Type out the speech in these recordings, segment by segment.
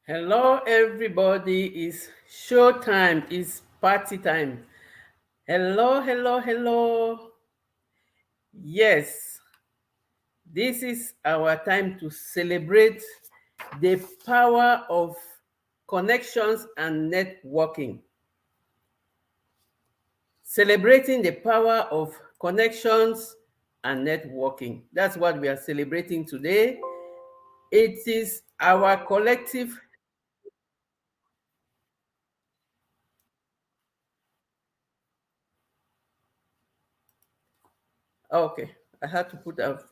Hello, everybody. It's show time. It's party time. Hello, hello, hello. Yes, this is our time to celebrate the power of connections and networking. Celebrating the power of connections and networking. That's what we are celebrating today. It is our collective. Okay, I had to put out.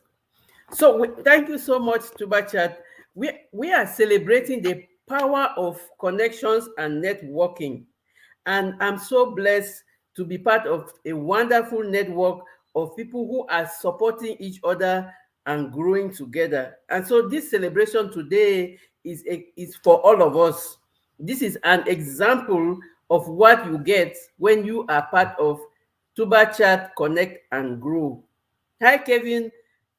So thank you so much, Tubachat. We are celebrating the power of connections and networking. And I'm so blessed to be part of a wonderful network of people who are supporting each other and growing together. And so this celebration today is for all of us. This is an example of what you get when you are part of Tubachat Connect and Grow. Hi, Kevin.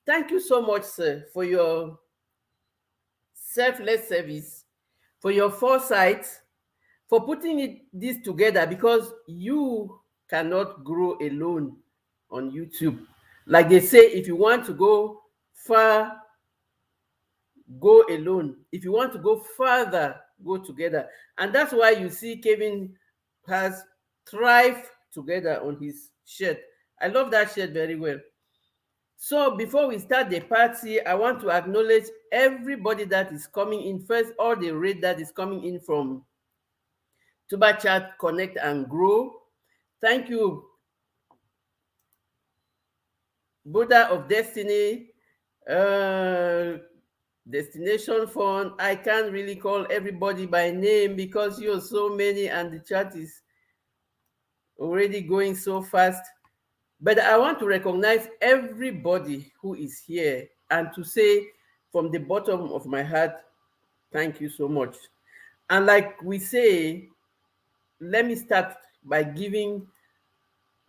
Thank you so much, sir, for your selfless service, for your foresight, for putting this together because you cannot grow alone on YouTube. Like they say, if you want to go far, go alone. If you want to go further, go together. And that's why you see Kevin has Thrive Together on his shirt. I love that shirt very well. So before we start the party, I want to acknowledge everybody that is coming in. First, all the raid that is coming in from Tuba Chat, Connect and Grow. Thank you, Buddha of Destiny, Destination Fund. I can't really call everybody by name because you're so many and the chat is already going so fast. But I want to recognize everybody who is here and to say from the bottom of my heart, thank you so much. And like we say, let me start by giving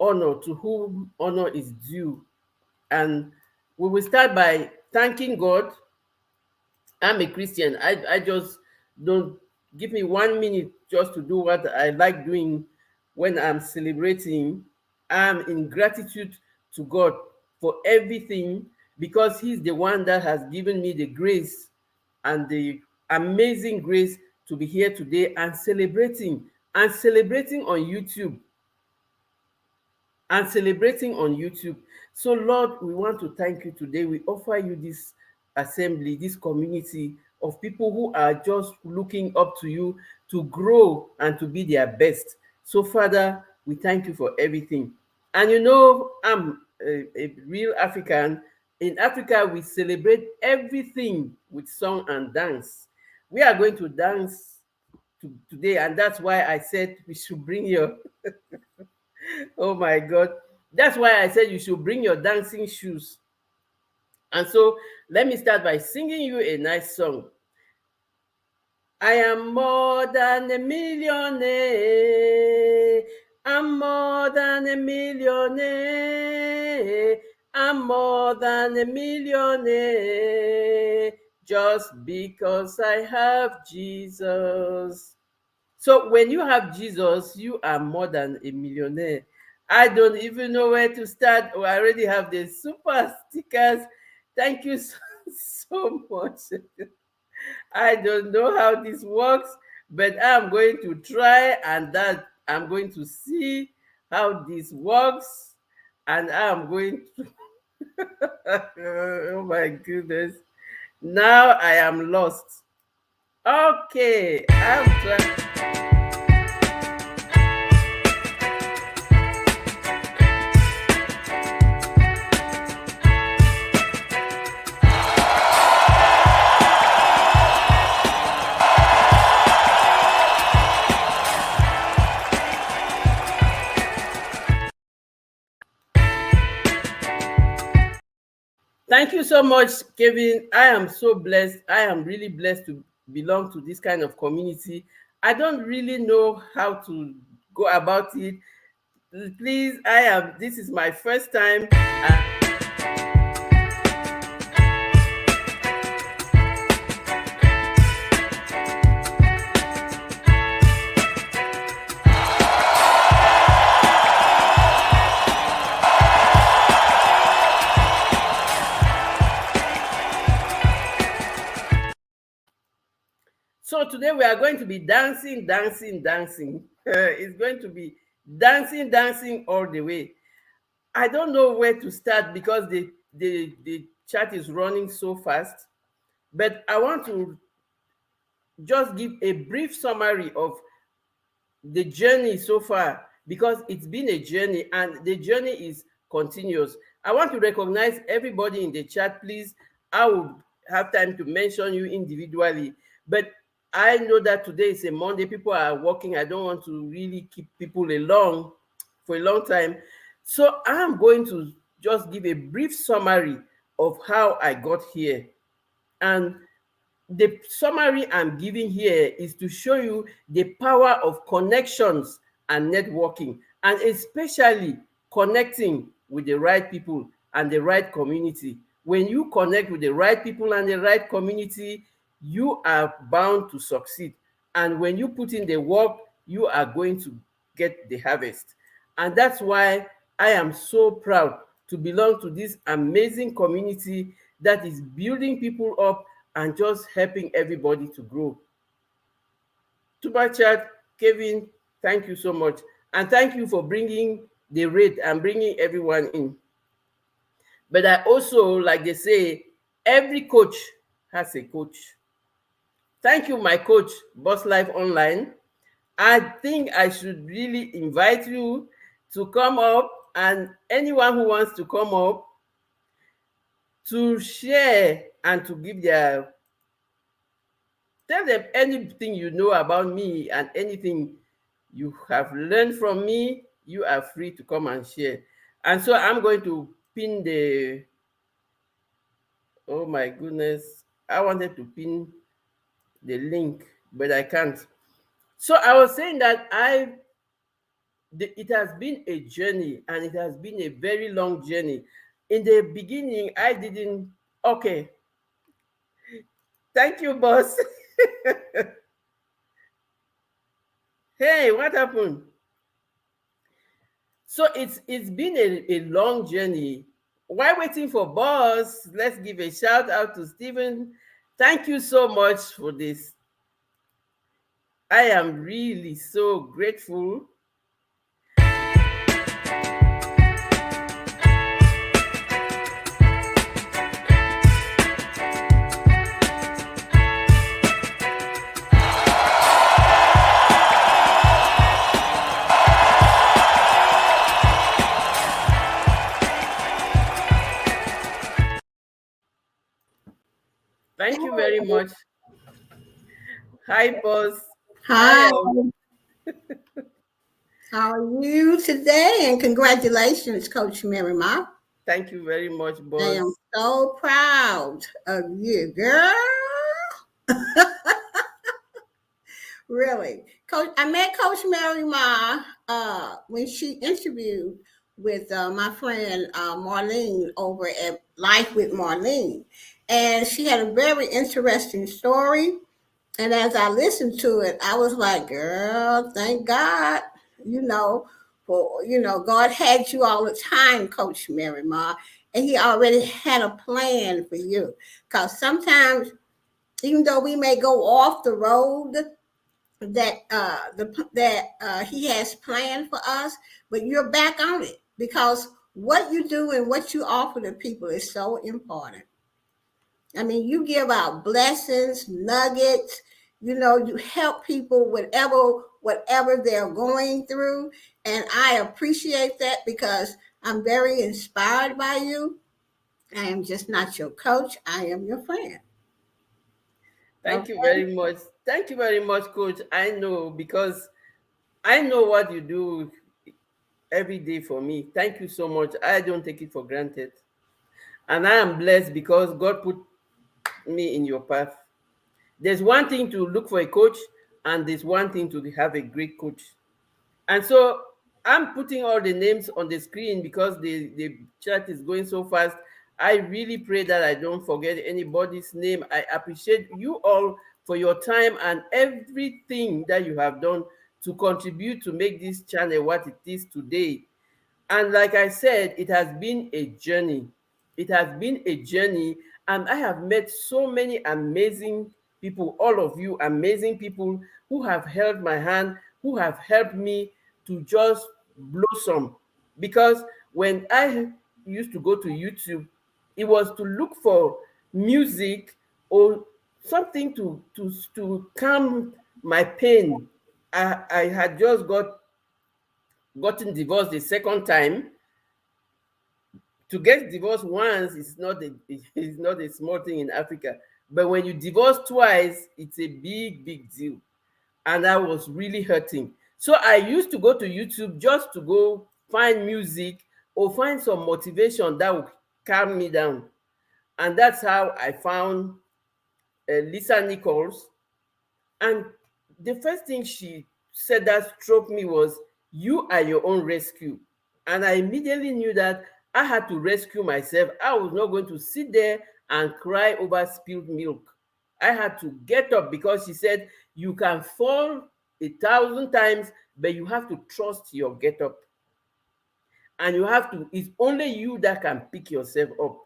honor to whom honor is due. And we will start by thanking God. I'm a Christian. I just don't give me 1 minute just to do what I like doing when I'm celebrating. I'm in gratitude to God for everything because He's the one that has given me the grace and the amazing grace to be here today and celebrating on YouTube and celebrating on YouTube. So, Lord, we want to thank you today. We offer you this assembly, this community of people who are just looking up to you to grow and to be their best. So, Father, we thank you for everything. And you know, I'm a real African. In Africa, we celebrate everything with song and dance. We are going to dance today, and that's why I said we should bring your oh my God. That's why I said you should bring your dancing shoes. And so let me start by singing you a nice song. I am more than a millionaire. I'm more than a millionaire. I'm more than a millionaire. Just because I have Jesus. So when you have Jesus, you are more than a millionaire. I don't even know where to start. Oh, I already have the super stickers. Thank you so, so much. I don't know how this works, but I'm going to try and that I'm going to see how this works. And I'm going to oh my goodness. Now I am lost. Okay, I'm trying. Thank you so much, Kevin. I am so blessed. I am really blessed to belong to this kind of community. I don't really know how to go about it. Please, this is my first time. So today we are going to be dancing, dancing, dancing. It's going to be dancing, dancing all the way. I don't know where to start because the chat is running so fast. But I want to just give a brief summary of the journey so far because it's been a journey and the journey is continuous. I want to recognize everybody in the chat, please. I will have time to mention you individually, but I know that today is a Monday, people are working. I don't want to really keep people along for a long time. So I'm going to just give a brief summary of how I got here. And the summary I'm giving here is to show you the power of connections and networking, and especially connecting with the right people and the right community. When you connect with the right people and the right community, you are bound to succeed. And when you put in the work, you are going to get the harvest. And that's why I am so proud to belong to this amazing community that is building people up and just helping everybody to grow. To my chat, Kevin, thank you so much. And thank you for bringing the rate and bringing everyone in. But I also, like they say, every coach has a coach. Thank you, my coach, Boss Life Online. I think I should really invite you to come up, and anyone who wants to come up to share and to give their, tell them anything you know about me and anything you have learned from me. You are free to come and share. And so I'm going to pin the, oh my goodness, I wanted to pin the link, but I can't. So I was saying that it has been a journey and it has been a very long journey. In the beginning, I didn't, okay, thank you, boss. Hey, what happened? So it's been a long journey. While waiting for boss, let's give a shout out to Stephen. Thank you so much for this. I am really so grateful. Thank you very much. Hi, boss. Hi, how are you today? And congratulations, Coach Mary Ma. Thank you very much, I boss. am so proud of you, girl. Really. Coach, I met Coach Mary Ma when she interviewed with my friend Marlene over at Life with Marlene. And she had a very interesting story. And as I listened to it, I was like, girl, thank God, you know, for, God had you all the time, Coach Mary Ma, and he already had a plan for you. Because sometimes, even though we may go off the road that he has planned for us, but you're back on it because what you do and what you offer to people is so important. I mean, you give out blessings, nuggets, you help people whatever they're going through. And I appreciate that because I'm very inspired by you. I am just not your coach. I am your friend. Thank you Okay. very much. Thank you very much, coach. I know because I know what you do every day for me. Thank you so much. I don't take it for granted. And I am blessed because God put me in your path. There's one thing to look for a coach, and there's one thing to have a great coach. And so I'm putting all the names on the screen because the chat is going so fast. I really pray that I don't forget anybody's name. I appreciate you all for your time and everything that you have done to contribute to make this channel what it is today. And like I said, it has been a journey. It has been a journey, and I have met so many amazing people, all of you amazing people who have held my hand, who have helped me to just blossom. Because when I used to go to YouTube, it was to look for music or something to calm my pain. I had just gotten divorced the second time. To get divorced once is not is not a small thing in Africa, but when you divorce twice, it's a big deal, and I was really hurting. So I used to go to YouTube just to go find music or find some motivation that would calm me down, and that's how I found Lisa Nichols. And the first thing she said that struck me was, "You are your own rescue." And I immediately knew that I had to rescue myself. I was not going to sit there and cry over spilled milk. I had to get up, because she said, "You can fall 1,000 times, but you have to trust your get up. And you have to, it's only you that can pick yourself up."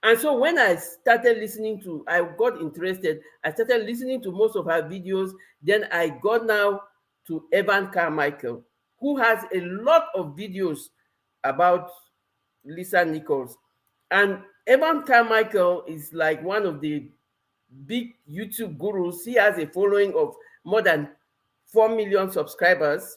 And so when I started listening to, I got interested. I started listening to most of her videos. Then I got now to Evan Carmichael, who has a lot of videos about Lisa Nichols. And Evan Carmichael is like one of the big YouTube gurus. He has a following of more than 4 million subscribers.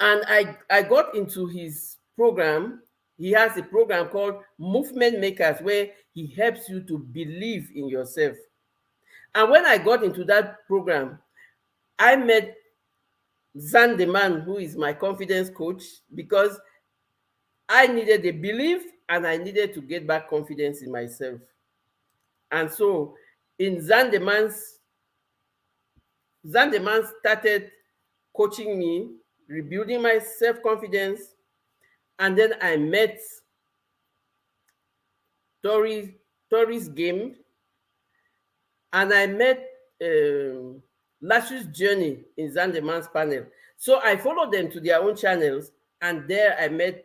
And I got into his program. He has a program called Movement Makers, where he helps you to believe in yourself. And when I got into that program, I met Zan The Man, who is my confidence coach, because I needed the belief and I needed to get back confidence in myself. And so in Zan The Man started coaching me, rebuilding my self-confidence. And then I met Tory, Tory's game, and I met Lashu's journey in Zan The Man's panel. So I followed them to their own channels, and there I met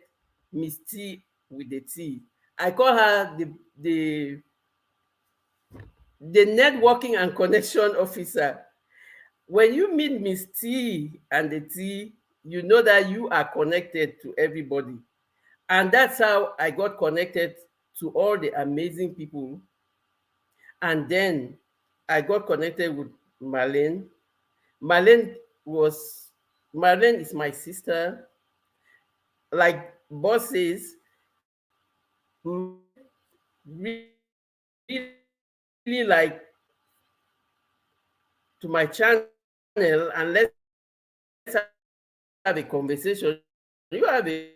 Miss T with the T. I call her the networking and connection officer. When you meet Miss T and the T, you know that you are connected to everybody. And that's how I got connected to all the amazing people. And then I got connected with Marlene. Marlene was Marlene is my sister. Like boss says, really like to my channel, and let's have a conversation. You have a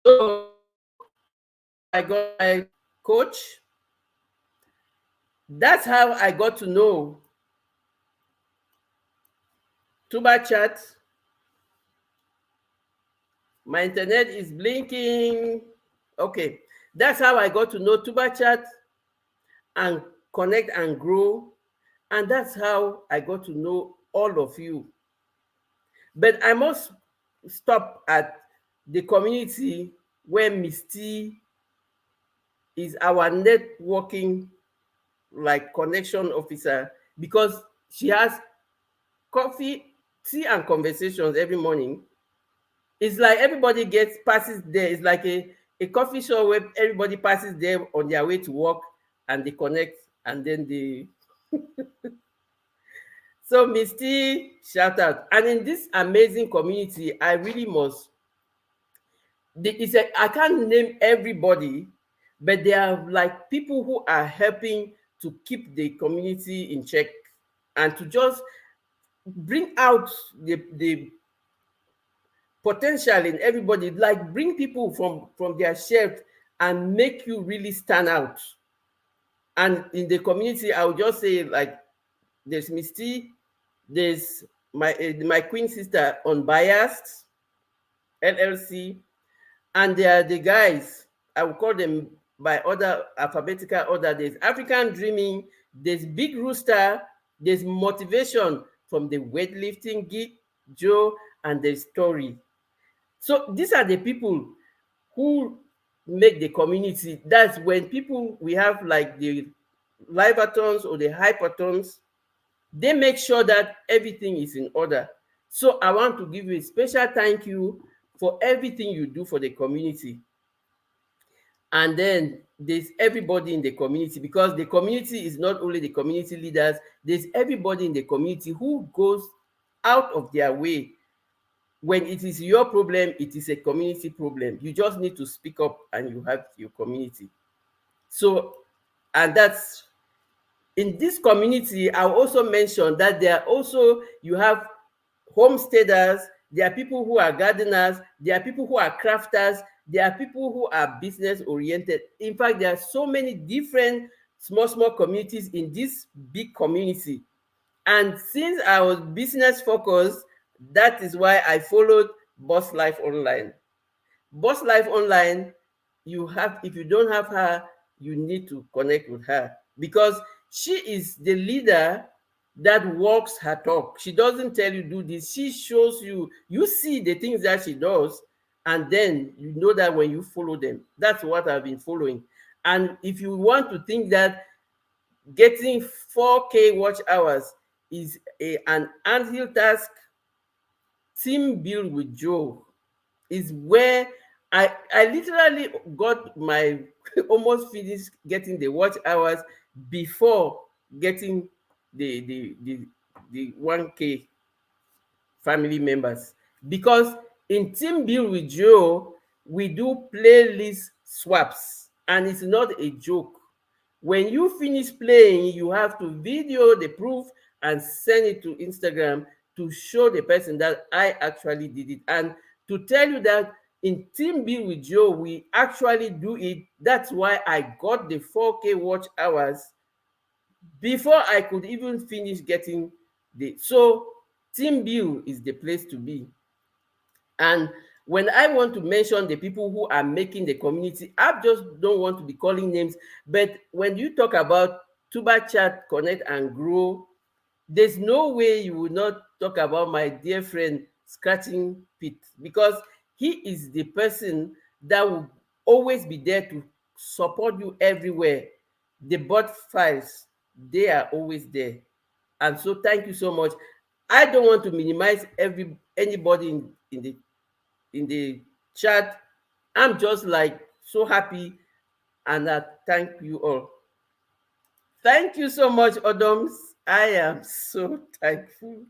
so I got my coach. That's how I got to know Tuba Chat. My internet is blinking. Okay, that's how I got to know Tuba Chat and connect and grow. And that's how I got to know all of you. But I must stop at the community where Misty is our networking like connection officer, because she has coffee, tea, and conversations every morning. It's like everybody passes there. It's like a coffee shop where everybody passes there on their way to work, and they connect, and then they so Misty, shout out. And in this amazing community, I really must. I can't name everybody, but there are like people who are helping to keep the community in check and to just bring out the potential in everybody, like bring people from their shelf and make you really stand out. And in the community, I would just say, like, there's Misty, there's my queen sister, Unbiassed LLC, and there are the guys. I will call them by order, alphabetical order. There's Afrikan Dreamin, there's BIGROOSTA, there's Motivation from the weightlifting geek, Joe, and there's Tory. So these are the people who make the community. That's when people, we have like the livatons or the hypertons, they make sure that everything is in order. So I want to give you a special thank you for everything you do for the community. And then there's everybody in the community, because the community is not only the community leaders, there's everybody in the community who goes out of their way. When it is your problem, it is a community problem. You just need to speak up and you have your community. So, and that's in this community. I also mentioned that there are also, you have homesteaders, there are people who are gardeners, there are people who are crafters, there are people who are business oriented. In fact, there are so many different small communities in this big community. And since I was business focused, that is why I followed Boss Life Online. Boss Life Online, you have, if you don't have her, you need to connect with her, because she is the leader that walks her talk. She doesn't tell you do this. She shows you, you see the things that she does, and then you know that when you follow them. That's what I've been following. And if you want to think that getting 4K watch hours is an anthill task, Team Build with Joe is where I literally got my almost finished getting the watch hours before getting the 1K family members. Because in Team Build with Joe, we do playlist swaps, and it's not a joke. When you finish playing, you have to video the proof and send it to Instagram to show the person that I actually did it. And to tell you that in Team Build with Joe, we actually do it. That's why I got the 4K watch hours before I could even finish getting the. So Team Build is the place to be. And when I want to mention the people who are making the community, I just don't want to be calling names. But when you talk about Tuba Chat, Connect and Grow, there's no way you would not talk about my dear friend Scratching Pit, because he is the person that will always be there to support you everywhere. The bot files, they are always there. And so thank you so much. I don't want to minimize anybody in the chat. I'm just like so happy, and I thank you all. Thank you so much, Odoms. I am so thankful.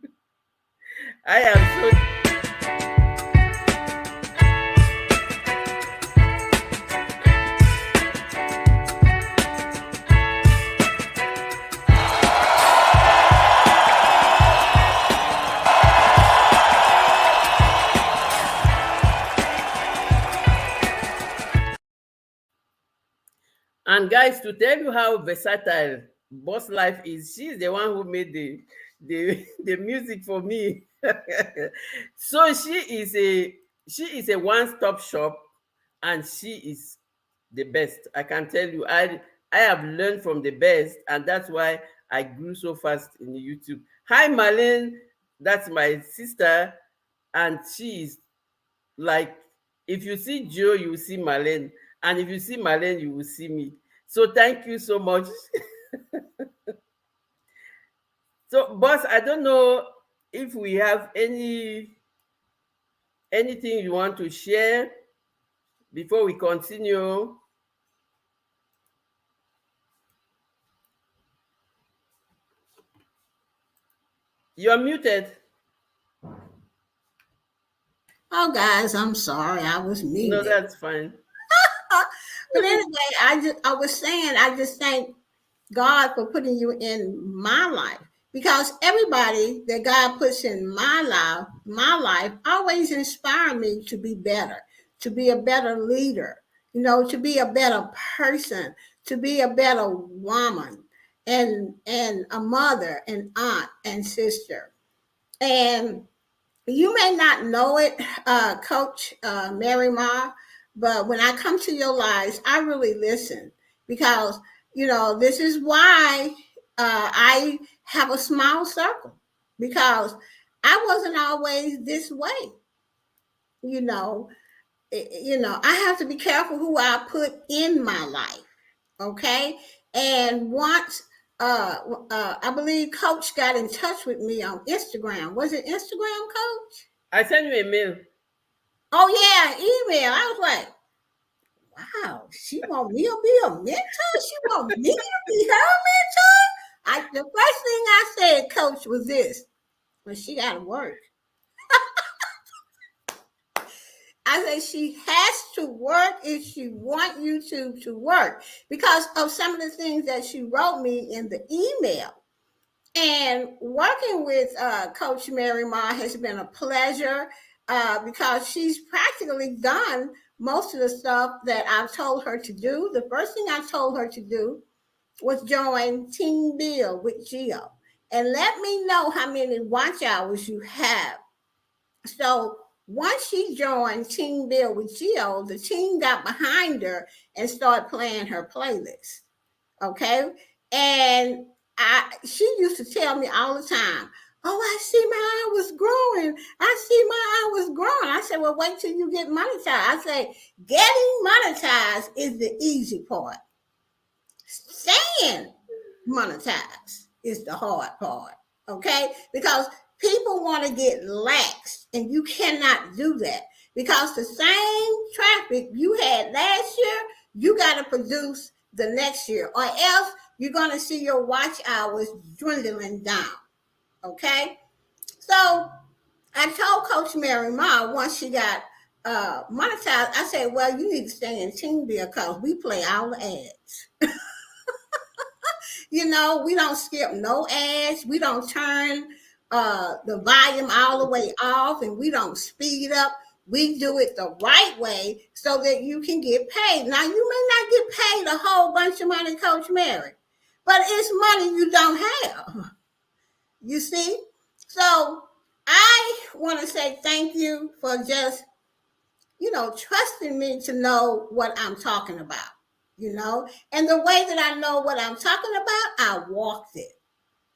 I am so. And guys, to tell you how versatile Boss Life is, she's the one who made the music for me. So she is a one-stop shop, and she is the best. I can tell you, I have learned from the best, and that's why I grew so fast in the YouTube. Hi Marlene, that's my sister, and she is like, if you see Joe, you will see Marlene, and if you see Marlene, you will see me. So thank you so much. So boss, I don't know if we have anything you want to share before we continue. You're muted. Oh, guys, I'm sorry, I was No, muted. that's fine. But anyway, I was saying, I just thank God for putting you in my life, because everybody that God puts in my life always inspire me to be better, to be a better leader, to be a better person, to be a better woman, and a mother and aunt and sister. And you may not know it, Coach Mary Ma, but when I come to your lives, I really listen, because, this is why I have a small circle, because I wasn't always this way. You know, I have to be careful who I put in my life. Okay. And once, I believe Coach got in touch with me on Instagram. Was it Instagram, Coach? I sent you a mail. Oh yeah, email. I was like, wow, she want me to be a mentor. She want me to be her mentor. The first thing I said, Coach, was this: when she got to work. I said she has to work if she want YouTube to work because of some of the things that she wrote me in the email. And working with Coach Mary Ma has been a pleasure because she's practically done most of the stuff that I've told her to do. The first thing I told her to do was join Team Bill with Geo and let me know how many watch hours you have. So once she joined Team Bill with Geo, the team got behind her and started playing her playlist. Okay. And she used to tell me all the time, oh, I see my hours growing. I see my hours growing. I said, well, wait till you get monetized. I say, getting monetized is the easy part. Staying monetized is the hard part. Okay. Because people want to get lax, and you cannot do that because the same traffic you had last year, you got to produce the next year, or else you're going to see your watch hours dwindling down. Okay. So I told Coach Mary Ma once she got monetized, I said, well, you need to stay in Team Bill because we play all the ads. You know, we don't skip no ads. We don't turn the volume all the way off, and we don't speed up. We do it the right way so that you can get paid. Now, you may not get paid a whole bunch of money, Coach Mary, but it's money you don't have. You see? So I want to say thank you for just, trusting me to know what I'm talking about, And the way that I know what I'm talking about, I walked it.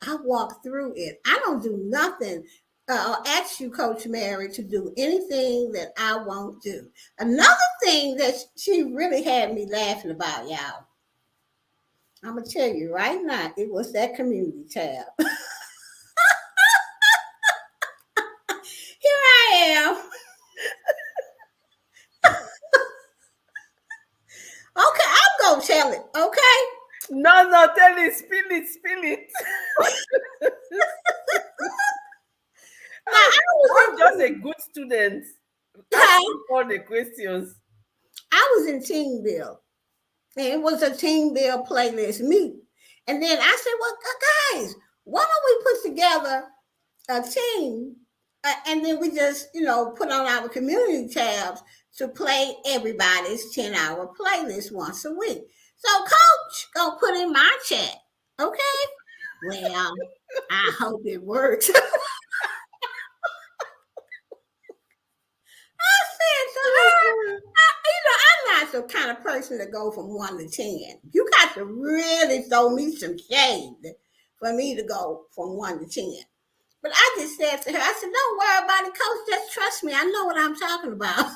I walk through it. I don't do nothing or ask you, Coach Mary, to do anything that I won't do. Another thing that she really had me laughing about, y'all, I'm going to tell you right now, it was that community tab. Here I am. Okay, I'm going to tell it, okay? No, tell it, spill it. I'm just a good student. Asking all the questions. I was in Team Bill, and it was a Team Bill playlist meet. And then I said, well, guys, why don't we put together a team and then we just, put on our community tabs to play everybody's 10-hour playlist once a week. So Coach gonna put in my chat, okay? Well, I hope it works. I said to her, I'm not the kind of person to go from 1 to 10. You got to really throw me some shade for me to go from 1 to 10. But I just said to her, I said, don't worry about it, Coach. Just trust me. I know what I'm talking about.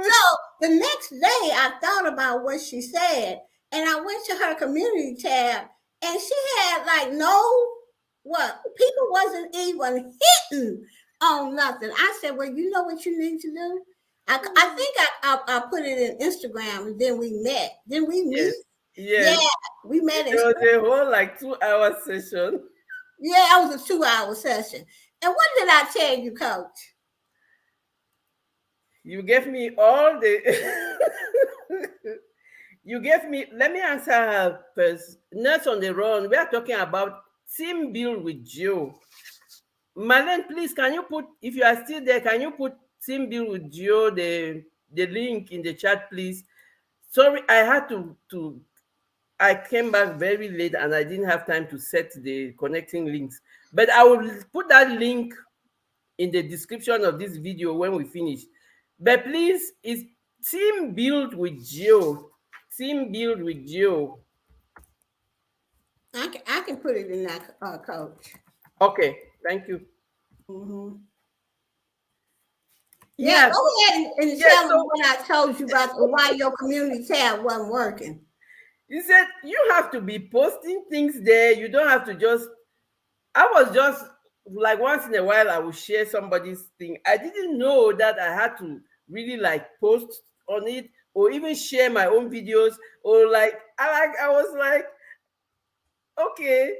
So the next day, I thought about what she said, and I went to her community tab, and she had people wasn't even hitting on nothing. I said, well, you know what you need to do? I think I put it in Instagram, and then we met. Then we meet. Yes. Yeah, we met. It was a whole 2-hour session. Yeah, it was a 2-hour session. And what did I tell you, Coach? You gave me all the... let me answer her first. Nurse on the Run, we are talking about Team Build with Geo. Marlene, please, can you put, if you are still there, can you put Team Build with Geo, the link in the chat, please? Sorry, I had I came back very late and I didn't have time to set the connecting links. But I will put that link in the description of this video when we finish. But please, it's Team Build with Geo. Team Build with Geo. I can put it in that, Coach. Okay, thank you. Mm-hmm. Yeah, go ahead and tell them what I told you about why your community tab wasn't working. He said, you have to be posting things there. You don't have to just. I was just like once in a while I would share somebody's thing. I didn't know that I had to really like post on it or even share my own videos or I was like, okay.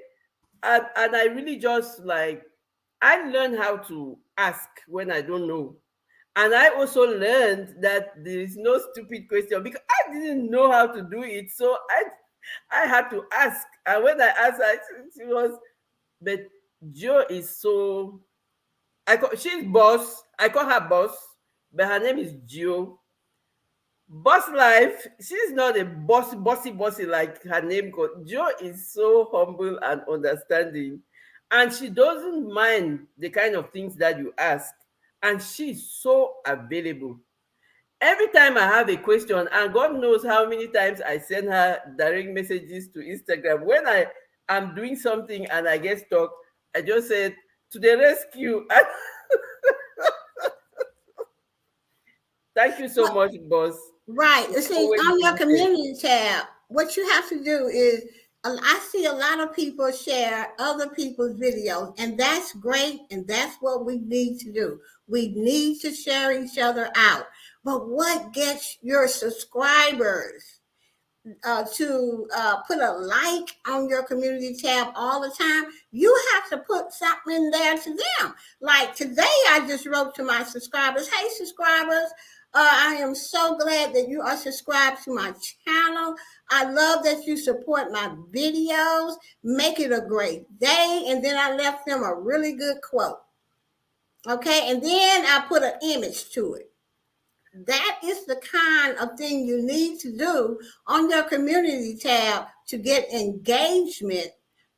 And I really just like I learned how to ask when I don't know. And I also learned that there is no stupid question because I didn't know how to do it. So I had to ask. And when I asked, she was, but Joe is so. She's boss. I call her boss, but her name is Gio. Boss life. She's not a bossy like her name. Joe is so humble and understanding, and she doesn't mind the kind of things that you ask, and she's so available. Every time I have a question, and God knows how many times I send her direct messages to Instagram when I am doing something and I get stuck, I just said to the rescue. Thank you so Well, much, boss. right. You It's see, always on your needed. community tab, what you have to do is, I see a lot of people share other people's videos, and that's great, and that's what we need to do. We need to share each other out. But what gets your subscribers to put a like on your community tab all the time? You have to put something in there to them. Like today, I just wrote to my subscribers, hey, subscribers, I am so glad that you are subscribed to my channel. I love that you support my videos. Make it a great day. And then I left them a really good quote. Okay. And then I put an image to it. That is the kind of thing you need to do on your community tab to get engagement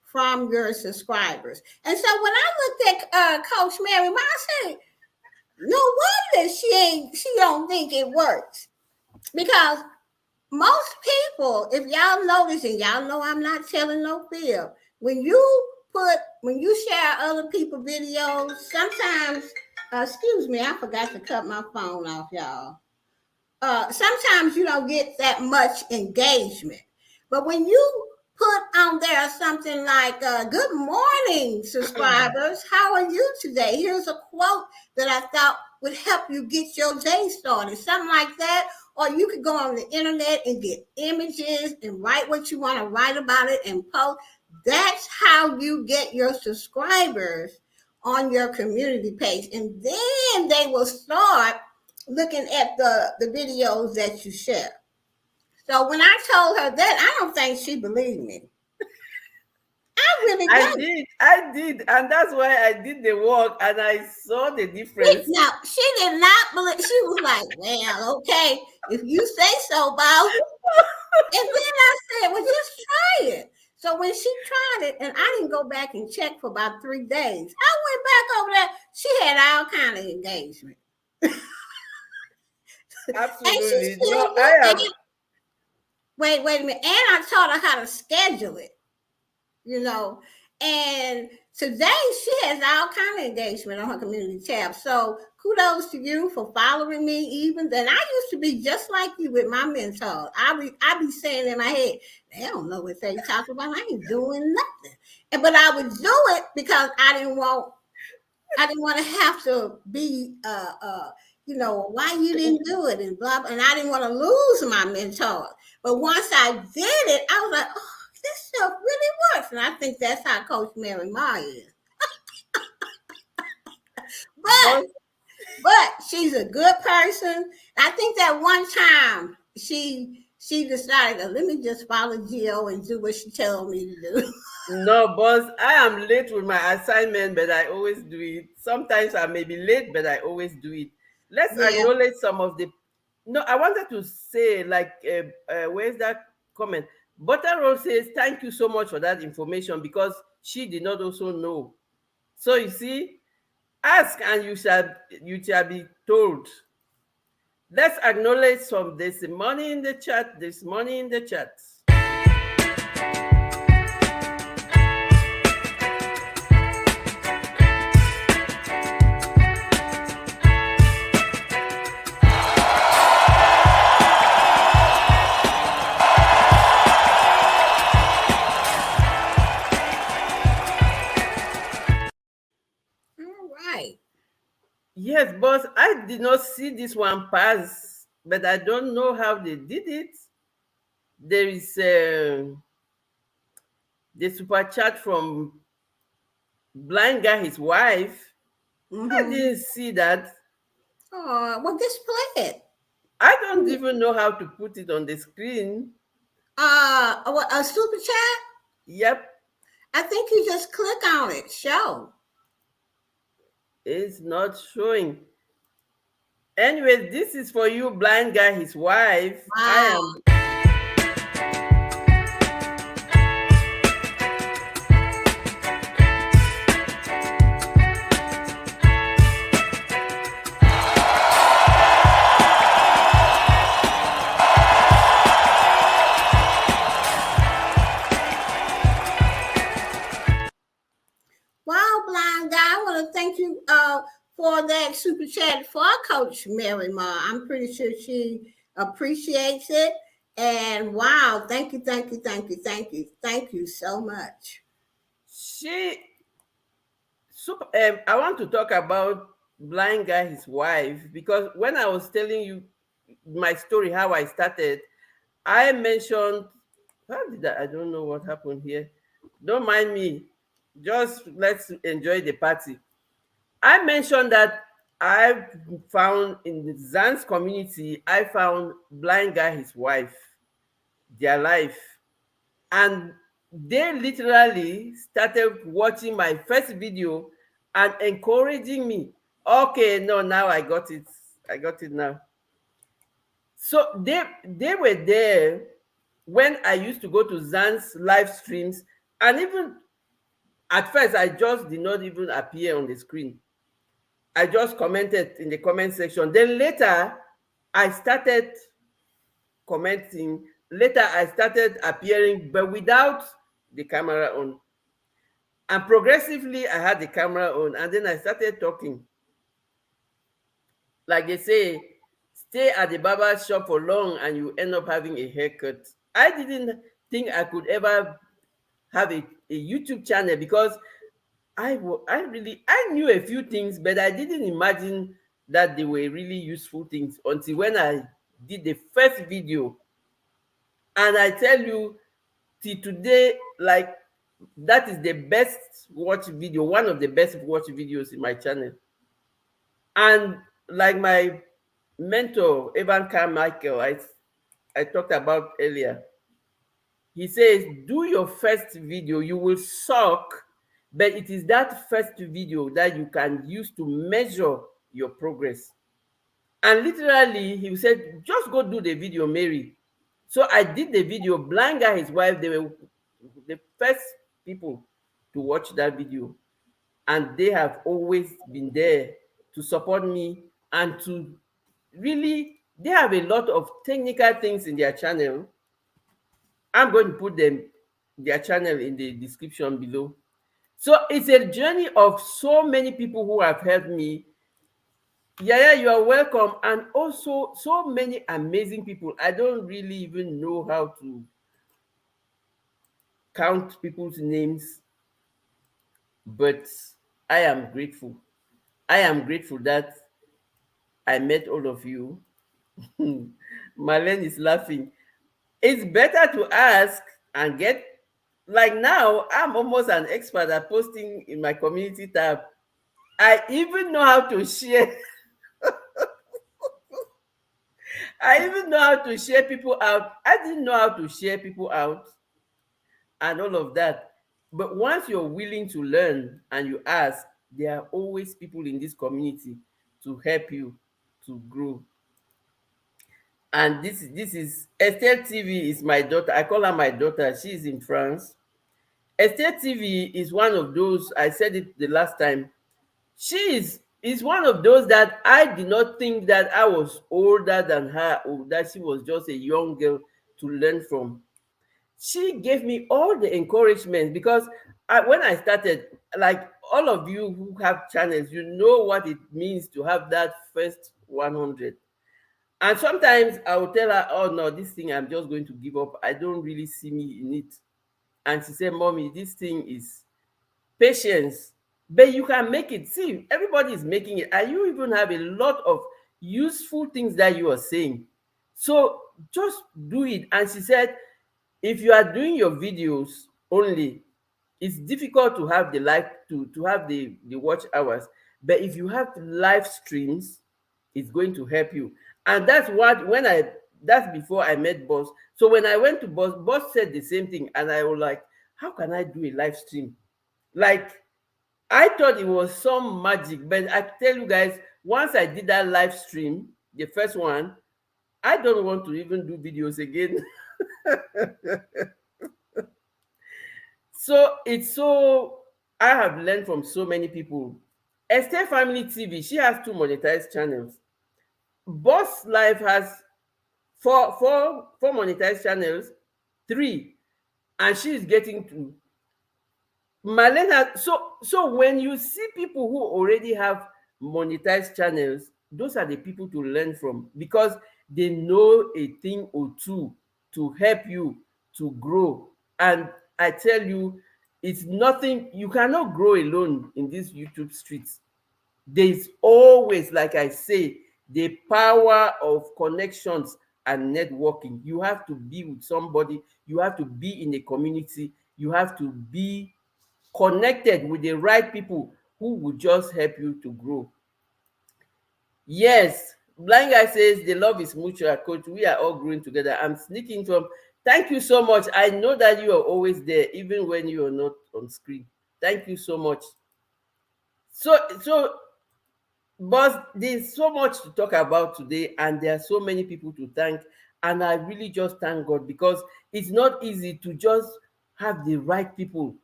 from your subscribers. And so when I looked at Coach Mary, I said, no wonder she don't think it works, because most people, if y'all notice, and y'all know I'm not telling no fib, when you share other people's videos, sometimes, excuse me, I forgot to cut my phone off, y'all. Sometimes you don't get that much engagement. But when you put on there something like, good morning, subscribers, how are you today? Here's a quote that I thought would help you get your day started, something like that. Or you could go on the internet and get images and write what you want to write about it and post. That's how you get your subscribers on your community page. And then they will start looking at the videos that you share. So when I told her that, I don't think she believed me. I really don't. I did, and that's why I did the work, and I saw the difference. Now, she did not believe. She was like, well, okay, if you say so, Bob. And then I said, well, just try it. So when she tried it, and I didn't go back and check for about 3 days, I went back over there. She had all kind of engagement. And she Absolutely. still No, I am. wait a minute. And I taught her how to schedule it, And today she has all kind of engagement on her community tab. So kudos to you for following me. Even then, I used to be just like you with my mentors. I be saying in my head, they don't know what they talk about. I ain't doing nothing. But I would do it because I didn't want to have to be why you didn't do it and blah, blah, and I didn't want to lose my mentor. But once I did it, I was like, oh, this stuff really works. And I think that's how Coach Mary Ma is. But But she's a good person. I think that one time she decided, let me just follow Gio and do what she told me to do. no, boss, I am late with my assignment, but I always do it. Sometimes I may be late, but I always do it. Let's Yeah. acknowledge some of the. No, I wanted to say, where's that comment? Butter Roll says, thank you so much for that information because she did not also know. So you see, ask and you shall be told. Let's acknowledge some. There's money in the chat. There's money in the chat. Yes, boss, I did not see this one pass, but I don't know how they did it. There is the super chat from blind guy, his wife. I Mm-hmm. didn't see that. Oh, well, display it. I don't even know how to put it on the screen. What, a super chat? Yep, I think you just click on it. Show. it's not showing. Anyway, this is for you, blind guy, his wife. I Wow. am. Wow, blind guy. I want to thank you for that super chat for Coach Mary Ma. I'm pretty sure she appreciates it. And wow, thank you, thank you, thank you, thank you, thank you so much. She. Super, I want to talk about blind guy, his wife, because when I was telling you my story, how I started, I mentioned. How did I don't know what happened here. Don't mind me. Just let's enjoy the party. I mentioned that I found in the Zan's community, I found blind guy, his wife, their life. And they literally started watching my first video and encouraging me. Okay, no, now I got it. I got it now. So they were there when I used to go to Zan's live streams, and even at first I just did not even appear on the screen. I just commented in the comment section. Then later I started commenting. Later I started appearing, but without the camera on. And progressively I had the camera on, and then I started talking. Like they say, stay at the barber shop for long and you end up having a haircut. I didn't think I could ever have a YouTube channel because I knew a few things, but I didn't imagine that they were really useful things until when I did the first video. And I tell you, till today, like that is the best watch video, one of the best watch videos in my channel. And like my mentor, Evan Carmichael, I talked about earlier, he says, do your first video, you will suck, but it is that first video that you can use to measure your progress. And literally, he said, just go do the video, Mary. So I did the video. Blind guy, his wife, they were the first people to watch that video. And they have always been there to support me and to really, they have a lot of technical things in their channel. I'm going to put them, their channel in the description below. So it's a journey of so many people who have helped me. Yeah, you are welcome. And also so many amazing people. I don't really even know how to count people's names, but I am grateful. I am grateful that I met all of you. Marlene is laughing. It's better to ask and get, like now, I'm almost an expert at posting in my community tab. I even know how to share. I even know how to share people out. I didn't know how to share people out and all of that. But once you're willing to learn and you ask, there are always people in this community to help you to grow. And this is Estelle TV is my daughter. I call her my daughter. She's in France. Estelle TV is one of those, I said it the last time. She is one of those that I did not think that I was older than her or that she was just a young girl to learn from. She gave me all the encouragement because when I started, like all of you who have channels, you know what it means to have that first 100. And sometimes I will tell her, oh no, this thing I'm just going to give up. I don't really see me in it. And she said, Mommy, this thing is patience. but you can make it. See, everybody is making it, and you even have a lot of useful things that you are saying. So just do it. And she said, if you are doing your videos only, it's difficult to have the live to have the watch hours. But if you have live streams, it's going to help you. And that's what when I that's before I met Boss. So when I went to Boss, Boss said the same thing, and I was like, how can I do a live stream? Like, I thought it was some magic, but I tell you guys, once I did that live stream, the first one, I don't want to even do videos again. So it's so I have learned from so many people. Estelle Family TV, she has two monetized channels. Boss Life has four monetized channels, three, and she's getting to Marlene has, so when you see people who already have monetized channels, those are the people to learn from, because they know a thing or two to help you to grow. And I tell you, it's nothing, you cannot grow alone in these YouTube streets. There's always, like I say, the power of connections and networking. You have to be with somebody, you have to be in a community, you have to be connected with the right people who will just help you to grow. Yes, blind guy says the love is mutual, coach. We are all growing together. I'm sneaking from. Thank you so much. I know that you are always there, even when you are not on screen. Thank you so much. So but there's so much to talk about today, and there are so many people to thank. And I really just thank God, because it's not easy to just have the right people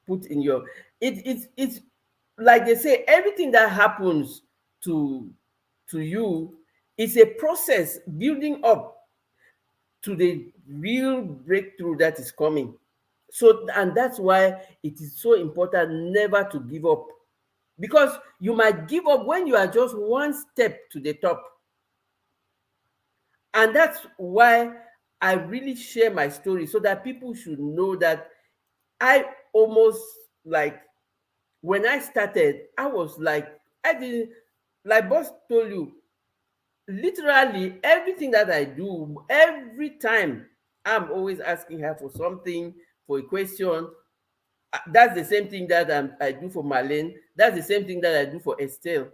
put in your it's like they say, everything that happens to you is a process building up to the real breakthrough that is coming. So, and that's why it is so important never to give up, because you might give up when you are just one step to the top. And that's why I really share my story, so that people should know that I almost, like, when I started, I was like, I didn't, like Boss told you, literally everything that I do, every time I'm always asking her for something, for a question. That's the same thing that I do for Marlene. That's the same thing that I do for Estelle.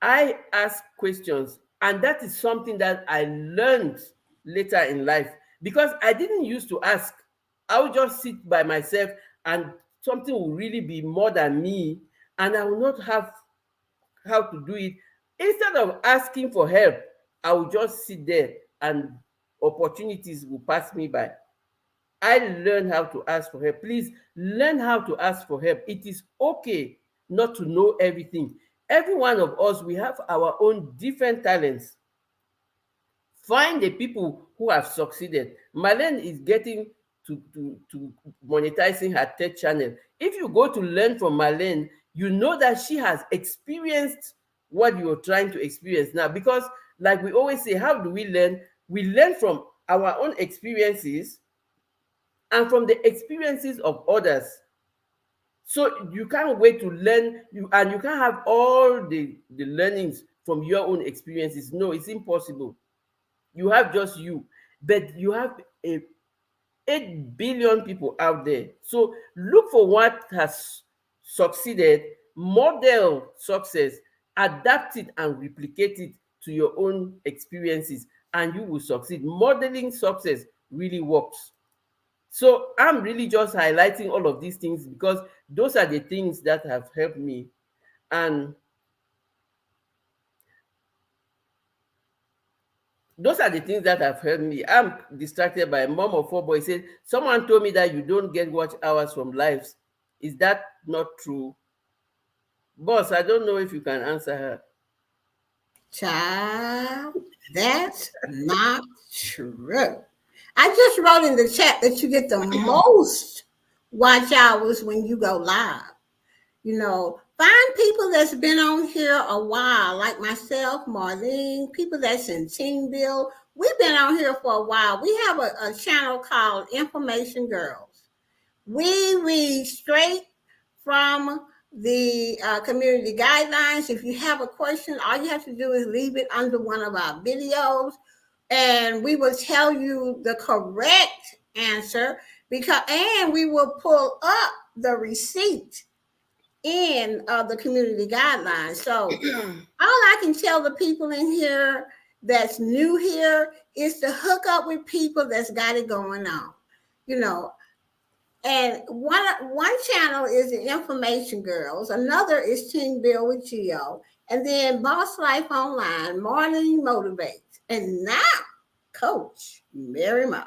I ask questions, and that is something that I learned later in life, because I didn't used to ask. I would just sit by myself, and something will really be more than me, and I will not have how to do it. Instead of asking for help, I will just sit there, and opportunities will pass me by. I learned how to ask for help. Please learn how to ask for help. It is okay not to know everything. Every one of us, we have our own different talents. Find the people who have succeeded. Marlene is getting to monetizing her tech channel. If you go to learn from Marlene, you know that she has experienced what you're trying to experience now. Because, like we always say, how do we learn? We learn from our own experiences and from the experiences of others. So you can't wait to learn, and you can't have all the learnings from your own experiences. No, it's impossible. You have just you, but you have a 8 billion people out there. So look for what has succeeded, model success, adapt it and replicate it to your own experiences, and you will succeed. Modeling success really works. So I'm really just highlighting all of these things, because those are the things that have helped me. And those are the things that have helped me. I'm distracted by mom of four boys. Said, someone told me that you don't get watch hours from lives. Is that not true? Boss, I don't know if you can answer her. Child, that's not true. I just wrote in the chat that you get the most watch hours when you go live. You know, find people that's been on here a while, like myself, Marlene, people that's in Team Build. We've been on here for a while. We have a channel called Information Girls. We read straight from the community guidelines. If you have a question, all you have to do is leave it under one of our videos, and we will tell you the correct answer, and we will pull up the receipt in the community guidelines. So all I can tell the people in here that's new here is to hook up with people that's got it going on, you know. And one channel is the Information Girls, another is Team Bill with Geo, and then Boss Life Online, Marlene Motivates, and now Coach Mary Ma.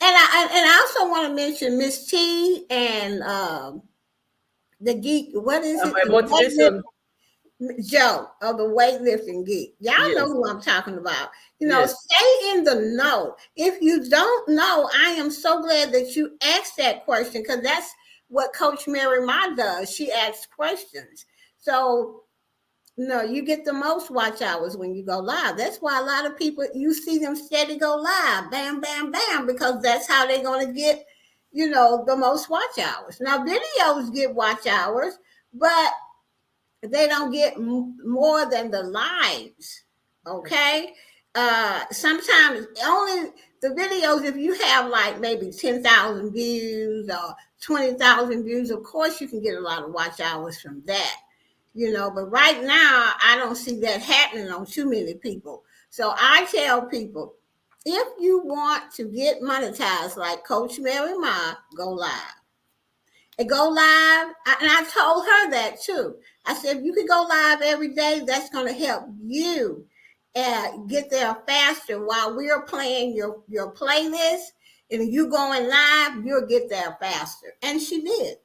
And I also want to mention Miss T and the geek. What is it? My motivation. Joe of the weightlifting geek. Y'all know Yes. who I'm talking about. Yes. Stay in the know. If you don't know, I am so glad that you asked that question, because that's what Coach Mary Ma does. She asks questions. So, you get the most watch hours when you go live. That's why a lot of people, you see them steady go live, bam, bam, bam, because that's how they're going to get, the most watch hours. Now, videos get watch hours, but they don't get more than the lives. Okay. Sometimes only the videos, if you have like maybe 10,000 views or 20,000 views, of course you can get a lot of watch hours from that, but right now I don't see that happening on too many people. So I tell people, if you want to get monetized like Coach Mary Ma, go live. And go live. And I told her that too. I said, if you could go live every day, that's going to help you get there faster while we're playing your playlist. And you going live, you'll get there faster. And she did.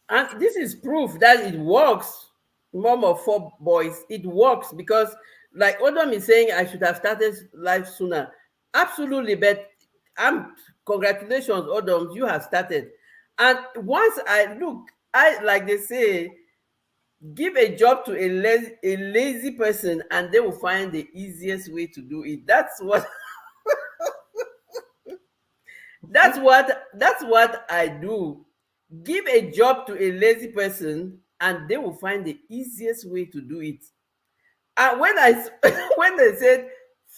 And this is proof that it works. Mom of four boys, it works, because like Odom is saying, I should have started life sooner. Absolutely, but congratulations, Odom, you have started. And once I like they say, give a job to a lazy person, and they will find the easiest way to do it. That's what that's what I do. Give a job to a lazy person, and they will find the easiest way to do it. And when when they said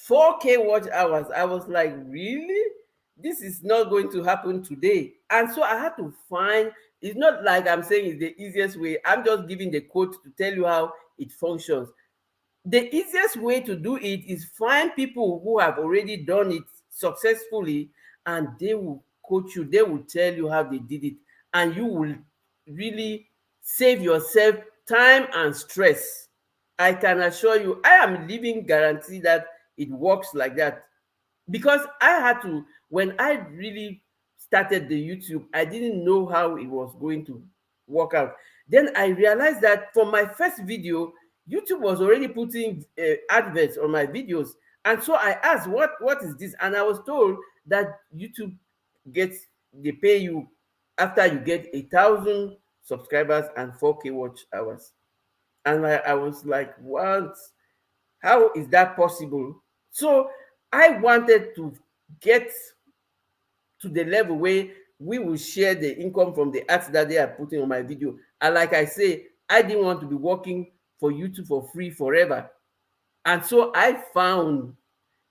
4K watch hours, I was like, really? This is not going to happen today. And so I had to find, it's not like I'm saying it's the easiest way. I'm just giving the code to tell you how it functions. The easiest way to do it is find people who have already done it successfully, and they will coach you. They will tell you how they did it, and you will really save yourself time and stress. I can assure you, I am living guarantee that it works like that, because I had to, when I really started the YouTube, I didn't know how it was going to work out. Then I realized that from my first video, YouTube was already putting adverts on my videos. And so I asked, what is this? And I was told that YouTube they pay you after you get 1,000 subscribers and 4K watch hours. And I was like, what? How is that possible? So I wanted to get to the level where we will share the income from the ads that they are putting on my video. And like I say, I didn't want to be working for YouTube for free forever. And so I found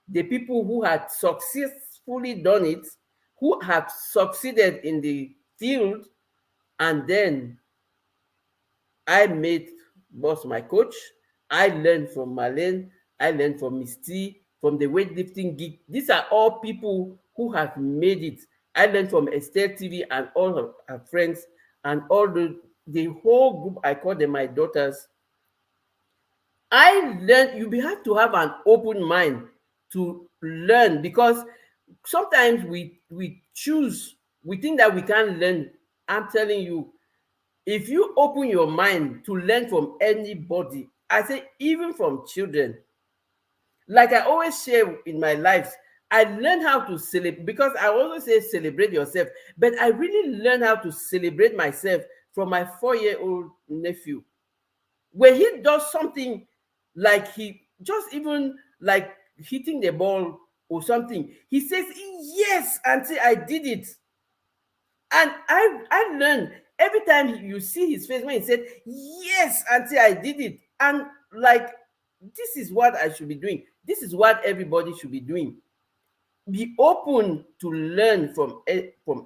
the people who had successfully done it, who have succeeded in the field, and then I made Boss my coach. I learned from Marlene. I learned from Miss T, from the weightlifting geek. These are all people who have made it. I learned from Estelle TV and all her friends, and all the whole group. I call them my daughters. I learned you have to have an open mind to learn, because sometimes we think that we can't learn. I'm telling you, if you open your mind to learn from anybody, I say even from children, like I always share in my life, I learned how to celebrate, because I always say celebrate yourself, but I really learned how to celebrate myself from my 4-year-old nephew. When he does something, like he just even like hitting the ball or something, he says, yes, auntie, I did it. And I learned every time you see his face when he said, "Yes, auntie, I did it." And like, this is what I should be doing. This is what everybody should be doing. Be open to learn from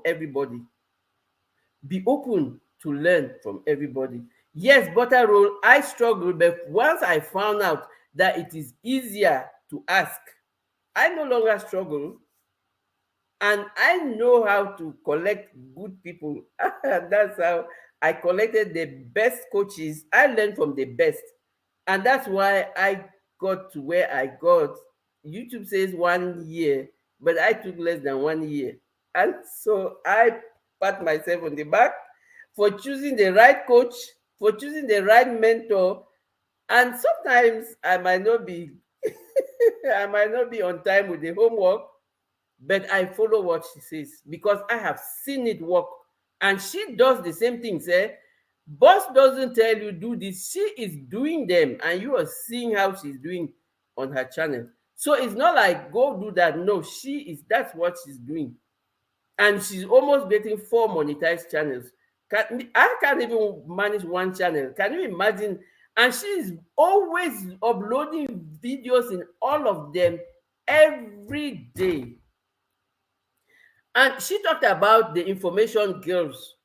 everybody. Be open to learn from everybody. Yes, butter roll, I struggled, but once I found out that it is easier to ask, I no longer struggle, and I know how to collect good people. That's how I collected the best coaches. I learned from the best, and that's why I got to where I got. YouTube says 1 year, but I took less than 1 year, and so I pat myself on the back for choosing the right coach, for choosing the right mentor. And sometimes I might not be I might not be on time with the homework, but I follow what she says because I have seen it work. And she does the same things. Boss doesn't tell you do this, she is doing them, and you are seeing how she's doing on her channel. So it's not like go do that. No, she is that's what she's doing. And she's almost getting 4 monetized channels. I can't even manage one channel. Can you imagine? And she's always uploading videos in all of them every day. And she talked about the information girls.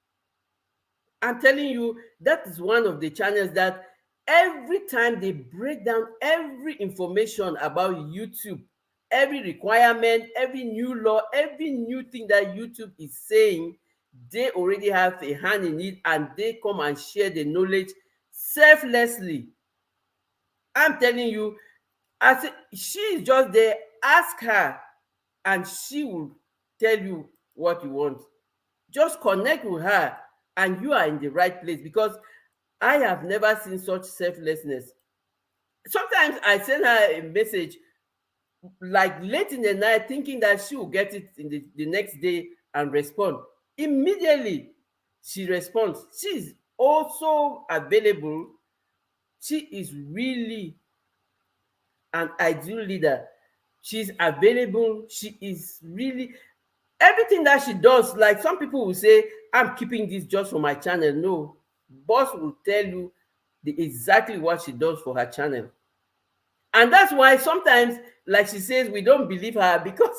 I'm telling you, that is one of the channels that every time they break down every information about YouTube, every requirement, every new law, every new thing that YouTube is saying, they already have a hand in it, and they come and share the knowledge selflessly. I'm telling you, as she is just there, ask her, and she will tell you what you want. Just connect with her, and you are in the right place, because I have never seen such selflessness. Sometimes I send her a message like late in the night, thinking that she will get it in the next day and respond. Immediately, she responds. She is also available. She is really an ideal leader. She's available. She is really everything that she does. Like some people will say, I'm keeping this just for my channel. No, boss will tell you exactly what she does for her channel. And that's why sometimes, like she says, we don't believe her because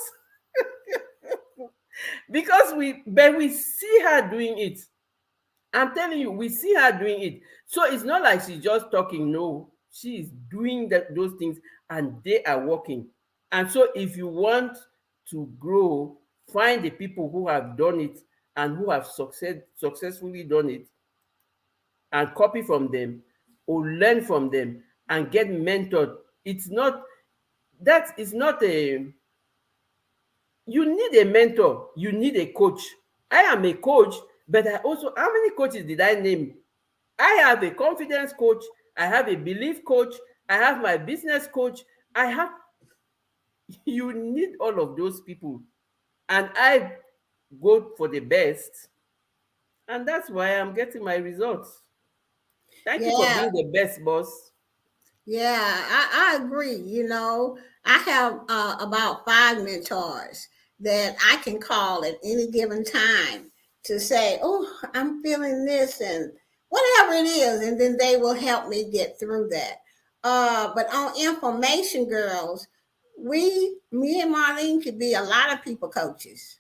we see her doing it. I'm telling you, we see her doing it. So it's not like she's just talking. No, she is doing those things, and they are working. And so if you want to grow, find the people who have done it and who have successfully done it, and copy from them or learn from them and get mentored. It's not that is not a You need a mentor, you need a coach. I am a coach, but I also, how many coaches did I name? I have a confidence coach, I have a belief coach, I have my business coach. I have You need all of those people, and I go for the best, and that's why I'm getting my results. Thank you for Yeah, being the best, boss. yeah, I agree. I have about 5 mentors that I can call at any given time to say, oh, I'm feeling this and whatever it is. And then they will help me get through that. But on information, girls, me and Marlene could be a lot of people coaches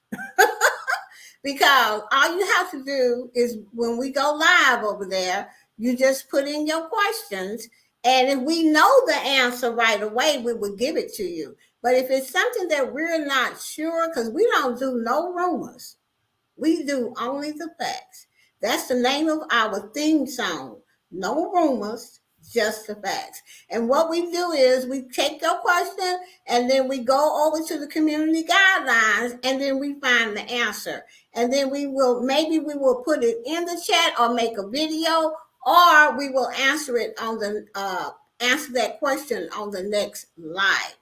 because all you have to do is when we go live over there, you just put in your questions. And if we know the answer right away, we will give it to you. But if it's something that we're not sure, because we don't do no rumors, we do only the facts. That's the name of our theme song. No rumors, just the facts. And what we do is we take your question and then we go over to the community guidelines and then we find the answer. And then maybe we will put it in the chat or make a video, or we will answer it on the answer that question on the next live.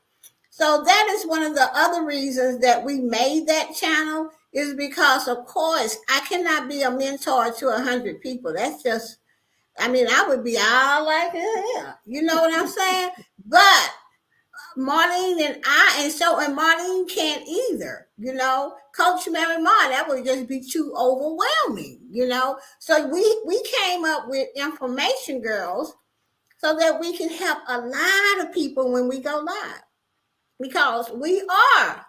So that is one of the other reasons that we made that channel, is because, of course, I cannot be a mentor to 100 people. That's just, I would be all like, yeah, you know what I'm saying? But Marlene and Marlene can't either. Coach Mary Ma, that would just be too overwhelming. So we came up with information girls so that we can help a lot of people when we go live, because we are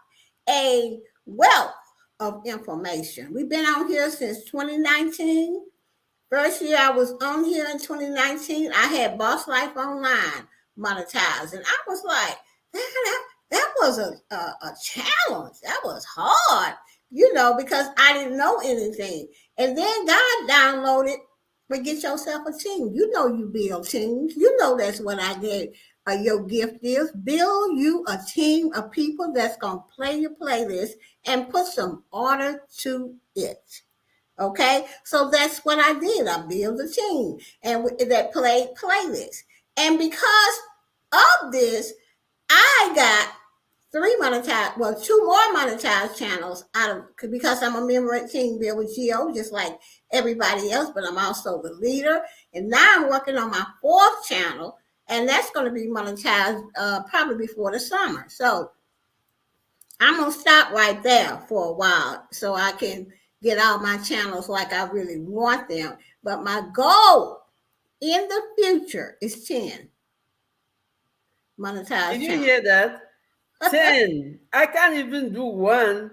a wealth of information. We've been on here since 2019. First year I was on here in 2019, I had Boss Life Online monetized. And I was like, that was a challenge. That was hard, because I didn't know anything. And then God downloaded, but get yourself a team. You build teams. That's what I did. Your gift is build you a team of people that's going to play your playlist and put some order to it. Okay, so that's what I did. I built a team and that played playlists. And because of this, I got two more monetized channels because I'm a member at Team Build with Geo, just like everybody else, but I'm also the leader. And now I'm working on my fourth channel, and that's going to be monetized probably before the summer. So I'm going to stop right there for a while so I can get all my channels like I really want them. But my goal in the future is 10 monetized channels. Did you hear that? 10. I can't even do one.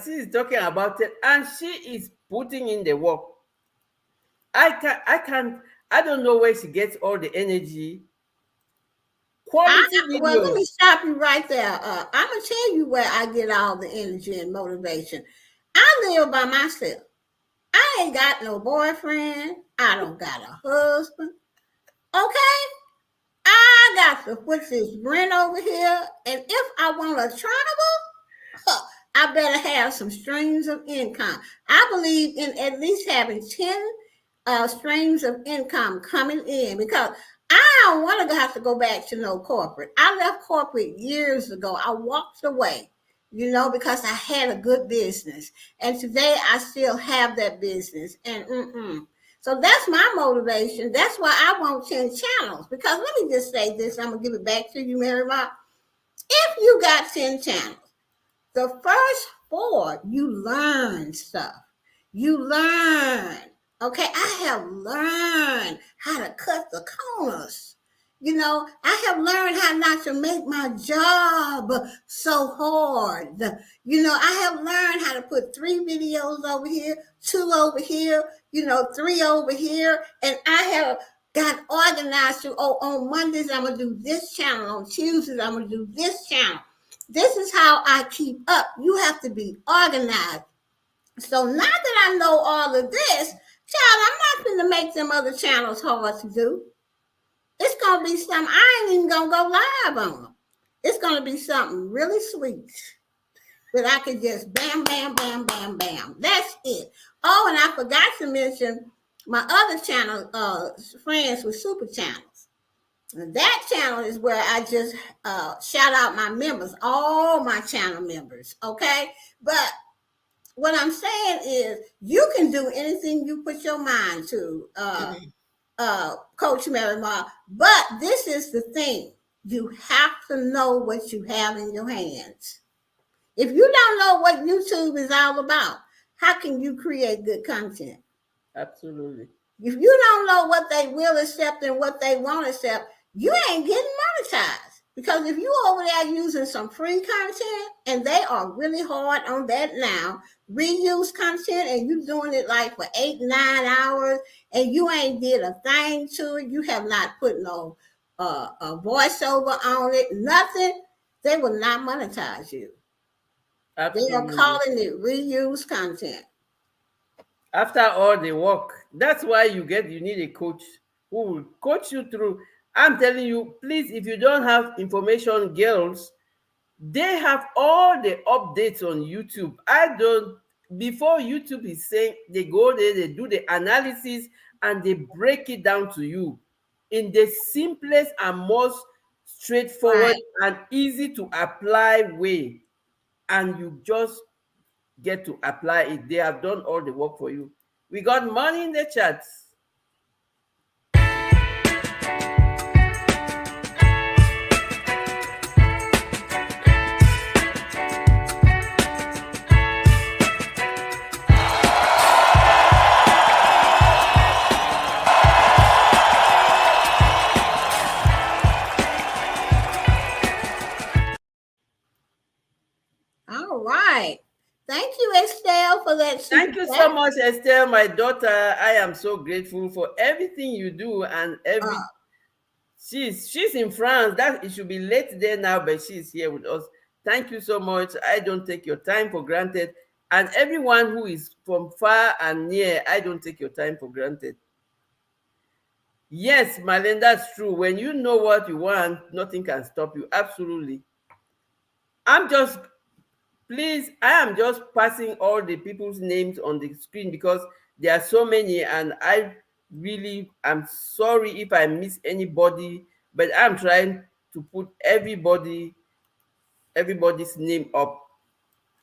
She is talking about it, and she is putting in the work. I don't know where she gets all the energy. Quality videos. Well, let me stop you right there. I'm going to tell you where I get all the energy and motivation. I live by myself. I ain't got no boyfriend. I don't got a husband. Okay? I got to put this rent over here. And if I want to travel, I better have some streams of income. I believe in at least having 10 streams of income coming in, because I don't want to have to go back to no corporate. I left corporate years ago. I walked away, because I had a good business. And today I still have that business. And So that's my motivation. That's why I want 10 channels. Because let me just say this. I'm going to give it back to you, Mary Ma. If you got 10 channels, the first 4, you learn stuff. You learn. Okay, I have learned how to cut the corners. I have learned how not to make my job so hard. I have learned how to put 3 videos over here, 2 over here, 3 over here. And I have got organized to, on Mondays, I'm going to do this channel. On Tuesdays, I'm going to do this channel. This is how I keep up. You have to be organized. So now that I know all of this, child, I'm not going to make them other channels hard to do. It's going to be something, I ain't even going to go live on them. It's going to be something really sweet that I can just bam, bam, bam, bam, bam. That's it. Oh, and I forgot to mention my other channel, Friends with Super Channels. And that channel is where I just shout out my members, all my channel members, okay? But what I'm saying is you can do anything you put your mind to, Coach Mary Ma. But this is the thing. You have to know what you have in your hands. If you don't know what YouTube is all about, how can you create good content? Absolutely. If you don't know what they will accept and what they won't accept, you ain't getting monetized. Because if you over there using some free content, and they are really hard on that now, reuse content, and you doing it like for 8-9 hours, and you ain't did a thing to it, you have not put no a voiceover on it, nothing, they will not monetize you. Absolutely. They are calling it reuse content. After all the work, that's why you need a coach who will coach you through. I'm telling you, please, if you don't have information girls, they have all the updates on YouTube. Before YouTube is saying, they go there, they do the analysis, and they break it down to you in the simplest and most straightforward and easy to apply way. And you just get to apply it. They have done all the work for you. We got money in the chats. Thank you, Estelle, for that super Thank you so chat. much, Estelle, my daughter. I am so grateful for everything you do and every. Uh, She's in France. That it should be late there now, but she's here with us. Thank you so much. I don't take your time for granted. And everyone who is from far and near, I don't take your time for granted. Yes, Marlene, that's true. When you know what you want, nothing can stop you. Absolutely. I'm just Please, I am just passing all the people's names on the screen because there are so many, and I really am sorry if I miss anybody, but I'm trying to put everybody's name up.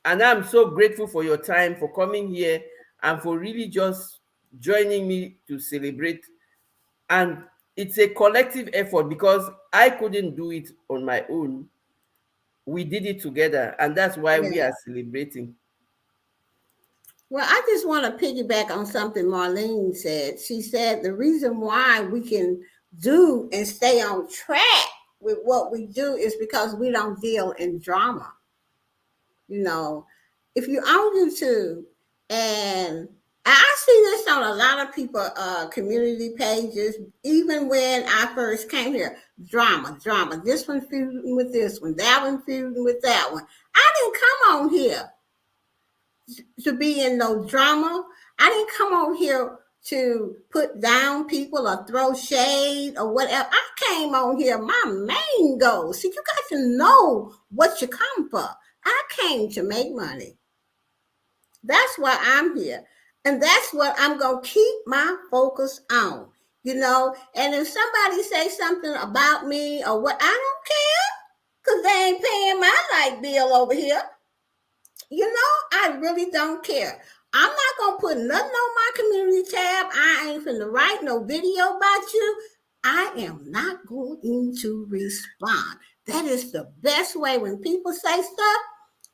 And I'm so grateful for your time, for coming here, and for really just joining me to celebrate. And it's a collective effort because I couldn't do it on my own. We did it together, and that's why we yeah. are celebrating. Well, I just want to piggyback on something Marlene said. She said the reason why we can do and stay on track with what we do is because we don't deal in drama. You know, if you're on YouTube, and I see this on a lot of people community pages, even when I first came here, drama, this one feuding with this one, that one feuding with that one. I didn't come on here to be in no drama. I didn't come on here to put down people or throw shade or whatever. I came on here, my main goal. See, you got to know what you come for. I came to make money. That's why I'm here. And that's what I'm going to keep my focus on. You know, and if somebody say something about me or what, I don't care because they ain't paying my light bill over here. You know, I really don't care. I'm not gonna put nothing on my community tab. I ain't finna write no video about you. I am not going to respond. That is the best way when people say stuff.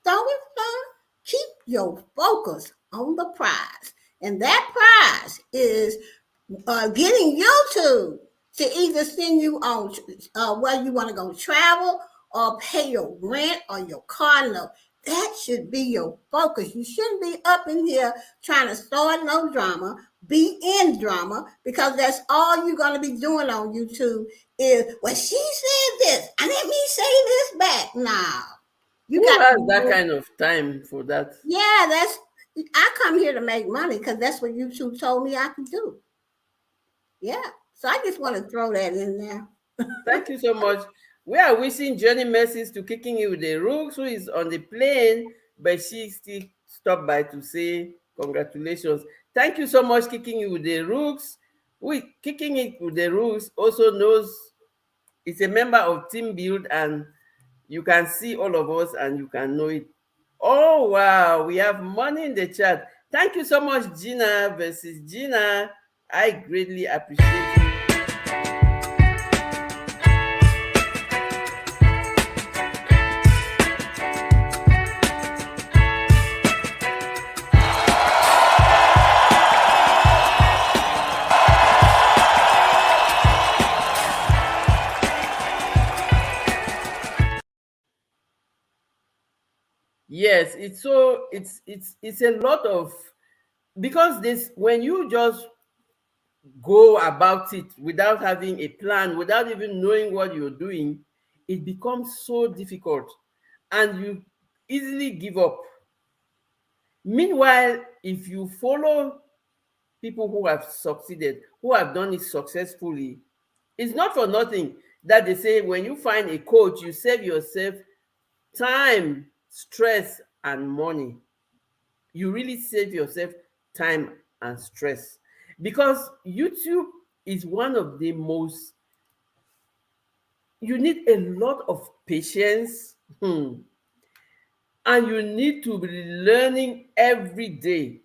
Don't respond. Keep your focus on the prize, and that prize is getting YouTube to either send you on where you want to go travel or pay your rent or your car note. That should be your focus. You shouldn't be up in here trying to start no drama, be in drama, because that's all you're going to be doing on YouTube is, well, she said this, and let me say this back. Now, you Who got has to that know. kind of time for that? Yeah, I come here to make money because that's what YouTube told me I could do. Yeah. So I just want to throw that in there. Thank you so much. We are wishing Johnny Mercies to kicking you with the rooks, who is on the plane, but she still stopped by to say congratulations. Thank you so much, kicking you with the rooks. We kicking it with the rooks also knows it's a member of Team Build, and you can see all of us and you can know it. Oh wow, we have money in the chat. Thank you so much, Gina versus Gina. I greatly appreciate you. Yes, it's a lot of, because this, when you just go about it without having a plan, without even knowing what you're doing, it becomes so difficult and you easily give up. Meanwhile, if you follow people who have succeeded, who have done it successfully, it's not for nothing that they say when you find a coach, you save yourself time, stress, and money. You really save yourself time and stress because YouTube is one of the most, you need a lot of patience, and you need to be learning every day.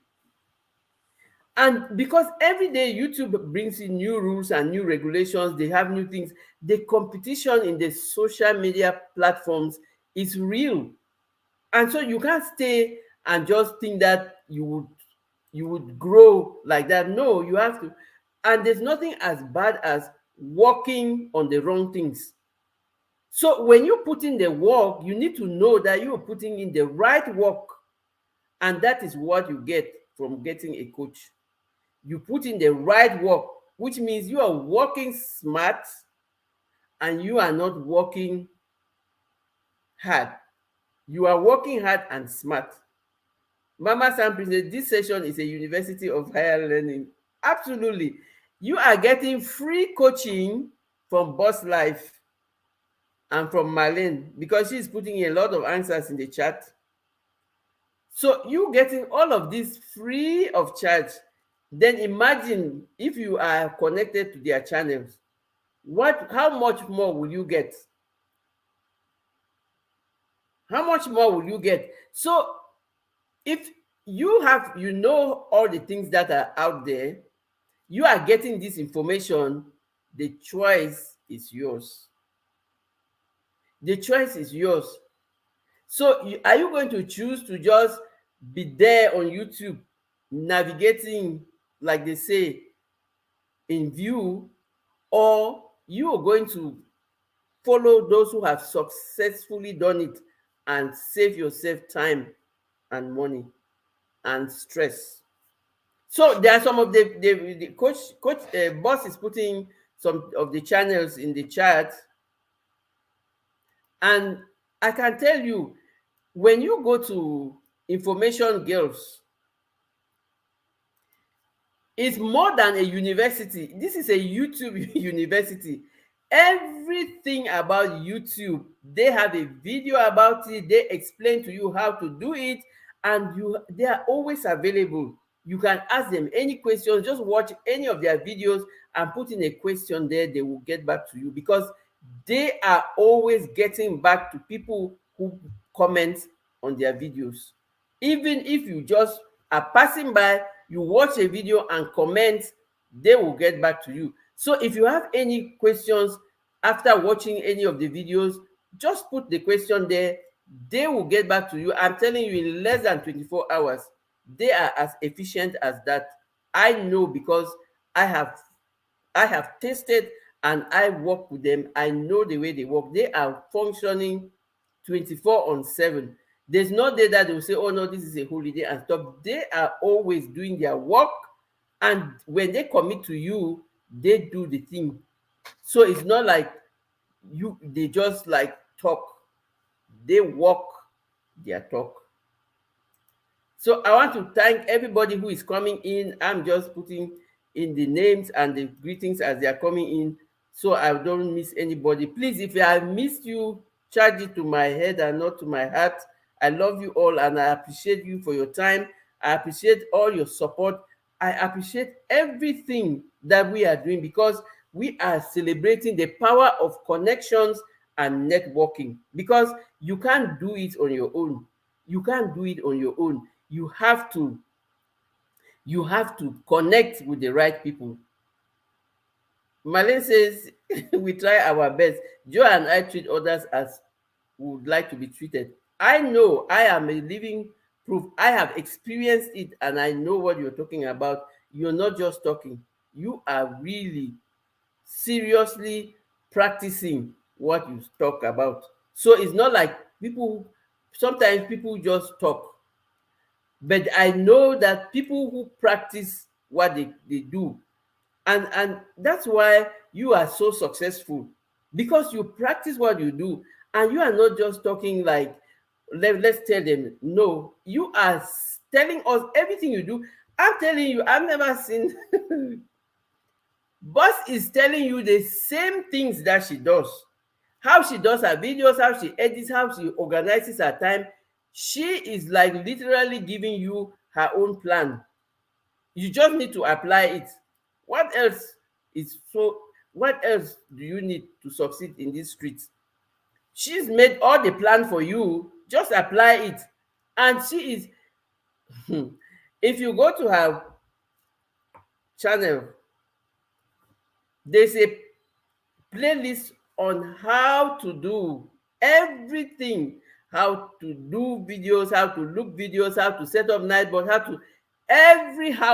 And because every day YouTube brings in new rules and new regulations, they have new things. The competition in the social media platforms is real. And so you can't stay and just think that you would grow like that. No, you have to. And there's nothing as bad as working on the wrong things. So when you put in the work, you need to know that you're putting in the right work. And that is what you get from getting a coach. You put in the right work, which means you are working smart and you are not working hard. You are working hard and smart. Mama Sam said this session is a university of higher learning. Absolutely. You are getting free coaching from Boss Life and from Marlene because she's putting in a lot of answers in the chat. So you getting all of this free of charge. Then imagine if you are connected to their channels. How much more will you get? How much more will you get? So if you know all the things that are out there, you are getting this information, the choice is yours. The choice is yours. So are you going to choose to just be there on YouTube navigating, like they say, in view, or you are going to follow those who have successfully done it and save yourself time and money and stress? So there are some of the coach boss is putting some of the channels in the chat, and I can tell you, when you go to Information Girls, it's more than a university. This is a YouTube university. Everything about YouTube, they have a video about it. They explain to you how to do it, and they are always available. You can ask them any questions. Just watch any of their videos and put in a question there. They will get back to you because they are always getting back to people who comment on their videos. Even if you just are passing by, you watch a video and comment, they will get back to you. So if you have any questions after watching any of the videos, just put the question there. They will get back to you. I'm telling you, in less than 24 hours, they are as efficient as that. I know because I have tested and I work with them. I know the way they work. They are functioning 24/7. There's no day that they will say, oh no, this is a holiday and stop. They are always doing their work, and when they commit to you, they do the thing. So it's not like they just like talk. They walk their talk. So I want to thank everybody who is coming in. I'm just putting in the names and the greetings as they are coming in, so I don't miss anybody. Please, if I missed you, charge it to my head and not to my heart. I love you all and I appreciate you for your time. I appreciate all your support. I appreciate everything that we are doing because we are celebrating the power of connections and networking, because you can't do it on your own. You can't do it on your own. You have to connect with the right people. Marlene says we try our best. Joe and I treat others as we would like to be treated. I know, I am a living proof. I have experienced it and I know what you're talking about. You're not just talking. You are really seriously practicing what you talk about. So it's not like sometimes people just talk. But I know that people who practice what they do, and that's why you are so successful, because you practice what you do, and you are not just talking like, let's tell them. No, you are telling us everything you do. I'm telling you, I've never seen Boss is telling you the same things that she does. How she does her videos, how she edits, how she organizes her time. She is like literally giving you her own plan. You just need to apply it. What else what else do you need to succeed in this street? She's made all the plan for you. Just apply it. And she is if you go to her channel, there's a playlist on how to do everything, how to do videos, how to look videos, how to set up Nightbot, how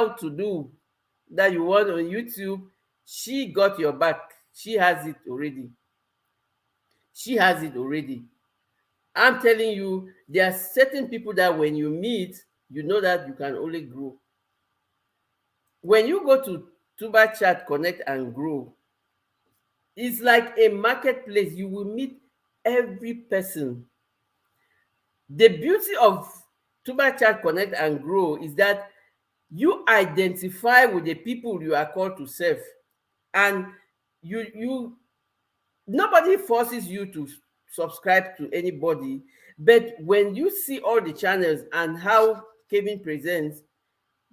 to do that you want on YouTube. She got your back. She has it already. She has it already. I'm telling you, there are certain people that when you meet, you know that you can only grow. When you go to Tuba Chat, Connect and Grow, it's like a marketplace. You will meet every person. The beauty of Tuba Chat, Connect and Grow is that you identify with the people you are called to serve, and you nobody forces you to subscribe to anybody. But when you see all the channels and how Kevin presents,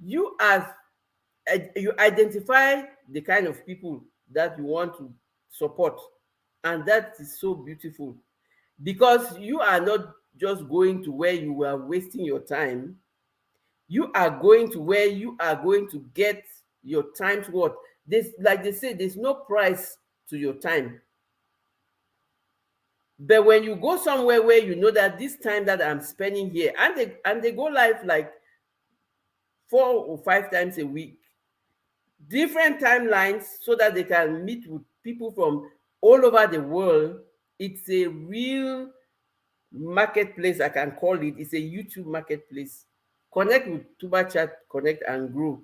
you are you identify the kind of people that you want to support, and that is so beautiful, because you are not just going to where you are wasting your time. You are going to where you are going to get your time's worth. This, like they say, there's no price to your time. But when you go somewhere where you know that this time that I'm spending here, and they go live like 4 or 5 times a week, different timelines, so that they can meet with people from all over the world. It's a real marketplace, I can call it. It's a YouTube marketplace. Connect with Tuba Chat, Connect and Grow.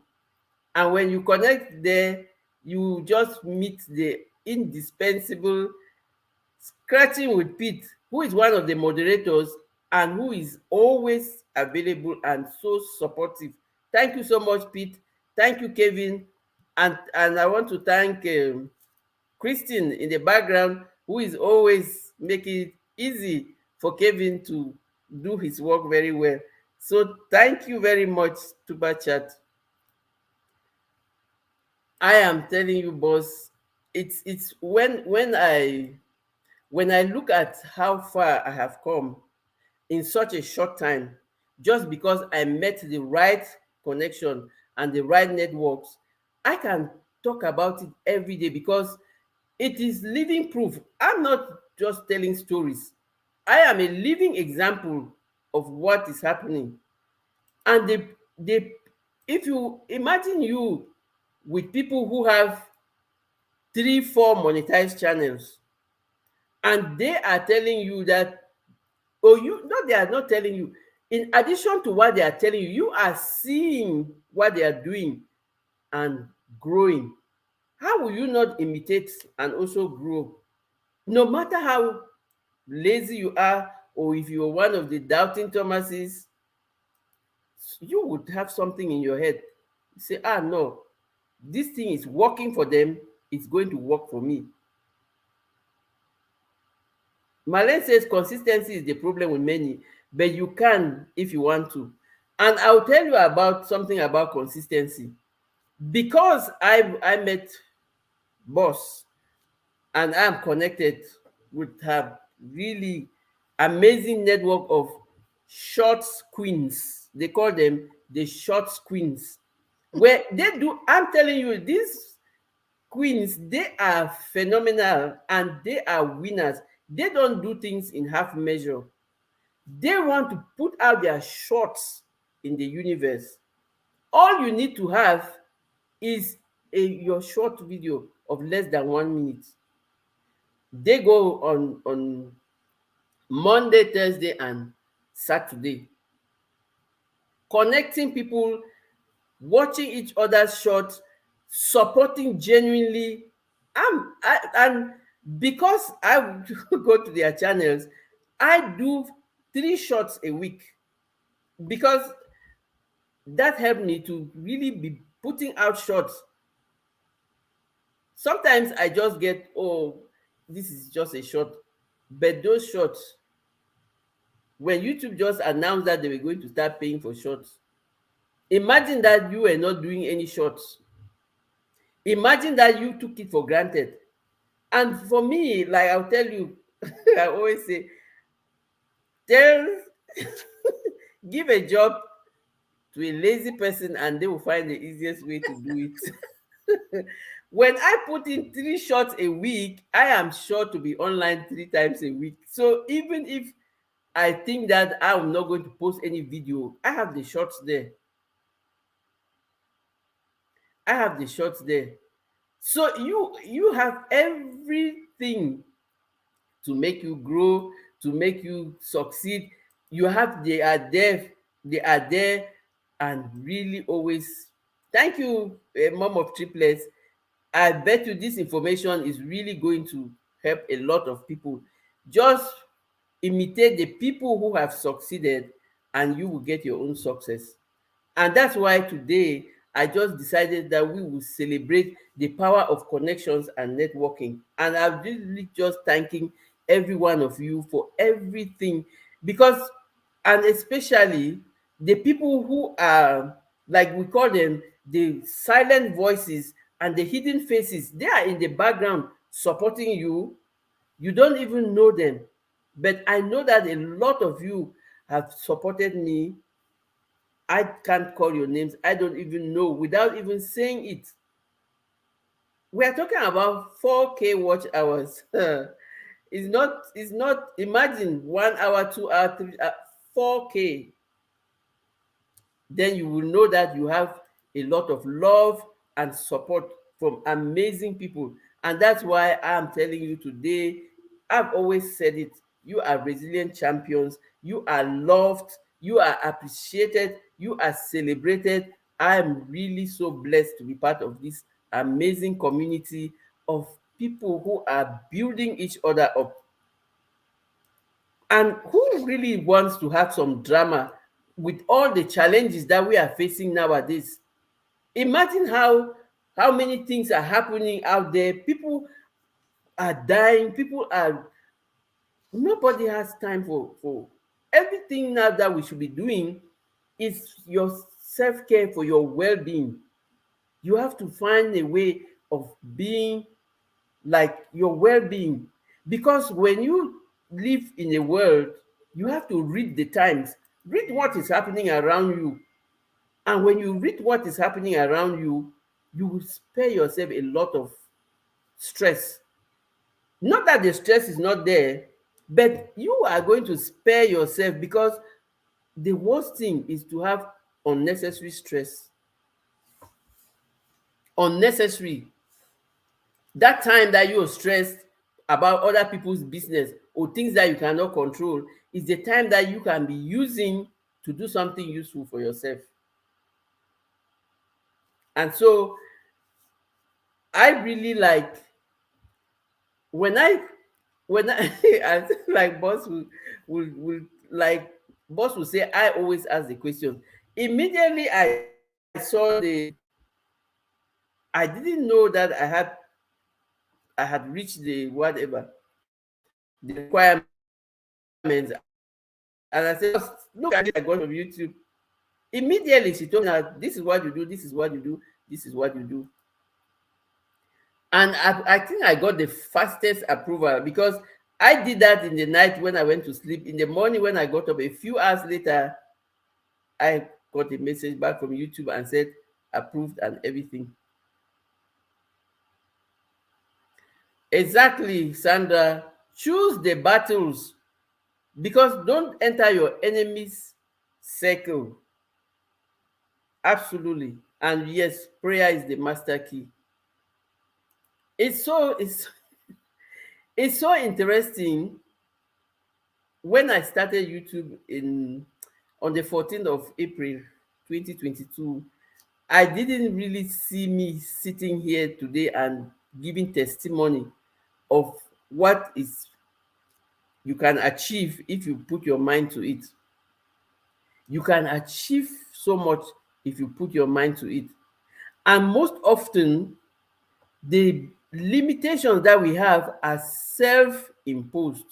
And when you connect there, you just meet the indispensable Scratching with Pete, who is one of the moderators and who is always available and so supportive. Thank you so much, Pete. Thank you, Kevin. And I want to thank Christine in the background, who is always making it easy for Kevin to do his work very well. So thank you very much, Tuba Chat. I am telling you, boss, it's when I look at how far I have come in such a short time, just because I met the right connection and the right networks, I can talk about it every day, because it is living proof. I'm not just telling stories. I am a living example of what is happening. And they if you imagine you with people who have 3 4 monetized channels, and they are telling you that, oh, you no, they are not telling you. In addition to what they are telling you, you are seeing what they are doing and growing. How will you not imitate and also grow? No matter how lazy you are, or if you're one of the doubting Thomases, you would have something in your head. You say, ah, no, this thing is working for them, it's going to work for me. Marlene says consistency is the problem with many, but you can if you want to. And I'll tell you about something about consistency. Because I met Boss, and I'm connected with her really amazing network of shorts queens. They call them the shorts queens. Where they do, I'm telling you, these queens, they are phenomenal and they are winners. They don't do things in half measure. They want to put out their shorts in the universe. All you need to have is your short video of less than 1 minute. They go on Monday, Thursday, and Saturday, connecting people, watching each other's shots, supporting genuinely. And because I go to their channels, I do 3 shots a week, because that helped me to really be putting out shots. Sometimes I just get, oh, this is just a shot. But those shots, when YouTube just announced that they were going to start paying for shots, imagine that you were not doing any shots. Imagine that you took it for granted. And for me, like I'll tell you, I always say, tell give a job to a lazy person and they will find the easiest way to do it. When I put in 3 shots a week, I am sure to be online 3 times a week. So even if I think that I'm not going to post any video, I have the shots there. I have the shots there. So you have everything to make you grow, to make you succeed. You have they are there and really always thank you, mom of triplets. I bet you this information is really going to help a lot of people. Just imitate the people who have succeeded, and you will get your own success. And that's why today I just decided that we will celebrate the power of connections and networking. And I'm really just thanking every one of you for everything, because, and especially the people who are, like we call them, the silent voices and the hidden faces, they are in the background supporting you. You don't even know them. But I know that a lot of you have supported me. I can't call your names. I don't even know without even saying it. We are talking about 4K watch hours. It's not, imagine 1 hour, 2 hour, 3 hour, 4K. Then you will know that you have a lot of love and support from amazing people. And that's why I'm telling you today, I've always said it, you are resilient champions, you are loved, you are appreciated, you are celebrated. I'm really so blessed to be part of this amazing community of people who are building each other up. And who really wants to have some drama with all the challenges that we are facing nowadays? Imagine how many things are happening out there. People are dying. People are, nobody has time for everything. Now that we should be doing is your self-care for your well-being. You have to find a way of being like your well-being, because when you live in a world, you have to read the times, read what is happening around you. And when you read what is happening around you, you will spare yourself a lot of stress. Not that the stress is not there, but you are going to spare yourself, because the worst thing is to have unnecessary stress. Unnecessary. That time that you are stressed about other people's business or things that you cannot control is the time that you can be using to do something useful for yourself. And so I really like when I I think like boss will like boss will say I always ask the question. Immediately I saw I didn't know that I had reached the whatever the requirements. And I said, boss, look at this I got from YouTube. Immediately she told me that this is what you do, this is what you do, this is what you do. And I think I got the fastest approval, because I did that in the night when I went to sleep. In the morning when I got up, a few hours later, I got a message back from YouTube and said approved and everything. Exactly, Sandra. Choose the battles, because don't enter your enemy's circle. Absolutely. And yes, prayer is the master key. It's so it's so interesting. When I started YouTube in on the 14th of April 2022, I didn't really see me sitting here today and giving testimony of what is you can achieve if you put your mind to it. You can achieve so much if you put your mind to it. And most often, the limitations that we have are self-imposed,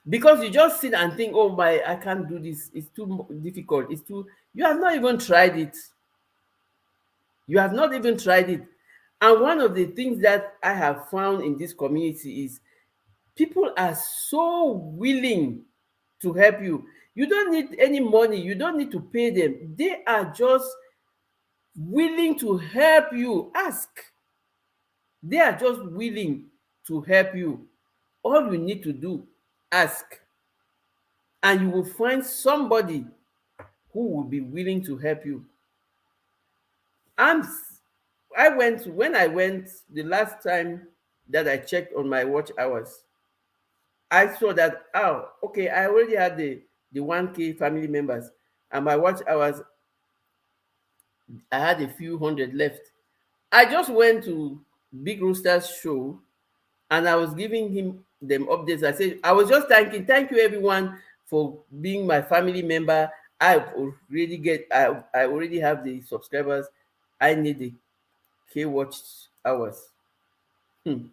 because you just sit and think, oh my, I can't do this, it's too difficult, it's too, you have not even tried it. You have not even tried it. And one of the things that I have found in this community is people are so willing to help you. You don't need any money, you don't need to pay them. They are just willing to help you. Ask. They are just willing to help you. All you need to do, ask. And you will find somebody who will be willing to help you. I'm I went when I went the last time that I checked on my watch hours, I saw that, oh, okay, I already had the 1K family members. and my watch hours, I had a few hundred left. I just went to Big Rooster's show and I was giving him them updates. I said, I was just thank you everyone for being my family member. I already have the subscribers. I need the K watch hours. Hmm.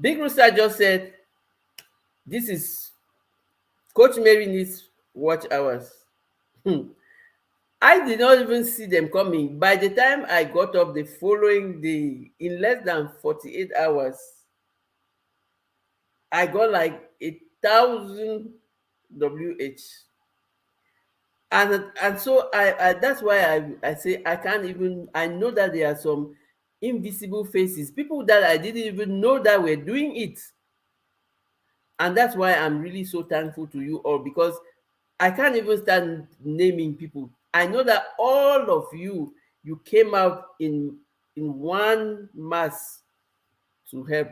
Big Rooster just said, this is Coach Mary needs watch hours. Hmm. I did not even see them coming. By the time I got up the following day, in less than 48 hours, I got like 1,000 WH. And so I that's why I say I can't even, I know that there are some invisible faces, people that I didn't even know that were doing it. And that's why I'm really so thankful to you all, because I can't even start naming people. I know that all of you came out in one mass to help.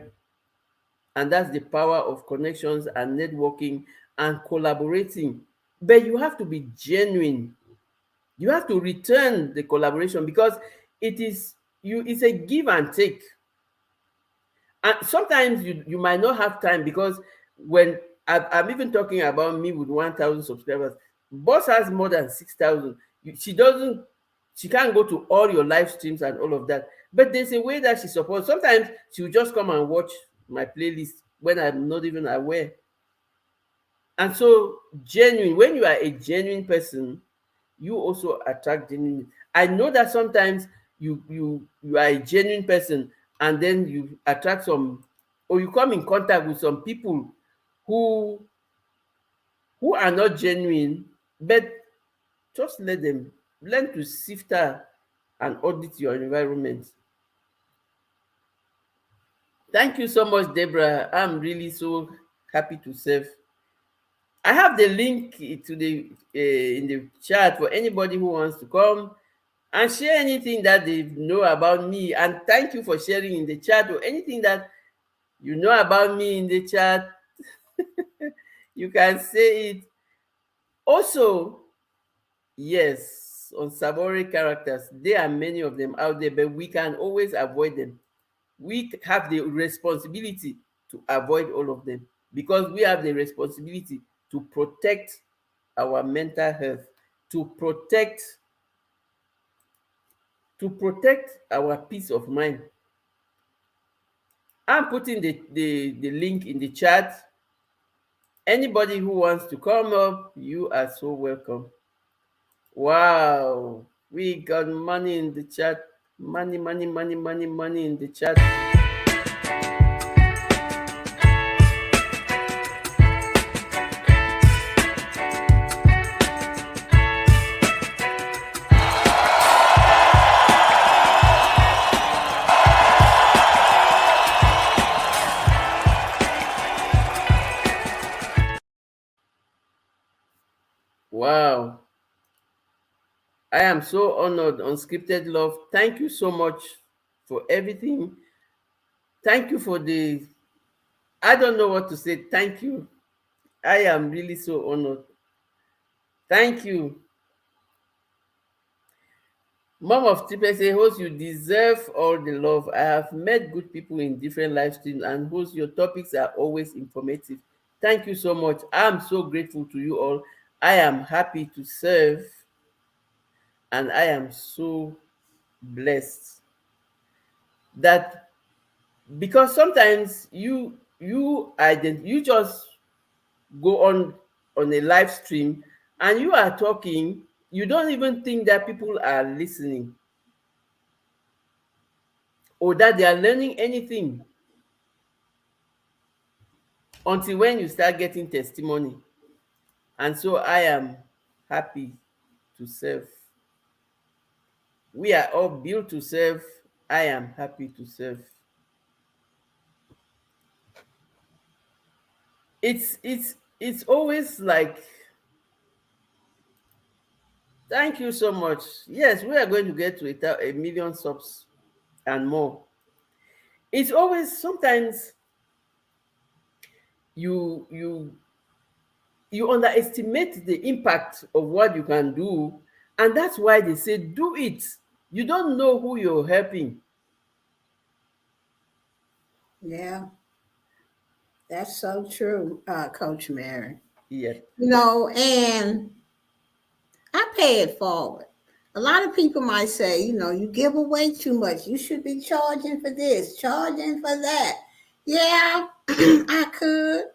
And that's the power of connections and networking and collaborating. But you have to be genuine. You have to return the collaboration, because it's a give and take. And sometimes you might not have time, because when I'm even talking about me with 1,000 subscribers, boss has more than 6,000. She can't go to all your live streams and all of that, but there's a way that she supports. Sometimes she'll just come and watch my playlist when I'm not even aware. And so, genuine, when you are a genuine person, you also attract genuine. I know that sometimes you are a genuine person, and then you attract some, or you come in contact with some people who are not genuine, but just let them learn to sift out and audit your environment. Thank you so much, Deborah. I'm really so happy to serve. I have the link to the in the chat for anybody who wants to come and share anything that they know about me. And thank you for sharing in the chat, or anything that you know about me in the chat. You can say it. Also, yes, on Sabori characters, there are many of them out there, but we can always avoid them. We have the responsibility to avoid all of them, because we have the responsibility to protect our mental health, to protect our peace of mind. I'm putting the link in the chat. Anybody who wants to come up, you are so welcome. Wow, we got money in the chat. Money, money, money, money, money in the chat. Wow. I am so honored. Unscripted love. Thank you so much for everything. Thank you for the, I don't know what to say. Thank you. I am really so honored. Thank you. Mom of Triple say, host, you deserve all the love. I have met good people in different live streams, and host, your topics are always informative. Thank you so much. I'm so grateful to you all. I am happy to serve, and I am so blessed that, because sometimes you just go on a live stream and you are talking, you don't even think that people are listening, or that they are learning anything, until when you start getting testimony. And so I am happy to serve. We are all built to serve. I am happy to serve. It's always like, thank you so much. Yes, we are going to get to a million subs and more. It's always, sometimes you you underestimate the impact of what you can do. And that's why they say, do it. You don't know who you're helping. Yeah, that's so true, Coach Mary. Yep. And I pay it forward. A lot of people might say, you give away too much. You should be charging for this, charging for that. Yeah, I could,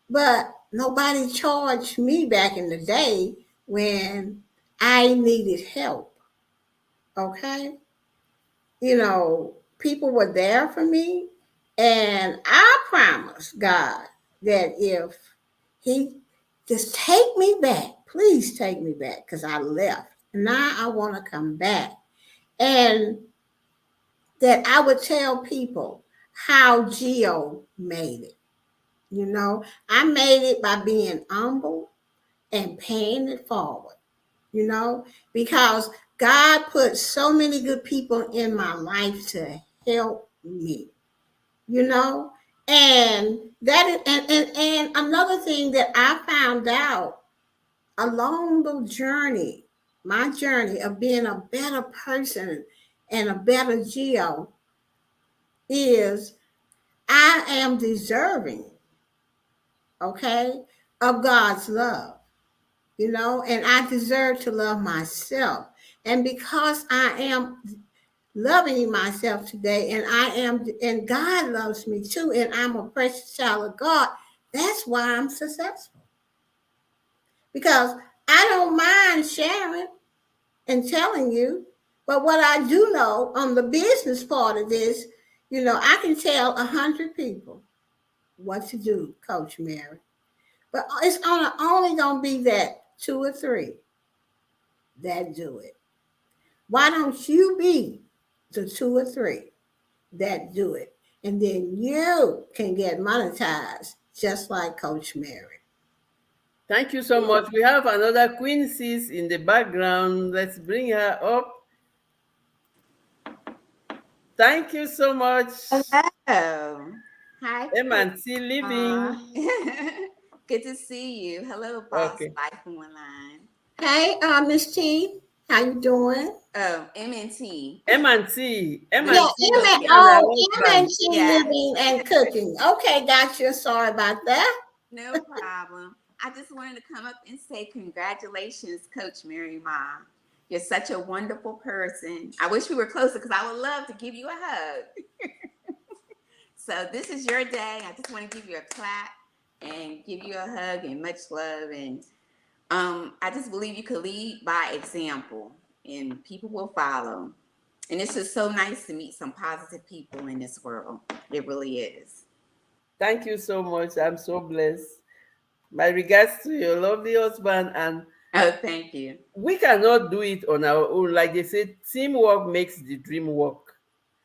but nobody charged me back in the day when I needed help. Okay? People were there for me. And I promise God that if He just take me back, please take me back, because I left. Now I want to come back. And that I would tell people how Geo made it. I made it by being humble and paying it forward, because God put so many good people in my life to help me, and that is, and another thing that I found out along the journey, my journey of being a better person and a better Geo, is I am deserving, okay, of God's love, and I deserve to love myself. And because I am loving myself today, and God loves me too, and I'm a precious child of God, that's why I'm successful. Because I don't mind sharing and telling you, but what I do know on the business part of this, I can tell 100 people what to do, Coach Mary. But it's only going to be that 2 or 3 that do it. Why don't you be the 2 or 3 that do it? And then you can get monetized just like Coach Mary. Thank you so much. We have another Queen Sis in the background. Let's bring her up. Thank you so much. Hello. Hi. M&T Living. Good to see you. Hello, Boss Okay. Life on Line. Hey, Miss T, how you doing? Oh, MNT. M&T. Yeah, M&T and her husband. MNT Yeah. living and cooking. Okay, gotcha. Sorry about that. No problem. I just wanted to come up and say congratulations, Coach Mary Ma. You're such a wonderful person. I wish we were closer because I would love to give you a hug. So this is your day. I just want to give you a clap and give you a hug and much love. And I just believe you could lead by example and people will follow. And it's just so nice to meet some positive people in this world. It really is. Thank you so much. I'm so blessed. My regards to your lovely husband. And Oh, thank you. we cannot do it on our own. Like they say, teamwork makes the dream work.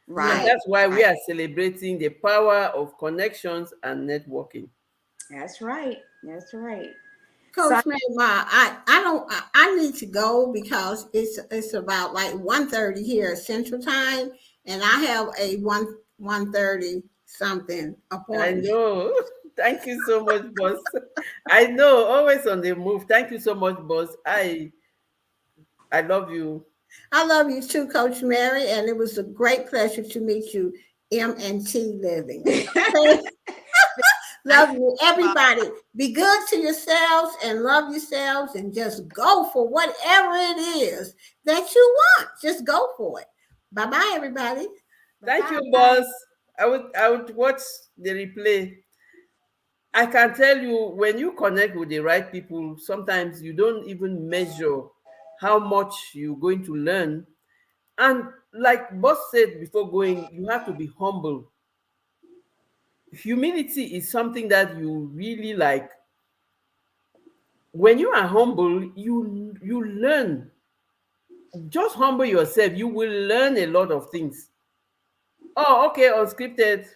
And Right. that's why we Right. are celebrating the power of connections and networking. That's right. That's right. So, Coach Mary, I need to go because it's about like 1:30 here Central Time, and I have a 1:30 something I appointment. know. Thank you so much, boss. I know, always on the move. Thank you so much, boss. I love you. I love you too, Coach Mary, and it was a great pleasure to meet you, M&T Living. Okay? I, Love you, everybody. Be good to yourselves and love yourselves, and just go for whatever it is that you want. Just go for it. Bye bye, everybody. Thank you, bye-bye. boss. I would watch the replay. I can tell you, when you connect with the right people, sometimes you don't even measure how much you're going to learn. And like boss said before going, you have to be humble. Humility is something that you really like. When you are humble, you learn. Just humble yourself, you will learn a lot of things. Oh, okay, unscripted.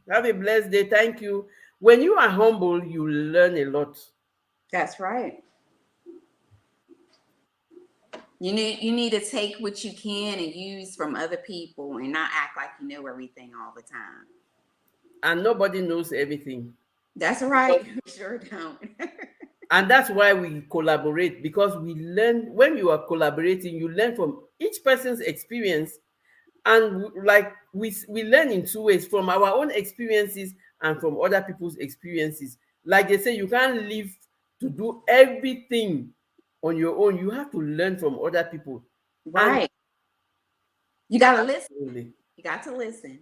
Have a blessed day. Thank you. When you are humble, you learn a lot. That's right. You need to take what you can and use from other people and not act like you know everything all the time. And nobody knows everything. That's right. We sure don't. And that's why we collaborate, because we learn. When you are collaborating, you learn from each person's experience. And like we learn in two ways: from our own experiences and from other people's experiences. Like they say, you can't live to do everything on your own. You have to learn from other people. And Right. You gotta listen. absolutely, You got to listen.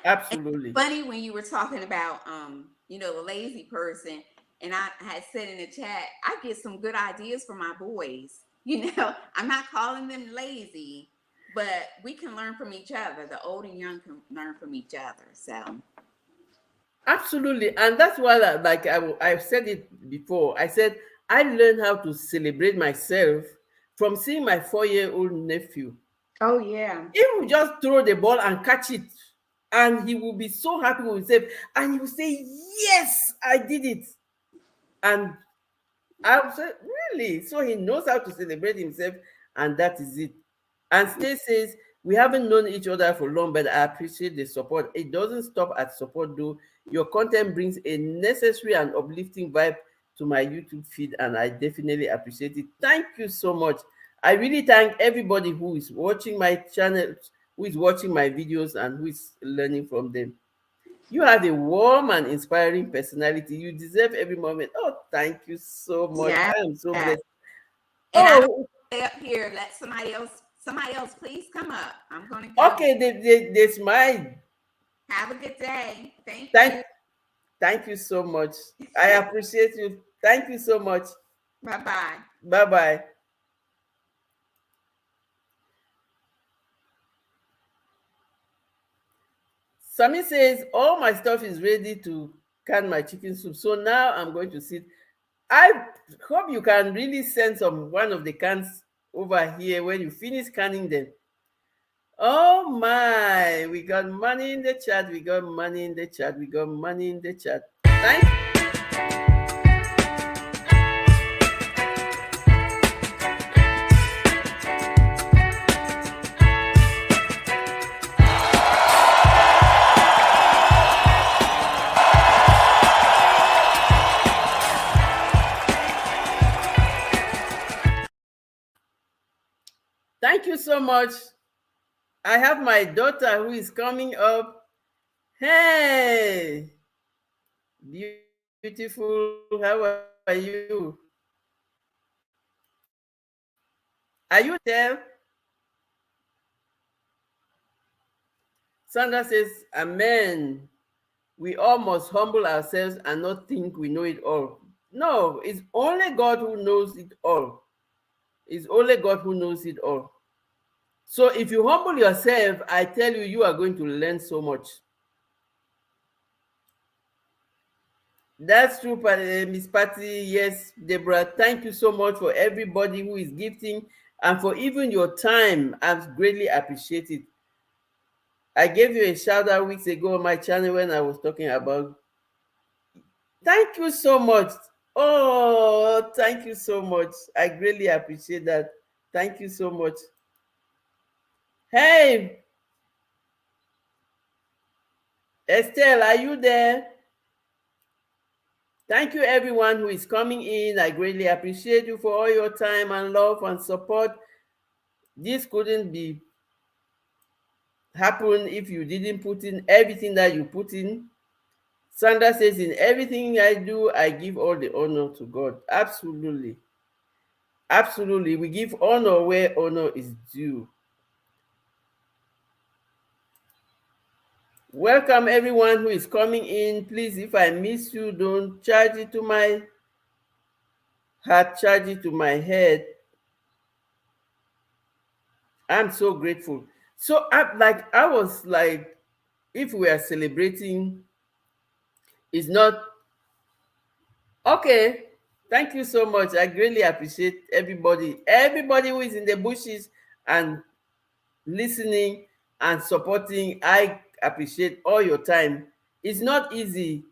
absolutely. Funny when you were talking about the lazy person, and I had said in the chat, I get some good ideas from my boys. I'm not calling them lazy, but we can learn from each other. The old and young can learn from each other. So Absolutely. And that's why, like I've said it before, I said I learned how to celebrate myself from seeing my 4-year-old nephew. oh yeah. He will just throw the ball and catch it, and he will be so happy with himself, and he will say, "Yes, I did it." And I will say, "Really?" So he knows how to celebrate himself, and that is it. And Stay says, "We haven't known each other for long, but I appreciate the support. It doesn't stop at support, though. Your content brings a necessary and uplifting vibe to my YouTube feed, and I definitely appreciate it. Thank you so much." I really thank everybody who is watching my channel, who is watching my videos, and who is learning from them. You have a warm and inspiring personality. You deserve every moment. Oh, thank you so much. Yeah. I am so blessed. And I don't Oh, stay up here. Let somebody else please come up. I'm gonna go. okay. They smile. Have a good day. Thank Thank you. Thank you so much. I appreciate you. Thank you so much. Bye bye. Bye bye. Sami says, all my stuff is ready to can my chicken soup. So now I'm going to sit. I hope you can really send one of the cans over here when you finish canning them. Oh my, we got money in the chat. We got money in the chat. We got money in the chat. Thank you so much. I have my daughter who is coming up. Hey, beautiful. How are you? Are you there? Sandra says, Amen. We all must humble ourselves and not think we know it all. No, it's only God who knows it all. It's only God who knows it all. So if you humble yourself, I tell you, you are going to learn so much. That's true, Miss Patty. Yes, Deborah, thank you so much for everybody who is gifting and for even your time. I've greatly appreciated. I gave you a shout out weeks ago on my channel when I was talking about. Thank you so much. Oh, thank you so much. I greatly appreciate that. Thank you so much. Hey, Estelle, are you there? Thank you, everyone who is coming in. I greatly appreciate you for all your time and love and support. This couldn't be happen if you didn't put in everything that you put in. Sandra says, in everything I do, I give all the honor to God. Absolutely. Absolutely. We give honor where honor is due. Welcome everyone who is coming in. Please, if I miss you, don't charge it to my heart, charge it to my head. I'm so grateful. So I was like, if we are celebrating, it's not okay. Thank you so much. I greatly appreciate everybody who is in the bushes and listening and supporting. I appreciate all your time. It's not easy.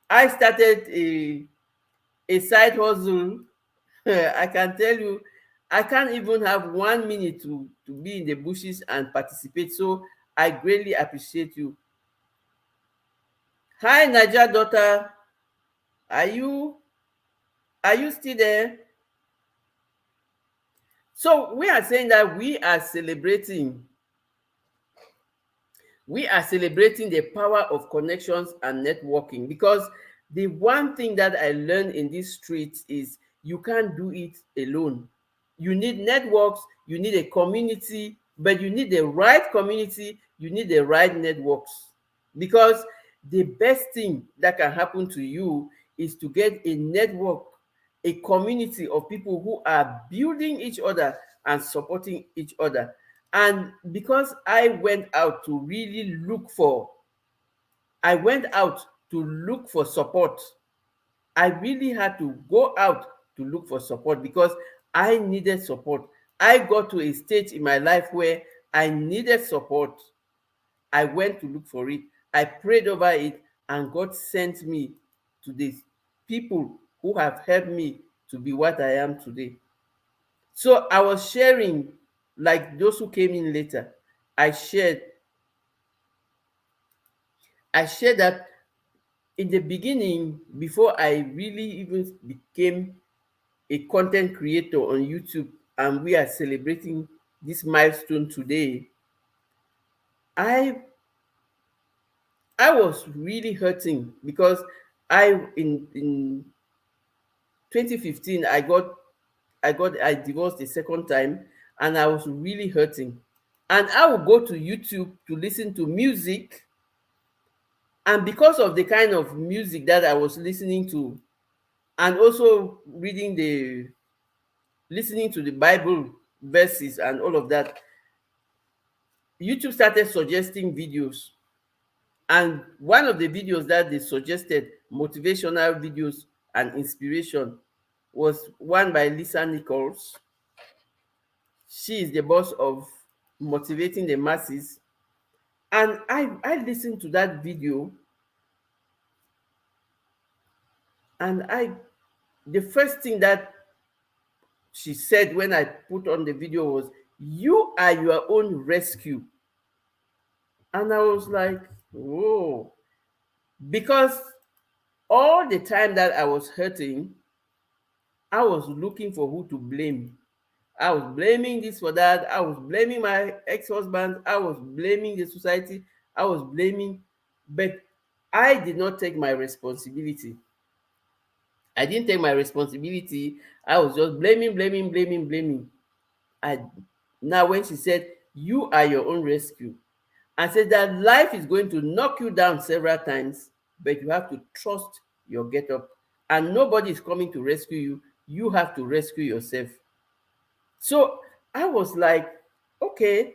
I started a side hustle. I can tell you, I can't even have 1 minute to be in the bushes and participate. So I greatly appreciate you. Hi, Naja daughter. Are you Are you still there? So we are saying that we are celebrating the power of connections and networking, because the one thing that I learned in this street is you can't do it alone. You need networks, you need a community, but you need the right community, you need the right networks. Because the best thing that can happen to you is to get a network, a community of people who are building each other and supporting each other. And because I went out to look for support. I really had to go out to look for support because I needed support. I got to a stage in my life where I needed support. I went to look for it. I prayed over it, and God sent me to these people who have helped me to be what I am today. So I was sharing, like those who came in later. I shared, I shared that in the beginning, before I really even became a content creator on YouTube, and we are celebrating this milestone today, I I was really hurting because in 2015 I divorced the second time, and I was really hurting. And I would go to YouTube to listen to music, and because of the kind of music that I was listening to, and also listening to the Bible verses and all of that, YouTube started suggesting videos. And one of the videos that they suggested, motivational videos and inspiration, was one by Lisa Nichols. She is the boss of Motivating the Masses. And I listened to that video, and the first thing that she said when I put on the video was, "You are your own rescue." And I was like, whoa. Because all the time that I was hurting, I was looking for who to blame. I was blaming this for that. I was blaming my ex-husband. I was blaming the society. I was blaming, but I did not take my responsibility. I didn't take my responsibility. I was just blaming, blaming, blaming, blaming. I Now when she said, "You are your own rescue," I said that life is going to knock you down several times, but you have to trust your get up. And nobody is coming to rescue you. You have to rescue yourself. So I was like, okay,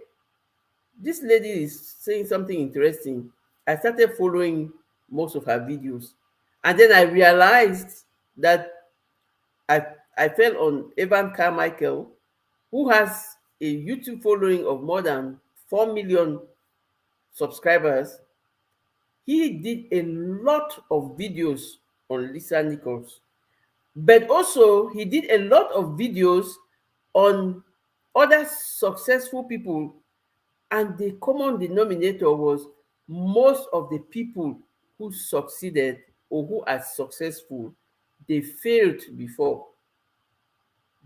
this lady is saying something interesting. I started following most of her videos. And then I realized that I, I fell on Evan Carmichael, who has a YouTube following of more than 4 million subscribers. He did a lot of videos on Lisa Nichols, but also he did a lot of videos on other successful people. And the common denominator was, most of the people who succeeded or who are successful, they failed before,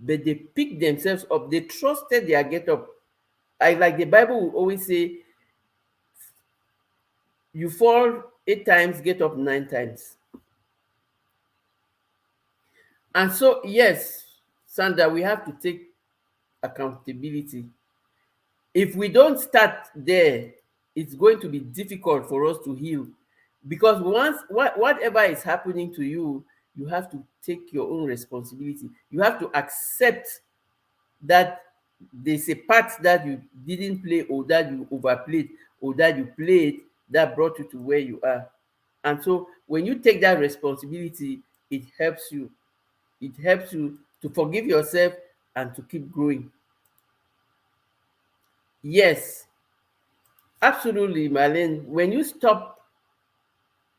but they picked themselves up. They trusted their get up. Like the Bible will always say, you fall 8 times, get up 9 times. And so, yes, Sandra, we have to take accountability. If we don't start there, it's going to be difficult for us to heal. Because whatever is happening to you, you have to take your own responsibility. You have to accept that there's a part that you didn't play, or that you overplayed, or that you played, that brought you to where you are. And so when you take that responsibility, it helps you. It helps you to forgive yourself and to keep growing. Yes, absolutely, Marlene. When you stop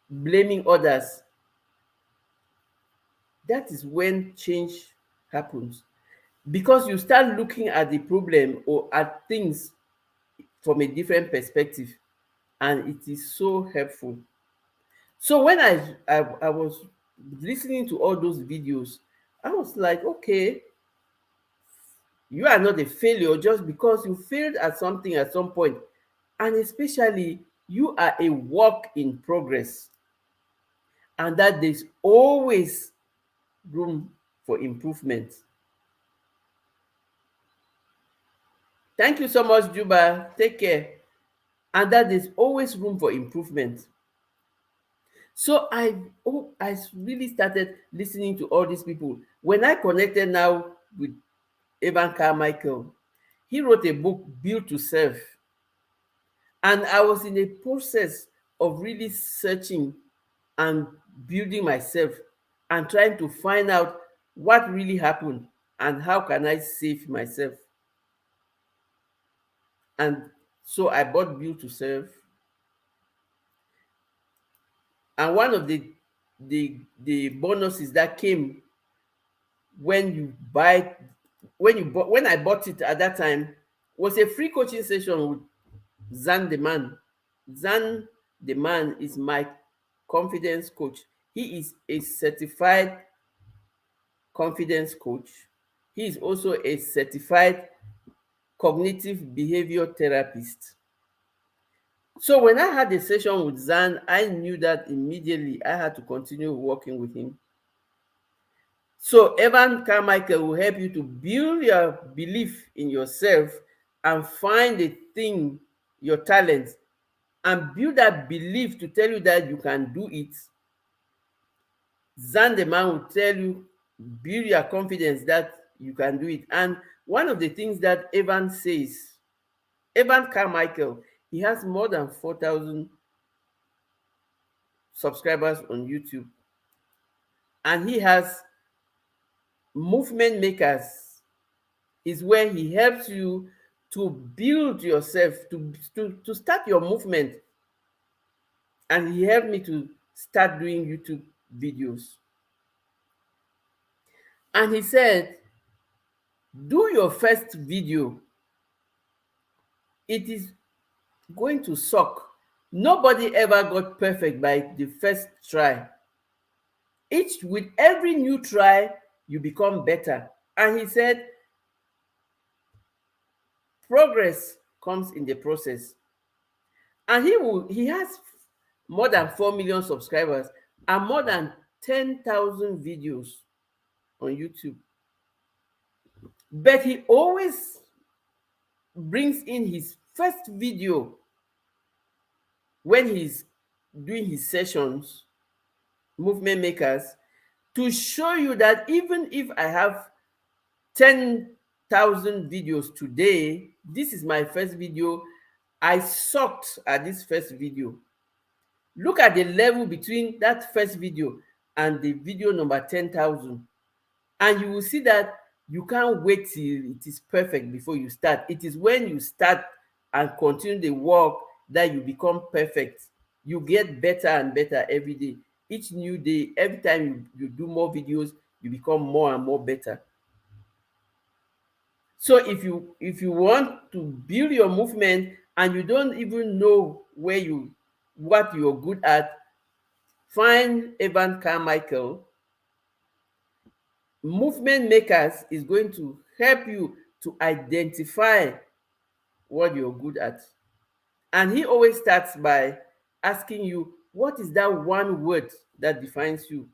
blaming others, that is when change happens. Because you start looking at the problem or at things from a different perspective, and it is so helpful. So when I was listening to all those videos, I was like, okay, you are not a failure just because you failed at something at some point. And especially, you are a work in progress. And that there's always room for improvement. Thank you so much, Juba. Take care. And that there's always room for improvement. So I really started listening to all these people. When I connected now with Evan Carmichael, he wrote a book, Built to Serve. And I was in a process of really searching and building myself and trying to find out what really happened and how can I save myself. And so I bought Built to Serve. And one of the bonuses that came when you buy when I bought it at that time was a free coaching session with Zan The Man. Zan The Man is my confidence coach. He is a certified confidence coach. He is also a certified cognitive behavior therapist. So when I had a session with Zan, I knew that immediately I had to continue working with him. So Evan Carmichael will help you to build your belief in yourself and find the thing, your talent, and build that belief to tell you that you can do it. Zan The Man will tell you, build your confidence that you can do it. And one of the things that Evan says, Evan Carmichael, he has more than 4,000 subscribers on YouTube. And he has Movement Makers, is where he helps you to build yourself, to start your movement. And he helped me to start doing YouTube videos. And he said, do your first video. It is going to suck. Nobody ever got perfect by the first try. With every new try, you become better. And he said, progress comes in the process. And he has more than 4 million subscribers and more than 10,000 videos on YouTube. But he always brings in his first video when he's doing his sessions, Movement Makers, to show you that even if I have 10,000 videos today, this is my first video. I sucked at this first video. Look at the level between that first video and the video number 10,000. And you will see that you can't wait till it is perfect before you start. It is when you start and continue the work that you become perfect. You get better and better every day. Each new day, every time you do more videos, you become more and more better. So if you want to build your movement and you don't even know what you're good at, find Evan Carmichael. Movement Makers is going to help you to identify what you're good at. And he always starts by asking you, what is that one word that defines you?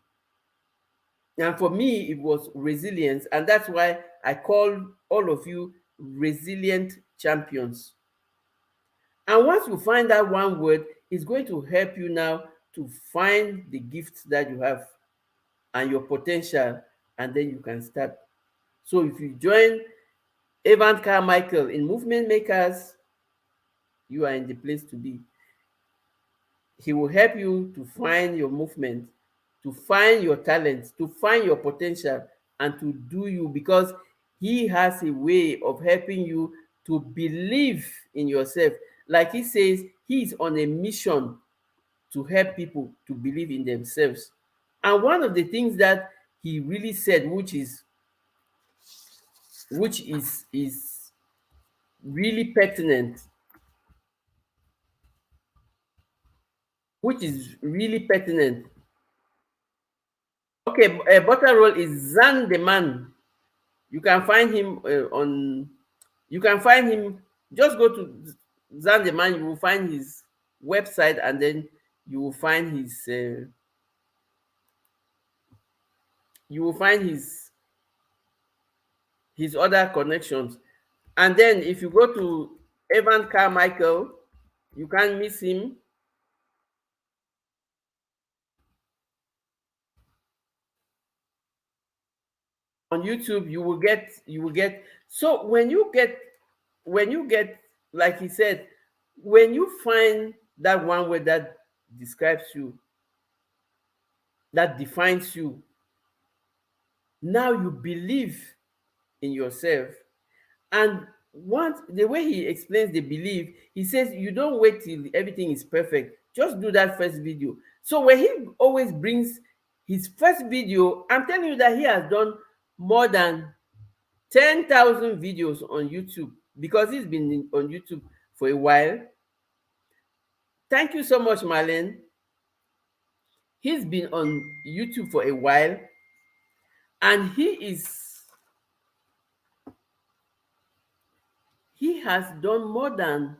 And for me, it was resilience. And that's why I call all of you resilient champions. And once you find that one word, it's going to help you now to find the gifts that you have and your potential, and then you can start. So if you join Evan Carmichael in Movement Makers, you are in the place to be. He will help you to find your movement, to find your talents, to find your potential, and to do you, because he has a way of helping you to believe in yourself. Like he says, he is on a mission to help people to believe in themselves. And one of the things that he really said, which is really pertinent, Okay, butter roll is Zan The Man. You can find him on. You can find him. Just go to Zan The Man. You will find his website, and then you will find his. You will find his other connections, and then if you go to Evan Carmichael, you can't miss him on YouTube. You will get so when you get like he said, when you find that one word that describes you, that defines you, now you believe in yourself. And once the way he explains the belief, he says you don't wait till everything is perfect, just do that first video. So when he always brings his first video, I'm telling you that he has done more than 10,000 videos on YouTube, because he's been on YouTube for a while. Thank you so much, Marlene. He's been on YouTube for a while, and he has done more than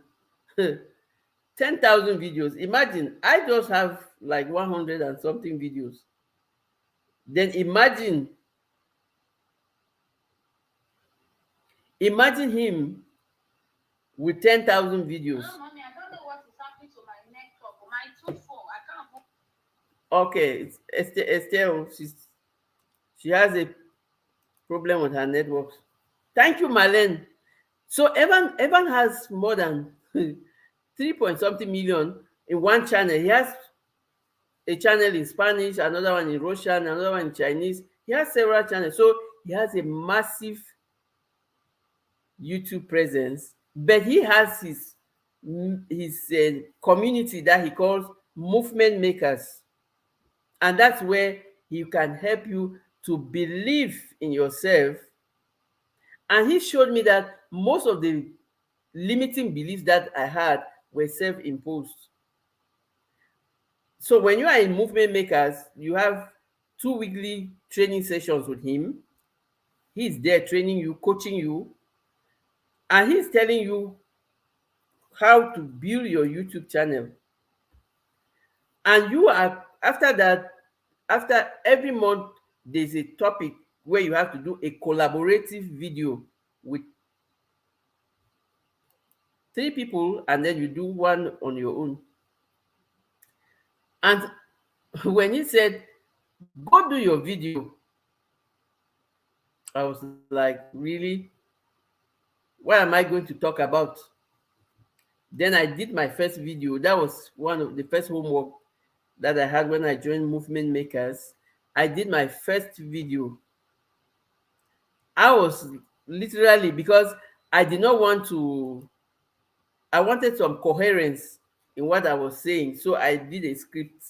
10,000 videos. Imagine, I just have like 100 and something videos. Then imagine him with 10,000 videos. No, mommy, I don't know what is happening to my network. My two phone, I can't. Okay, Estelle, she has a problem with her networks. Thank you, Marlene. So Evan has more than 3 point something million in one channel. He has a channel in Spanish, another one in Russian, another one in Chinese. He has several channels. So he has a massive YouTube presence, but he has his community that he calls movement makers. And that's where he can help you to believe in yourself. And he showed me that most of the limiting beliefs that I had were self-imposed. So when you are in movement makers, you have 2 weekly training sessions with him. He's there training you, coaching you, and he's telling you how to build your YouTube channel. And you are, after that, after every month, there's a topic where you have to do a collaborative video with 3 people, and then you do one on your own. And when he said, go do your video, I was like, really? What am I going to talk about? Then I did my first video. That was one of the first homework that I had when I joined Movement Makers. I did my first video. I was literally, because I did not want to, I wanted some coherence in what I was saying. So I did a script.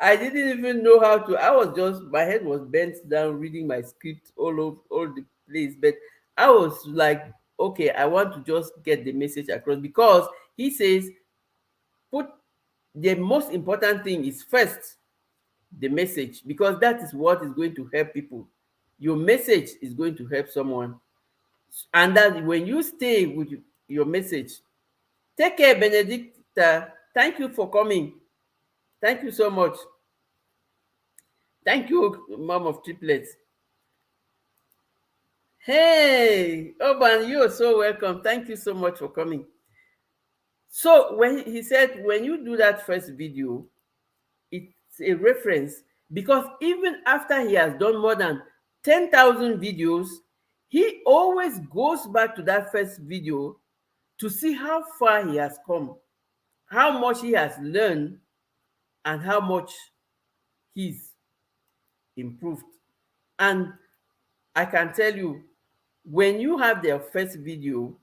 I didn't even know how to, I was just, my head was bent down reading my script all over all the place. But I was like, okay, I want to just get the message across, because he says, put the most important thing is first the message, because that is what is going to help people. Your message is going to help someone. And that when you stay with your message, take care, Benedicta. Thank you for coming. Thank you so much. Thank you, mom of triplets. Hey, Oban, you are so welcome. Thank you so much for coming. So when he said, when you do that first video, it's a reference, because even after he has done more than 10,000 videos, he always goes back to that first video to see how far he has come, how much he has learned, and how much he's improved. And I can tell you, when you have their first video,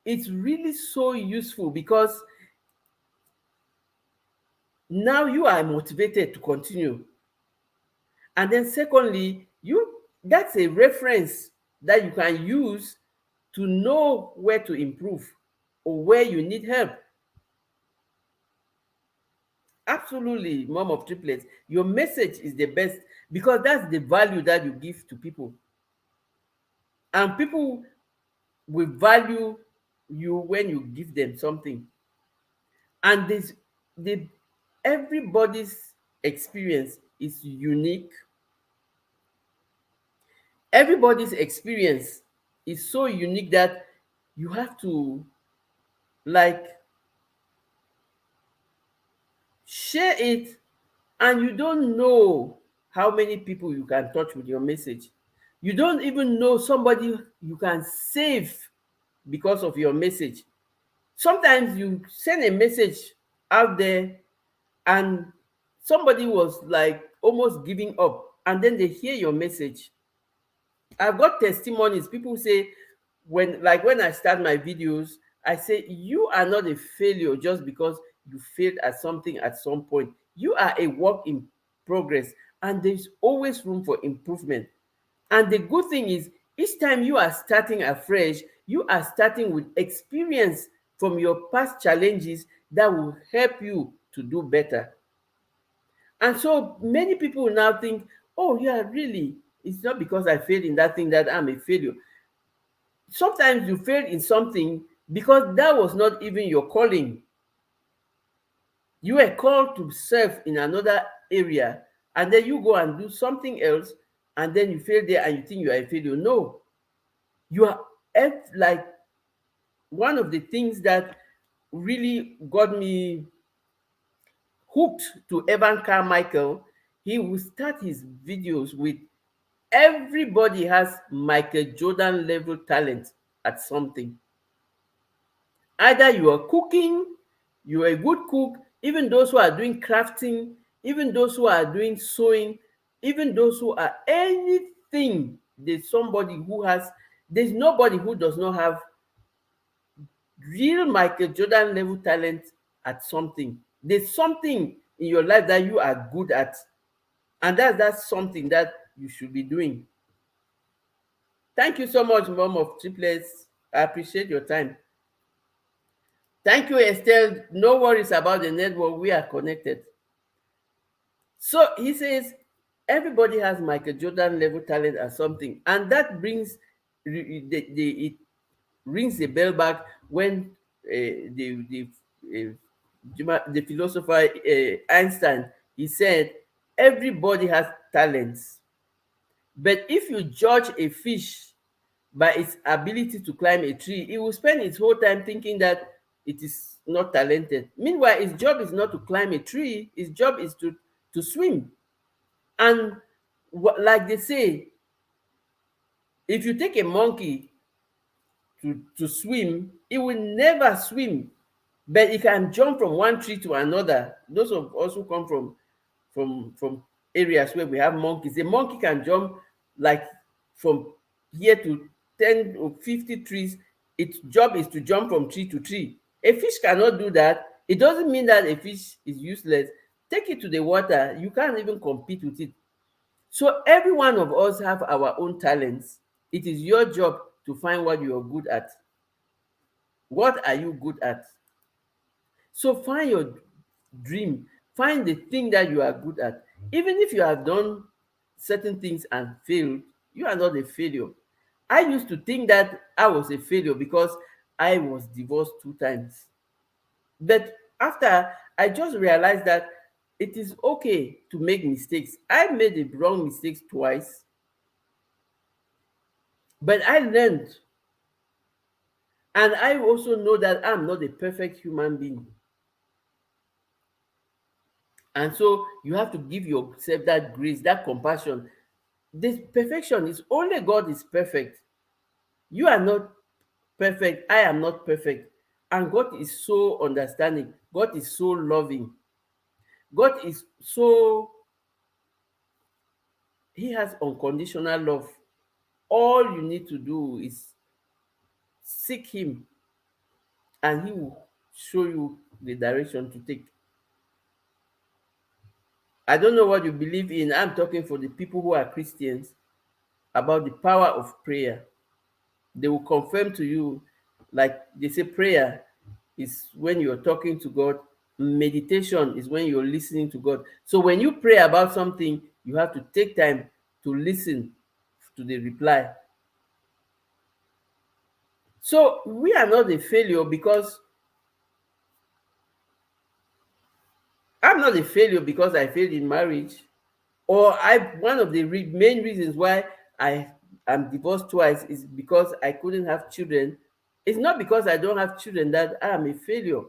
it's really so useful, because now you are motivated to continue. And then secondly, that's a reference that you can use to know where to improve or where you need help. Absolutely, mom of triplets. Your message is the best because that's the value that you give to people. And people will value you when you give them something. And this the everybody's experience is unique. Everybody's experience is so unique that you have to like share it, and you don't know how many people you can touch with your message. You don't even know somebody you can save because of your message. Sometimes you send a message out there and somebody was like almost giving up, and then they hear your message. I've got testimonies. People say, when I start my videos, I say you are not a failure just because you failed at something at some point. You are a work in progress, and there's always room for improvement. And the good thing is, each time you are starting afresh, you are starting with experience from your past challenges that will help you to do better. And so many people now think, oh, yeah, really, it's not because I failed in that thing that I'm a failure. Sometimes you fail in something because that was not even your calling. You were called to serve in another area, and then you go and do something else, and then you fail there and you think you are a failure. No, you are like one of the things that really got me hooked to Evan Carmichael. He will start his videos with everybody has Michael Jordan level talent at something. Either you are cooking, you are a good cook, even those who are doing crafting, even those who are doing sewing, even those who are anything. There's nobody who does not have real Michael Jordan level talent at something. There's something in your life that you are good at, and that's something that you should be doing. Thank you so much, mom of triplets. I appreciate your time. Thank you, Estelle. No worries about the network. We are connected. So he says everybody has Michael Jordan level talent at something, and that brings it rings the bell back when the philosopher Einstein, he said everybody has talents, but if you judge a fish by its ability to climb a tree, it will spend its whole time thinking that it is not talented. Meanwhile, its job is not to climb a tree, its job is to swim. And like they say, if you take a monkey to swim, it will never swim, but it can jump from one tree to another. Those of us who come from areas where we have monkeys, a monkey can jump like from here to 10 or 50 trees. Its job is to jump from tree to tree. A fish cannot do that. It doesn't mean that a fish is useless. Take it to the water, you can't even compete with it. So every one of us have our own talents. It is your job to find what you are good at. What are you good at? So find your dream, find the thing that you are good at. Even if you have done certain things and failed, you are not a failure. I used to think that I was a failure because I was divorced 2 times. But after, I just realized that it is okay to make mistakes. I made the wrong mistakes twice, but I learned. And I also know that I'm not a perfect human being. And so you have to give yourself that grace, that compassion. This perfection is only God is perfect. You are not perfect. I am not perfect. And God is so understanding. God is so loving. God is so, He has unconditional love. All you need to do is seek Him, and He will show you the direction to take. I don't know what you believe in. I'm talking for the people who are Christians about the power of prayer. They will confirm to you, like they say, prayer is when you're talking to God meditation is when you're listening to God. So when you pray about something, you have to take time to listen to the reply. So we are not a failure because I'm not a failure because I failed in marriage, or I one of the main reasons why I am divorced twice is because I couldn't have children. It's not because I don't have children that I am a failure.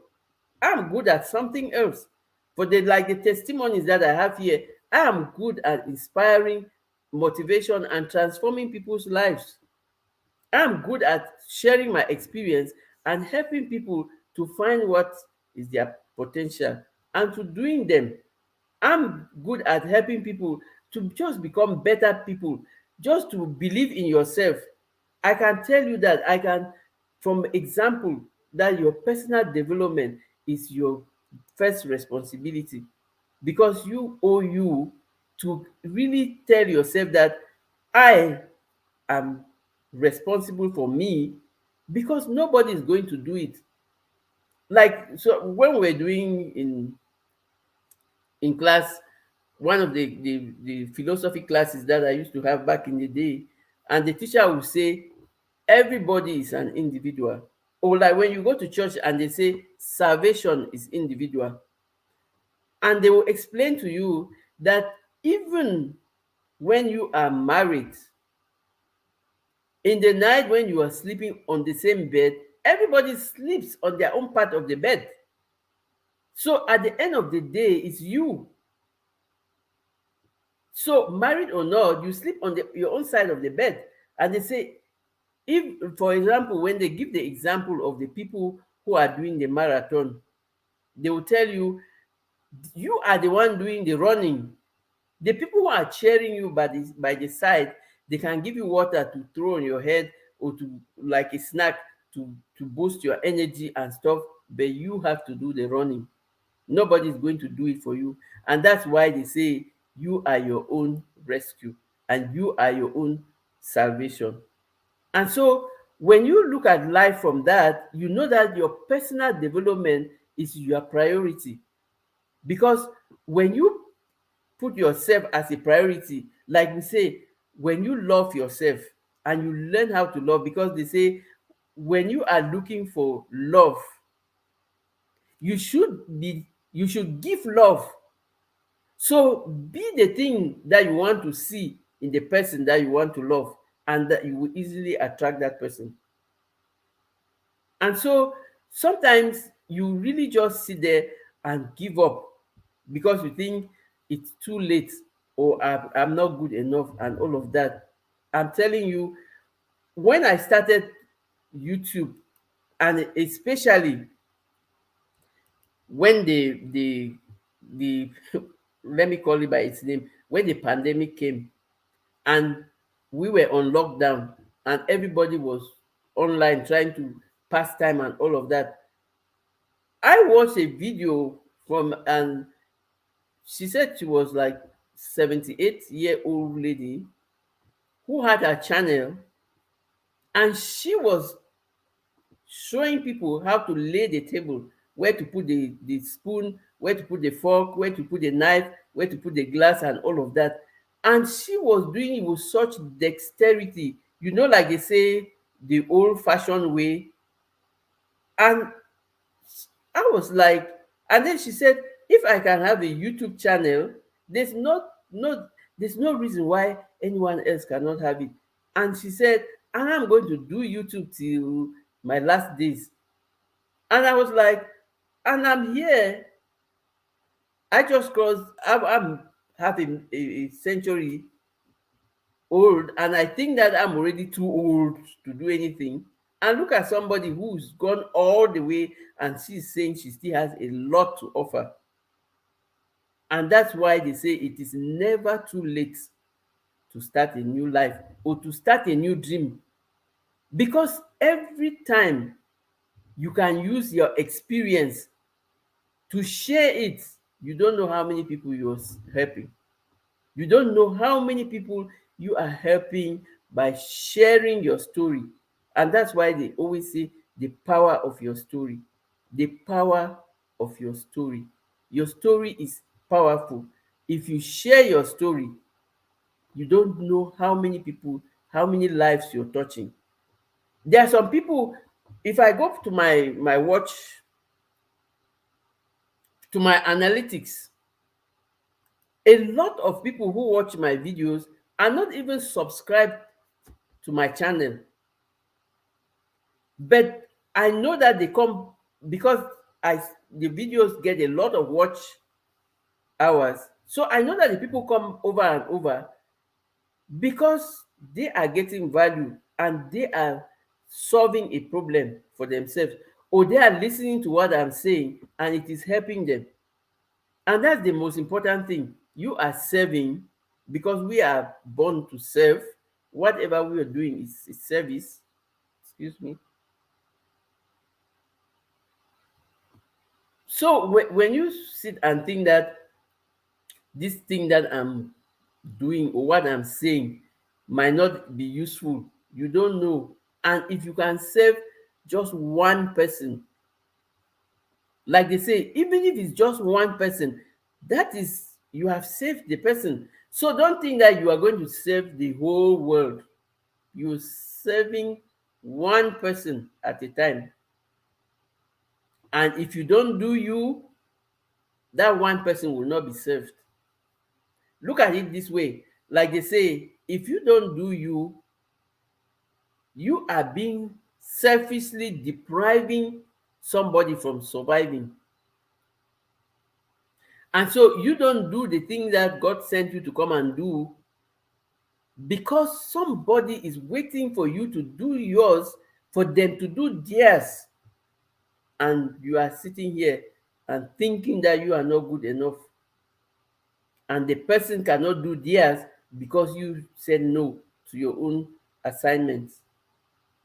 I'm good at something else. For the testimonies that I have here, I am good at inspiring, motivation, and transforming people's lives. I'm good at sharing my experience and helping people to find what is their potential and to doing them. I'm good at helping people to just become better people, just to believe in yourself. I can tell you that I can, from example, that your personal development is your first responsibility, because you owe you to really tell yourself that I am responsible for me, because nobody is going to do it. Like, so when we're doing in class, one of the philosophy classes that I used to have back in the day, and the teacher would say everybody is an individual. Or like when you go to church and they say salvation is individual, and they will explain to you that even when you are married, in the night when you are sleeping on the same bed, everybody sleeps on their own part of the bed. So at the end of the day, it's you. So married or not, you sleep on your own side of the bed. And they say, if, for example, when they give the example of the people who are doing the marathon, they will tell you, you are the one doing the running. The people who are cheering you by the side, they can give you water to throw on your head, or to like a snack to boost your energy and stuff, but you have to do the running. Nobody is going to do it for you. And that's why they say you are your own rescue and you are your own salvation. And so when you look at life from that, you know that your personal development is your priority. Because when you put yourself as a priority, like we say, when you love yourself and you learn how to love, because they say when you are looking for love, you should give love. So be the thing that you want to see in the person that you want to love, and that you will easily attract that person. And so sometimes you really just sit there and give up because you think it's too late, or I'm not good enough and all of that. I'm telling you, when I started YouTube, and especially when the let me call it by its name, when the pandemic came and we were on lockdown and everybody was online trying to pass time and all of that, I watched a video from, and she said she was like 78-year-old lady who had a channel, and she was showing people how to lay the table, where to put the spoon, where to put the fork, where to put the knife, where to put the glass, and all of that. And she was doing it with such dexterity, like they say, the old fashioned way. And I was like, and then she said, if I can have a YouTube channel, there's not no there's no reason why anyone else cannot have it. And she said, and I'm going to do YouTube till my last days. And I was like, and I'm here. I just crossed, I'm having a century old, and I think that I'm already too old to do anything. And look at somebody who's gone all the way, and she's saying she still has a lot to offer. And that's why they say it is never too late to start a new life or to start a new dream. Because every time you can use your experience to share it, you don't know how many people you're helping. You don't know how many people you are helping by sharing your story. And that's why they always say the power of your story. The power of your story. Your story is powerful. If you share your story, you don't know how many people, how many lives you're touching. There are some people, if I go to my watch, to my analytics, a lot of people who watch my videos are not even subscribed to my channel, but I know that they come because I the videos get a lot of watch hours. So I know that the people come over and over because they are getting value and they are solving a problem for themselves, or they are listening to what I'm saying and it is helping them. And that's the most important thing. You are serving, because we are born to serve. Whatever we are doing is service. Excuse me. So when you sit and think that this thing that I'm doing or what I'm saying might not be useful, you don't know. And if you can save just one person, like they say, even if it's just one person, that is, you have saved the person. So don't think that you are going to save the whole world. You're saving one person at a time. And if you don't do you, that one person will not be saved. Look at it this way. Like they say, if you don't do you, you are being selfishly depriving somebody from surviving. And so you don't do the thing that God sent you to come and do, because somebody is waiting for you to do yours, for them to do theirs. And you are sitting here and thinking that you are not good enough. And the person cannot do theirs because you said no to your own assignments.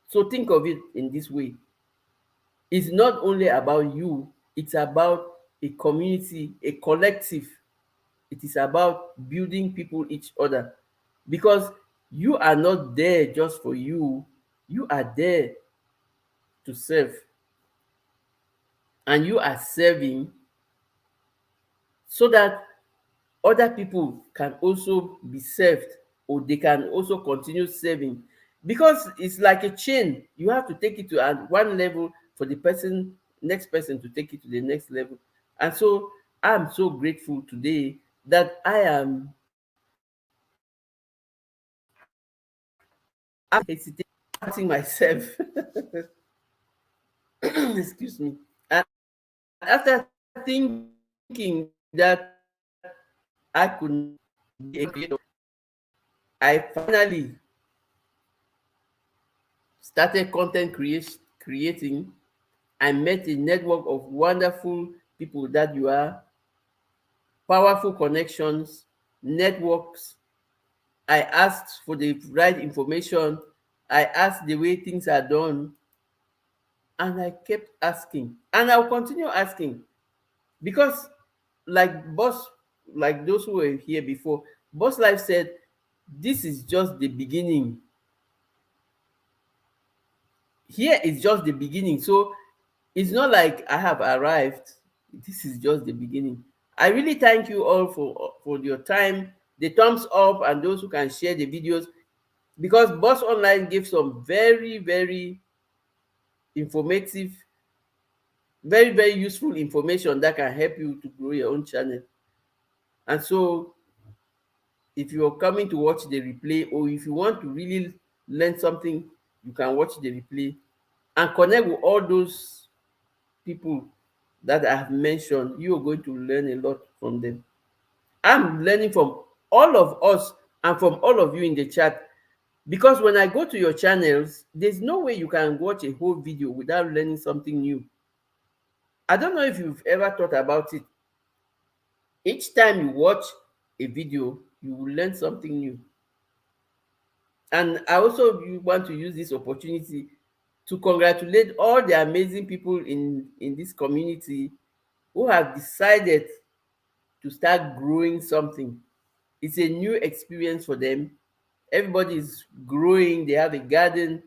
So think of it in this way. It's not only about you, it's about a community, a collective. It is about building people each other, because you are not there just for you. You are there to serve, and you are serving so that other people can also be served, or they can also continue serving, because it's like a chain. You have to take it to one level for the next person to take it to the next level. And so I'm so grateful today that I am hesitating myself. Excuse me. And after thinking that I could not be a creator, I finally started creating. I met a network of wonderful people that you are, powerful connections, networks. I asked for the right information. I asked the way things are done. And I kept asking. And I'll continue asking. Because like those who were here before, Boss Life said, this is just the beginning. Here is just the beginning. So it's not like I have arrived. This is just the beginning. I really thank you all for your time, the thumbs up, and those who can share the videos, because Boss Online gives some very, very informative, very, very useful information that can help you to grow your own channel. And so if you're coming to watch the replay, or if you want to really learn something, you can watch the replay and connect with all those people that I have mentioned. You are going to learn a lot from them. I'm learning from all of us and from all of you in the chat, because when I go to your channels, there's no way you can watch a whole video without learning something new. I don't know if you've ever thought about it. Each time you watch a video, you will learn something new. And I also want to use this opportunity to congratulate all the amazing people in this community who have decided to start growing something. It's a new experience for them. Everybody is growing, they have a garden,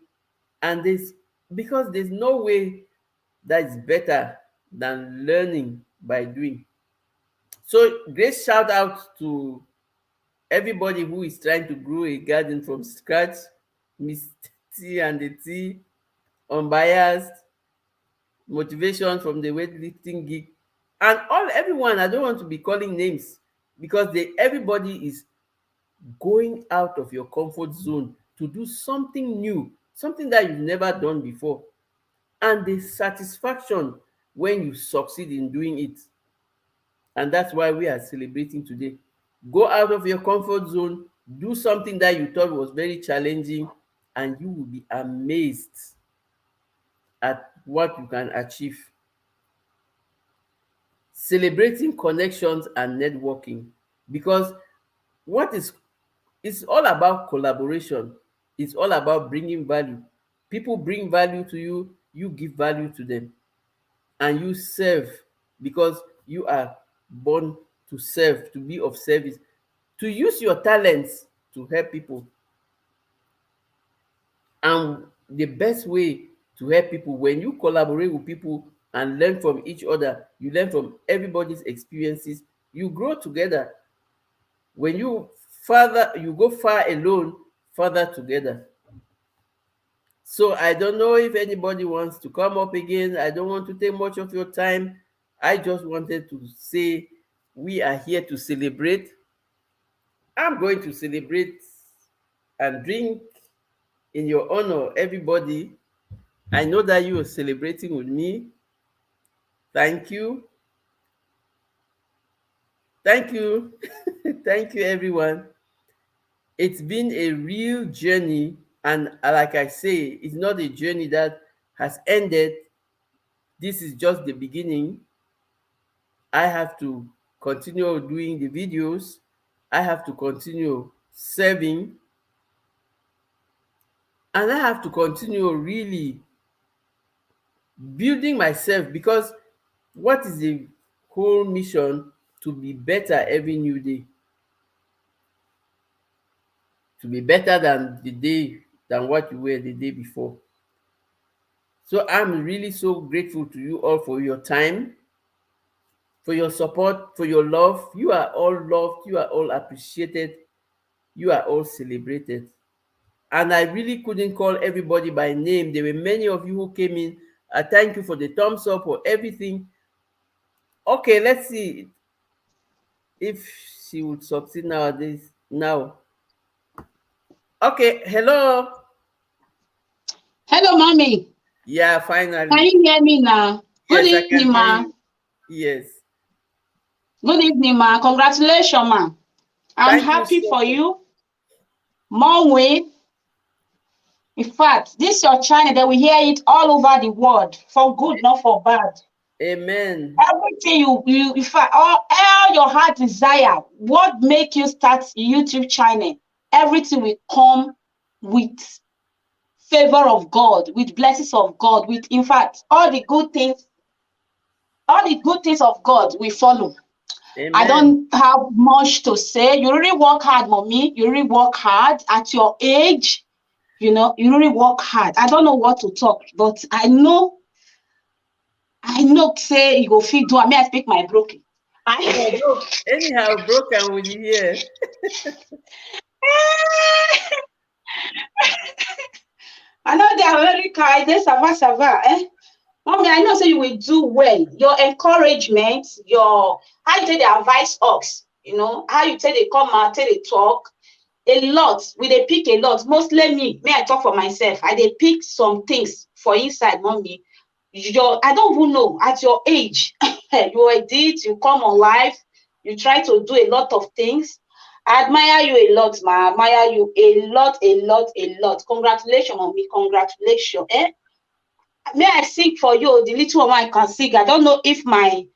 and because there's no way that is better than learning by doing. So great shout out to everybody who is trying to grow a garden from scratch. Miss T and the T, Unbiassed, Motivation from the weightlifting geek, and everyone. I don't want to be calling names because everybody is going out of your comfort zone to do something new, something that you've never done before. And the satisfaction when you succeed in doing it. And that's why we are celebrating today. Go out of your comfort zone, do something that you thought was very challenging, and you will be amazed at what you can achieve. Celebrating connections and networking, because what is it's all about collaboration. It's all about bringing value. People bring value to you, you give value to them, and you serve because you are born to serve, to be of service, to use your talents to help people. And the best way to help people, when you collaborate with people and learn from each other, you learn from everybody's experiences, you grow together. When you go far alone, further together. So I don't know if anybody wants to come up again. I don't want to take much of your time. I just wanted to say we are here to celebrate. I'm going to celebrate and drink in your honor, everybody. I know that you are celebrating with me. Thank you. Thank you. Thank you, everyone. It's been a real journey. And like I say, it's not a journey that has ended. This is just the beginning. I have to continue doing the videos. I have to continue serving. And I have to continue really building myself, because what is the whole mission? To be better every new day. To be better than what you were the day before. So I'm really so grateful to you all for your time, for your support, for your love. You are all loved, you are all appreciated, you are all celebrated. And I really couldn't call everybody by name. There were many of you who came in. I thank you for the thumbs up, for everything. Okay, let's see if she would succeed nowadays. Now. Okay, hello. Hello, mommy. Yeah, Can finally. you hear me now? Good Yes, I can evening, hear ma. you. Yes. Good evening, ma. Congratulations, ma. I'm Thank you happy so for much. you. More way. In fact, this your channel, they will hear it all over the world, for good, not for bad. Amen. Everything you in fact, all your heart desire, what make you start a YouTube channel, everything will come with favor of God, with blessings of God, with, in fact, all the good things of God will follow. I Amen. don't have much to say. You really work hard, mommy. You really work hard at your age. You know, you really work hard. I don't know what to talk, but I know, say you go feed do. I may I speak my broken. Yeah, I no, anyhow, broken with you here. I know they are very kind. They sava. Mommy, I know say you will do well. Your encouragement, your how you take the advice us, how you take the come out, take the talk. A lot. We dey pick a lot. Mostly me. May I talk for myself. I dey pick some things for inside, mommy. I don't even know at your age. You edit, you come on live, you try to do a lot of things. I admire you a lot, ma. I admire you a lot. Congratulations, mommy. Congratulations. May I sing for you the little one I can sing? I don't know if my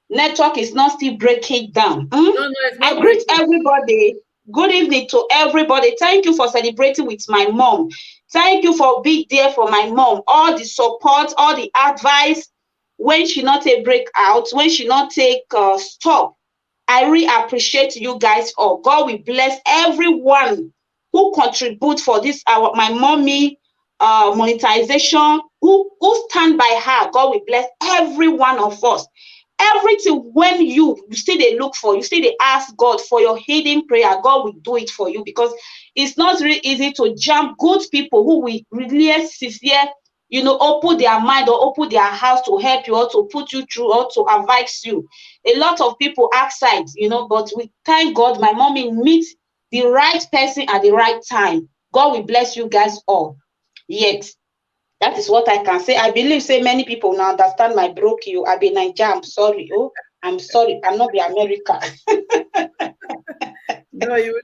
network is not still breaking down. No, no, it's I not greet breaking. everybody. Good evening to everybody. Thank you for celebrating with my mom. Thank you for being there for my mom. All the support, all the advice when she not take break out, when she not take stop. I really appreciate you guys all. God will bless everyone who contribute for this. My mommy, monetization, who stand by her, God will bless every one of us. Everything when you still they look for, you still they ask God for your hidden prayer, God will do it for you, because it's not really easy to jump good people who will really sincere, open their mind or open their house to help you or to put you through or to advise you. A lot of people outside, but we thank God my mommy meet the right person at the right time. God will bless you guys all. Yet, that is what I can say. I believe say many people now understand my broke you. I be Niger. I'm sorry. Oh, I'm sorry. I'm not the America. No, you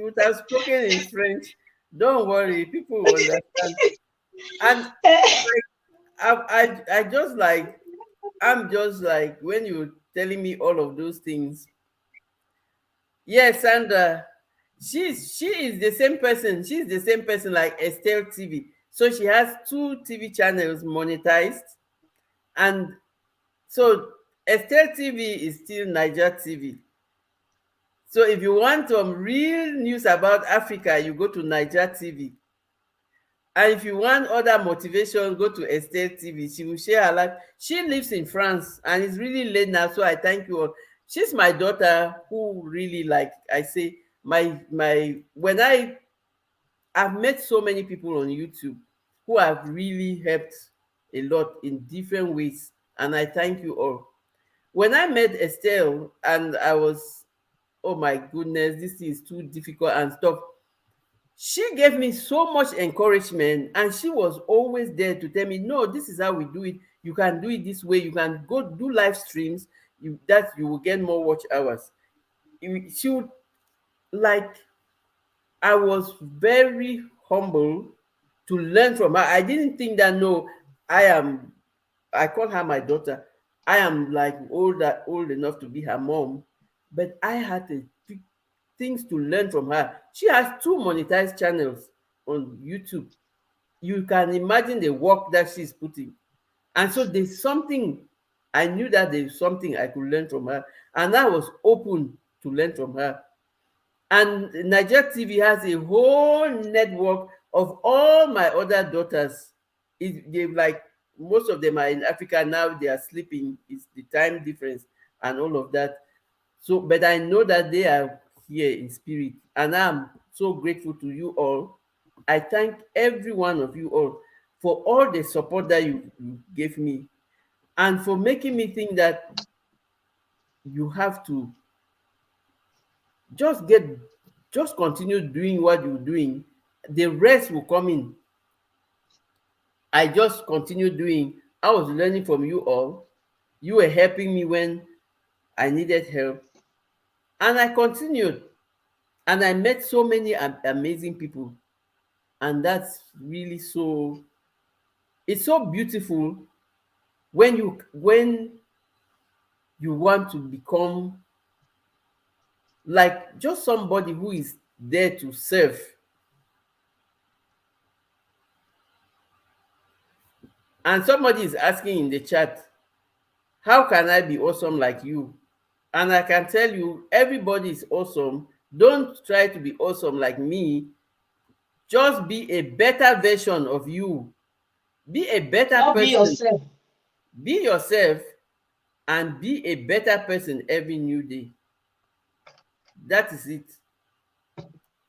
would have spoken in French. Don't worry, people will understand. And I just like, I'm just like, when you're telling me all of those things. Yes, and she is the same person. She's the same person like Estelle TV. So she has 2 TV channels monetized, and so Estelle TV is still Niger TV. So if you want some real news about Africa, you go to Niger TV. And if you want other motivation, go to Estelle TV. She will share her life. She lives in France and it's really late now, so I thank you all. She's my daughter who really, like I say, when I've met so many people on YouTube who have really helped a lot in different ways, and I thank you all. When I met Estelle and I was, oh my goodness, this is too difficult and stuff, she gave me so much encouragement, and she was always there to tell me, no, this is how we do it. You can do it this way. You can go do live streams. You will get more watch hours. She would, like, I was very humble to learn from her. I didn't think that, no, I call her my daughter. I am like old enough to be her mom, but I had things to learn from her. She has 2 monetized channels on YouTube. You can imagine the work that she's putting. And so there's something, I knew that there's something I could learn from her, and I was open to learn from her. And Niger TV has a whole network of all my other daughters. They like, most of them are in Africa now. They are sleeping. It's the time difference and all of that. So, but I know that they are here in spirit, and I'm so grateful to you all. I thank every one of you all for all the support that you gave me, and for making me think that you have to just continue doing what you're doing. The rest will come in. I just continue doing. I was learning from you all. You were helping me when I needed help, and I continued. And I met so many amazing people, and that's really it's so beautiful when you want to become like just somebody who is there to serve. And somebody is asking in the chat, how can I be awesome like you? And I can tell you, everybody is awesome. Don't try to be awesome like me. Just be a better version of you. Be a better person. Be yourself. Be yourself, and be a better person every new day. That is it.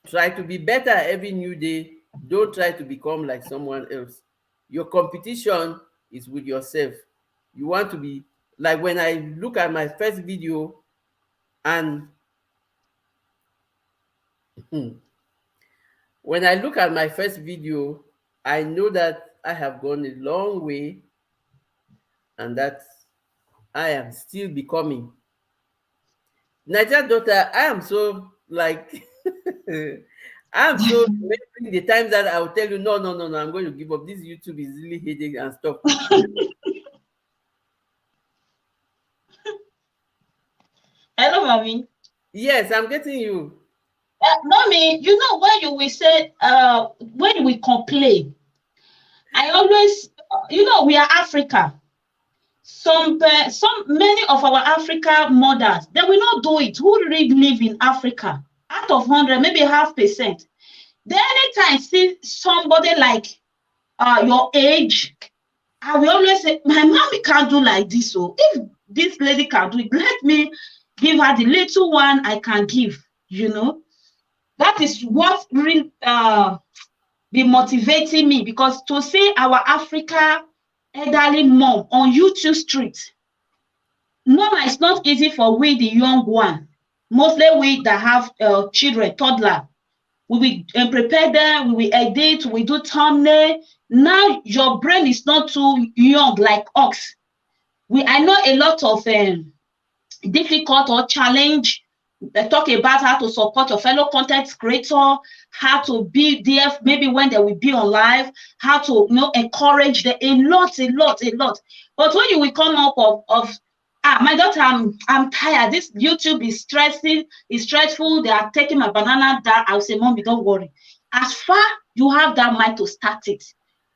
Try to be better every new day. Don't try to become like someone else. Your competition is with yourself. You want to be like, when I look at my first video, and when I look at my first video, I know that I have gone a long way, and that I am still becoming. Niger daughter, I am so like I'm so remembering the times that I will tell you, no, I'm going to give up. This YouTube is really headache and stuff. Hello, mommy. Yes, I'm getting you. Mommy, when you will say, when we complain, I always, we are Africa. Many of our Africa mothers, they will not do it. Who really live in Africa? Out of 100, maybe 0.5%. Then anytime I see somebody like your age, I will always say, my mommy can't do like this. So if this lady can do it, let me give her the little one I can give, you know. That is what really be motivating me, because to see our Africa elderly mom on YouTube street, normal, it's not easy for we the young one, mostly we that have children, toddler. We will prepare them, we will edit, we do thumbnail. Now your brain is not too young like us. I know a lot of difficult or challenge. They talk about how to support your fellow content creator, how to be there maybe when they will be on live, how to encourage them, a lot. But when you will come up of my daughter, I'm tired. This YouTube is stressing, it's stressful. They are taking my banana down. I'll say, Mommy, don't worry. As far you have that mind to start it,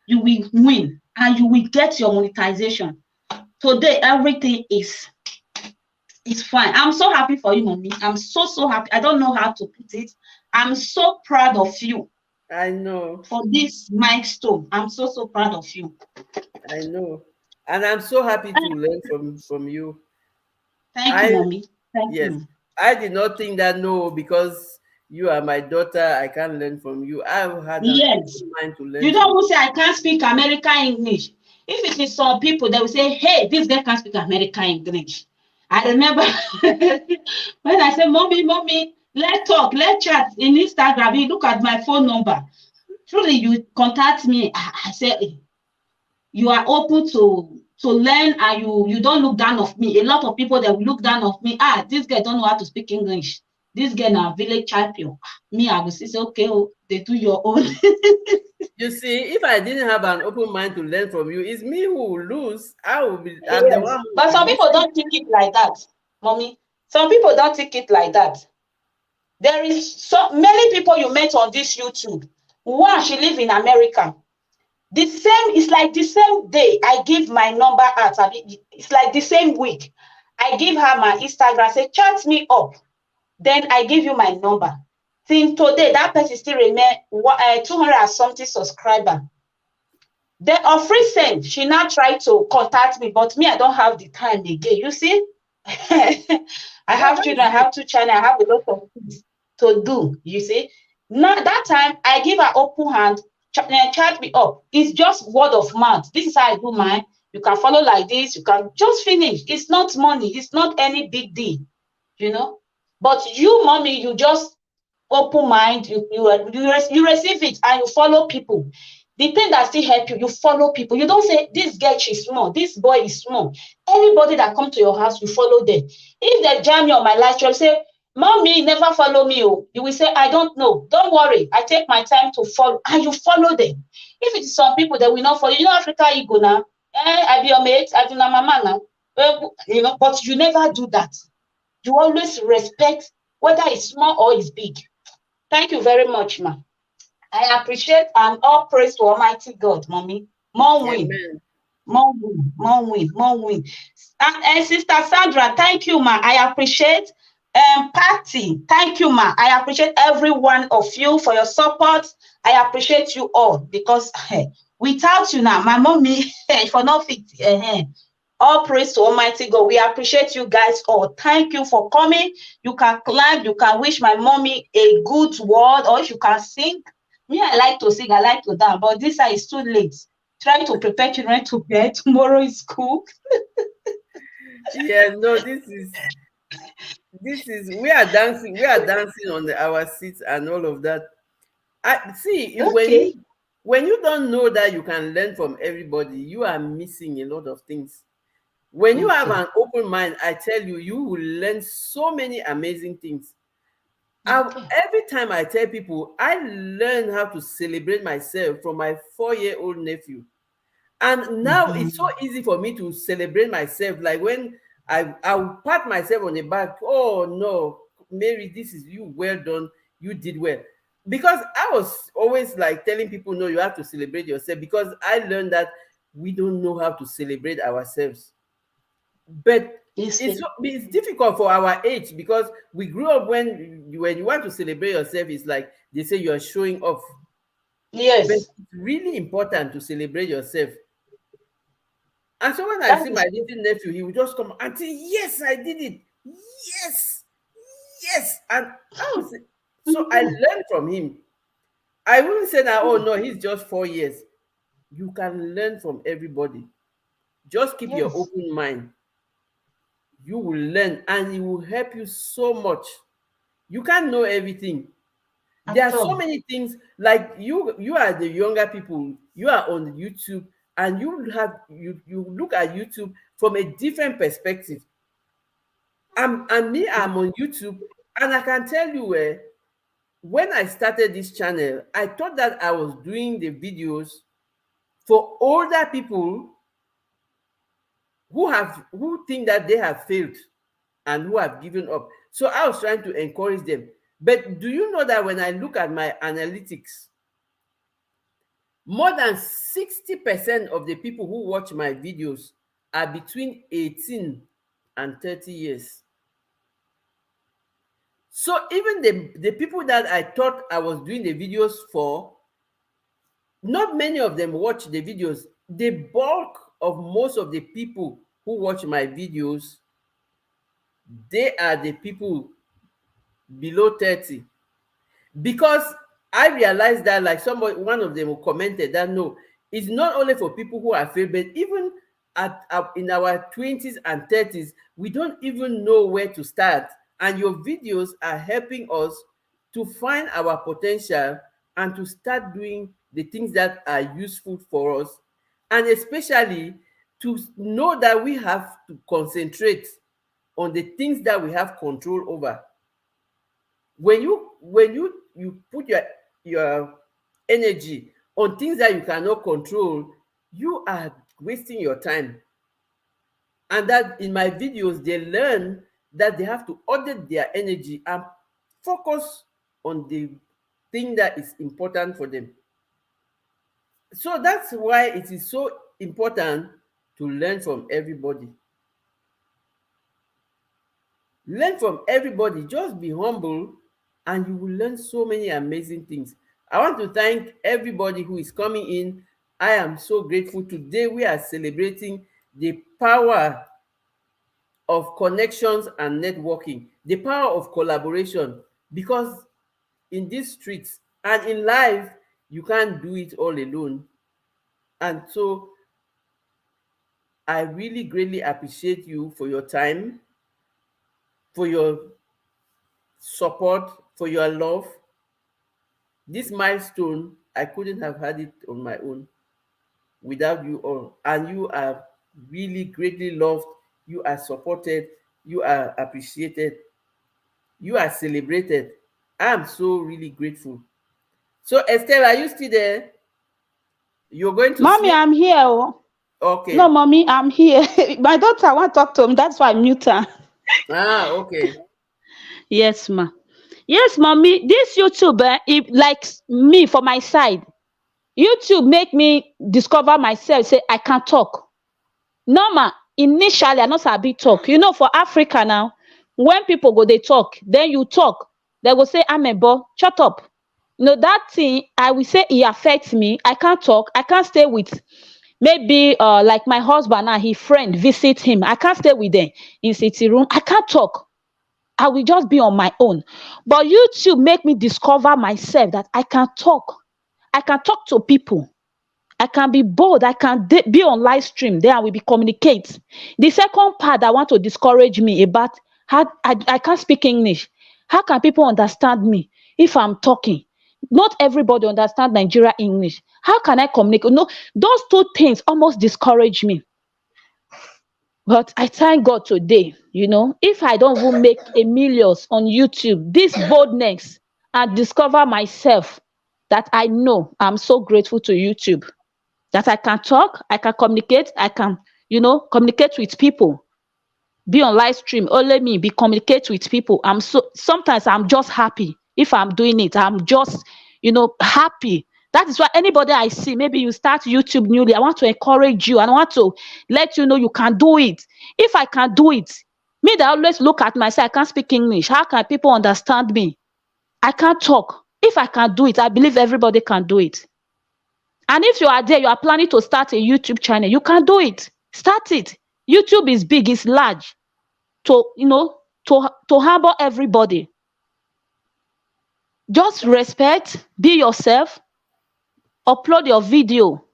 you will win and you will get your monetization. Today, everything is fine. I'm so happy for you, Mommy. I'm so happy. I don't know how to put it. I'm so proud of you. I know. For this milestone. I'm so proud of you. I know. And I'm so happy to learn from you. Thank you, Mommy. Thank you. I did not think that, no, because you are my daughter, I can't learn from you. I've had a mind to learn. You don't say I can't speak American English. If it is some people, they will say, hey, this guy can't speak American English. I remember when I said, Mommy, let's talk, let's chat in Instagram. You look at my phone number. Truly, you contact me. I said, you are open to learn, and you don't look down of me. A lot of people that will look down of me. This guy don't know how to speak English. This guy now village champion. Me, I will say, okay, they do your own. You see, if I didn't have an open mind to learn from you, it's me who will lose. I will be. I'm the one. But some people don't think it like that, Mommy. Some people don't think it like that. There is so many people you met on this YouTube. One, she live in America. It's like the same day I give my number out. It's like the same week. I give her my Instagram, say, chat me up. Then I give you my number. Till today, that person still remain 200 and something subscriber. Then on free send, she now tried to contact me, but me, I don't have the time again. You see? I have children, I have 2 channels, I have a lot of things to do. You see? Now that time, I give her open hand, chat me up. It's just word of mouth. This is how I do mine. You can follow like this. You can just finish. It's not money. It's not any big deal, you know. But you, Mommy, you just open mind. You receive it and you follow people. The thing that still help you, you follow people. You don't say this girl is small, this boy is small. Anybody that come to your house, you follow them. If they jam you on my live stream, say, Mommy, never follow me. You will say, I don't know. Don't worry. I take my time to follow. And you follow them. If it is some people that will not follow, you know, Africa, you go now. I be your mate. I do not mama now. You know, but you never do that. You always respect whether it's small or it's big. Thank you very much, ma. I appreciate, and all praise to Almighty God, Mommy. More win. Amen. More win, more win, more win. And Sister Sandra, thank you, ma. I appreciate. Patty, thank you, ma. I appreciate every one of you for your support. I appreciate you all, because without you now, my mommy, for nothing. All praise to Almighty God. We appreciate you guys all. Thank you for coming. You can clap, you can wish my mommy a good word, or if you can sing. Me, I like to sing, I like to dance, but this is too late. Trying to prepare children to bed. Tomorrow is school. Yeah, no, this is we are dancing on our seats and all of that. I see. Okay. When you don't know that you can learn from everybody, you are missing a lot of things. When you have an open mind, I tell you, you will learn so many amazing things. Every time I tell people, I learn how to celebrate myself from my 4-year-old nephew. And now it's so easy for me to celebrate myself. Like when I'll pat myself on the back. Oh no, Mary, this is you. Well done. You did well. Because I was always like telling people, no, you have to celebrate yourself, because I learned that we don't know how to celebrate ourselves. But it's difficult for our age, because we grew up when you want to celebrate yourself, it's like they say you are showing off. But Yes, it's really important to celebrate yourself. And so when I that see my is true. little nephew, he will just come, Auntie, yes, I did it. Yes, yes. And I was so I learned from him. I wouldn't say that, oh no, he's just 4 years. You can learn from everybody. Just keep your Yes, open mind. You will learn and it will help you so much. You can't know everything. There at are so all. many things, like you are the younger people, you are on YouTube, and you look at YouTube from a different perspective. And me, I'm on YouTube, and I can tell you, when I started this channel, I thought that I was doing the videos for older people who think that they have failed and who have given up. So I was trying to encourage them. But do you know that when I look at my analytics, more than 60% of the people who watch my videos are between 18 and 30 years. So even the people that I thought I was doing the videos for, not many of them watch the videos. The bulk of most of the people who watch my videos, they are the people below 30. Because I realized that, like, one of them commented that no, it's not only for people who are failed, but even in our 20s and 30s, we don't even know where to start. And your videos are helping us to find our potential and to start doing the things that are useful for us, and especially to know that we have to concentrate on the things that we have control over. When you put your energy on things that you cannot control, you are wasting your time. And that in my videos, they learn that they have to audit their energy and focus on the thing that is important for them. So that's why it is so important to learn from everybody. Learn from everybody. Just be humble and you will learn so many amazing things. I want to thank everybody who is coming in. I am so grateful. Today we are celebrating the power of connections and networking, the power of collaboration, because in these streets and in life, you can't do it all alone. And so I really greatly appreciate you for your time, for your support, for your love. This milestone, I couldn't have had it on my own without you all. And you are really greatly loved. You are supported. You are appreciated. You are celebrated. I am so really grateful. So, Estelle, are you still there? You're going to Mommy, sleep? I'm here. Oh. No, Okay. mommy, I'm here. My daughter want to talk to him. That's why I mute her. Ah, okay. Yes, ma. Yes, mommy. This YouTube, if, like me for my side, YouTube make me discover myself. Say I can talk. Normal. Initially, I not sabi talk. You know, for Africa now, when people go they talk, then you talk. They go say, "Amebo, shut up." You know that thing. I will say it affects me. I can't talk. I can't stay with maybe like my husband now. His friend visit him. I can't stay with them in sitting room. I can't talk. I will just be on my own. But YouTube make me discover myself that I can talk. I can talk to people. I can be bold. I can be on live stream. Then I will be communicate. The second part that want to discourage me about how I can't speak English. How can people understand me if I'm talking? Not everybody understand Nigeria English. How can I communicate? No, those two things almost discourage me. But I thank God today, if I don't even make a millions on YouTube, this boldness and discover myself that I know I'm so grateful to YouTube that I can talk, I can communicate, I can, communicate with people, be on live stream, only me, be communicate with people. Sometimes I'm just happy if I'm doing it. I'm just, happy. That is why anybody I see, maybe you start YouTube newly, I want to encourage you and I want to let you know you can do it. If I can do it, me that always look at myself, I can't speak English. How can people understand me? I can't talk. If I can do it, I believe everybody can do it. And if you are there, you are planning to start a YouTube channel, you can do it. Start it. YouTube is big, it's large. To, to harbor everybody. Just respect, be yourself, upload your video.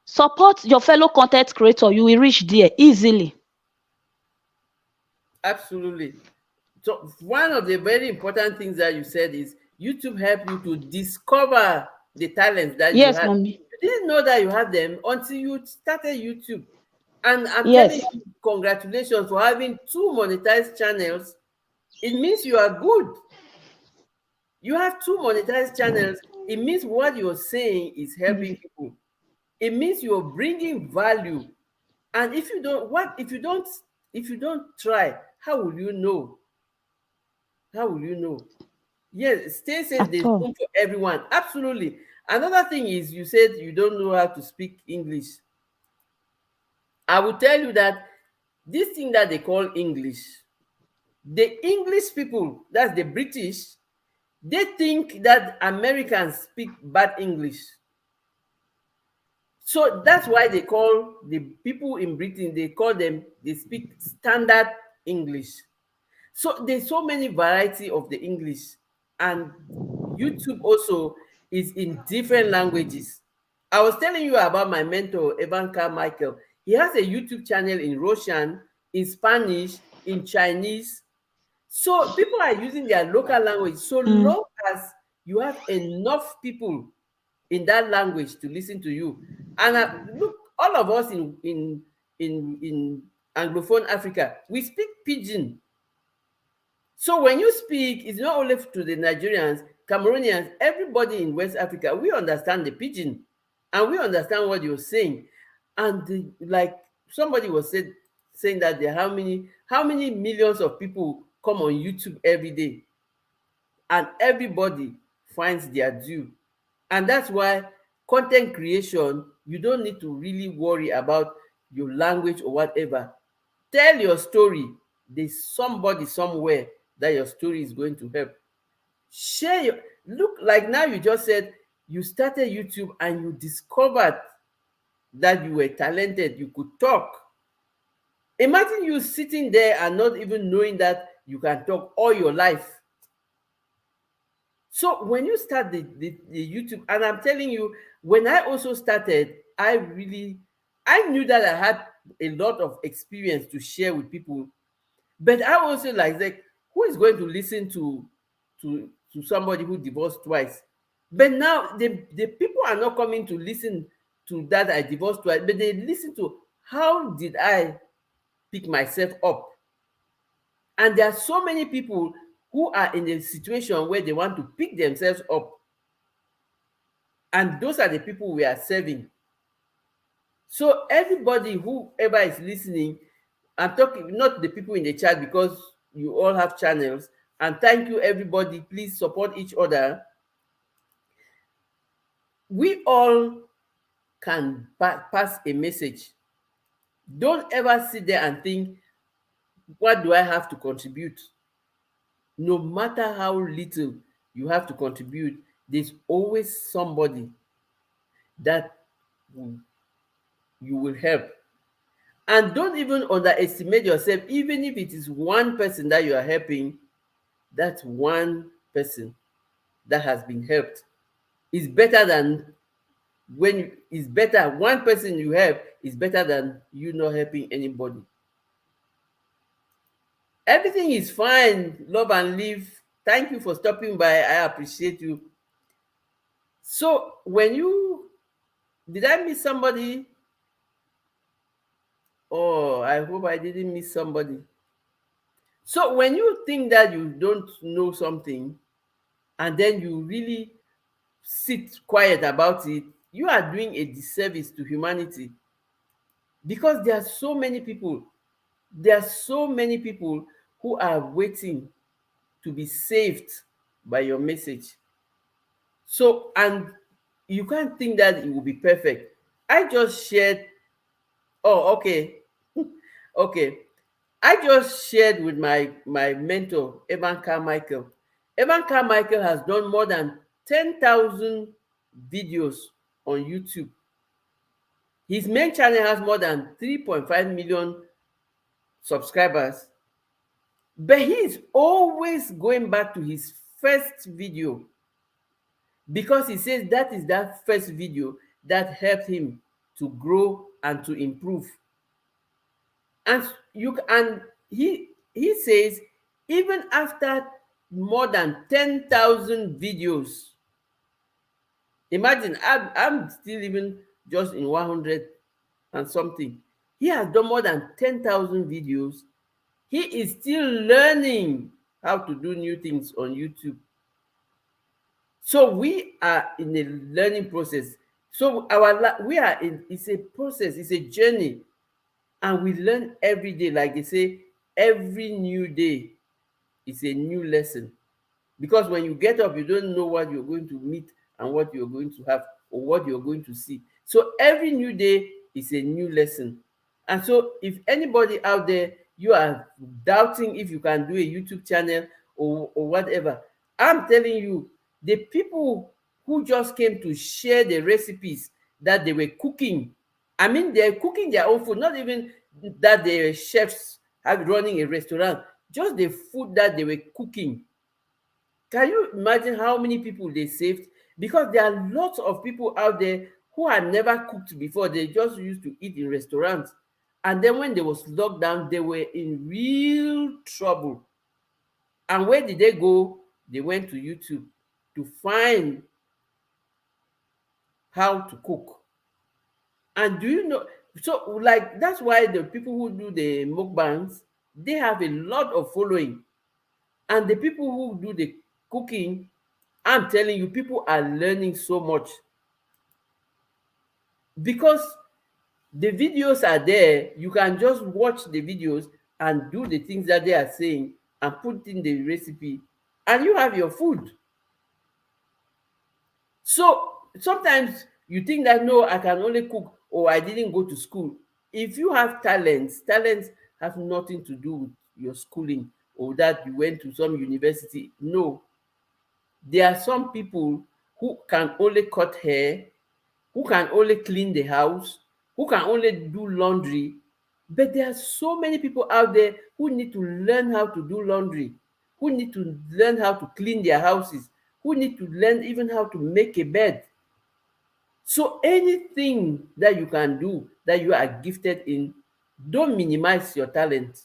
Support your fellow content creator. You will reach there easily. Absolutely. So one of the very important things that you said is YouTube help you to discover the talents that you Yes, have. mommy. You didn't know that you had them until you started YouTube. And I'm telling Yes. you, congratulations for having 2 monetized channels. It means you are good. You have 2 monetized channels. It means what you're saying is helping people. It means you're bringing value. And if you don't try, how will you know? How will you know? Yes, stay safe. At There's all. room for everyone. Absolutely. Another thing is, you said you don't know how to speak English. I will tell you that this thing that they call English, the English people, that's the British, they think that Americans speak bad English. So that's why they call the people in Britain, they speak standard English. So there's so many variety of the English, and YouTube also is in different languages. I was telling you about my mentor, Evan Carmichael. He has a YouTube channel in Russian, in Spanish, in Chinese. So people are using their local language, so long as you have enough people in that language to listen to you. And look, all of us in Anglophone Africa, we speak Pidgin. So when you speak, it's not only to the Nigerians, Cameroonians, everybody in West Africa, we understand the Pidgin, and we understand what you're saying. And like somebody was saying that there how many millions of people come on YouTube every day, and everybody finds their due. And that's why content creation, you don't need to really worry about your language or whatever. Tell your story. There's somebody somewhere that your story is going to help. Share your look. Like now, you just said you started YouTube and you discovered that you were talented, you could talk. Imagine you sitting there and not even knowing that you can talk all your life. So when you start the YouTube, and I'm telling you, when I also started, I knew that I had a lot of experience to share with people. But I also like who is going to listen to somebody who divorced twice? But now the people are not coming to listen to that I divorced twice, but they listen to how did I pick myself up. And there are so many people who are in a situation where they want to pick themselves up. And those are the people we are serving. So everybody, whoever is listening, I'm talking not the people in the chat, because you all have channels. And thank you, everybody. Please support each other. We all can pass a message. Don't ever sit there and think, what do I have to contribute? No matter how little you have to contribute, there's always somebody that you will help. And don't even underestimate yourself. Even if it is one person that you are helping, that's one person that has been helped. It's better than one person you help is better than you not helping anybody. Everything is fine. Love and live. Thank you for stopping by. I appreciate you. So did I miss somebody? Oh, I hope I didn't miss somebody. So when you think that you don't know something, and then you really sit quiet about it, you are doing a disservice to humanity. Because there are so many people who are waiting to be saved by your message. So, and you can't think that it will be perfect. I just shared, oh, okay. Okay. I just shared with my mentor, Evan Carmichael, Evan Carmichael has done more than 10,000 videos on YouTube. His main channel has more than 3.5 million subscribers. But he is always going back to his first video because he says that is that first video that helped him to grow and to improve. And he says even after more than 10,000 videos, imagine I'm still even just in 100 and something. He has done more than 10,000 videos. He is still learning how to do new things on YouTube. So we are in a learning process. So we are in, it's a process, it's a journey, and we learn every day. Like they say, every new day is a new lesson. Because when you get up, you don't know what you're going to meet and what you're going to have or what you're going to see. So every new day is a new lesson. And so if anybody out there, you are doubting if you can do a YouTube channel or whatever, I'm telling you, the people who just came to share the recipes that they were cooking, I mean, they're cooking their own food, not even that they're chefs running a restaurant, just the food that they were cooking. Can you imagine how many people they saved? Because there are lots of people out there who had never cooked before. They just used to eat in restaurants. And then when there was lockdown, they were in real trouble. And where did they go? They went to YouTube to find how to cook. And do you know? So, like, that's why the people who do the mukbangs, they have a lot of following. And the people who do the cooking, I'm telling you, people are learning so much because the videos are there. You can just watch the videos and do the things that they are saying and put in the recipe, and you have your food. So sometimes you think that, no, I can only cook, or I didn't go to school. If you have talents have nothing to do with your schooling or that you went to some university. No, there are some people who can only cut hair, who can only clean the house, who can only do laundry. But there are so many people out there who need to learn how to do laundry, who need to learn how to clean their houses, who need to learn even how to make a bed. So anything that you can do, that you are gifted in, don't minimize your talent,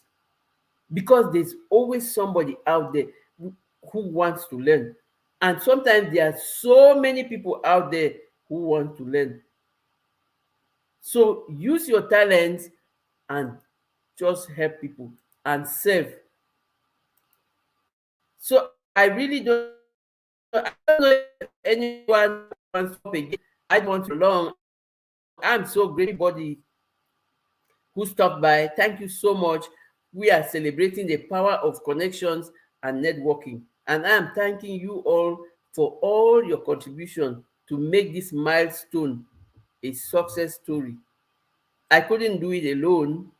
because there's always somebody out there who wants to learn. And sometimes there are so many people out there who want to learn. So use your talents and just help people and serve. So I really don't know. I don't know if anyone wants to again. I don't want to long. I'm so grateful everybody who stopped by. Thank you so much. We are celebrating the power of connections and networking. And I am thanking you all for all your contribution to make this milestone a success story. I couldn't do it alone.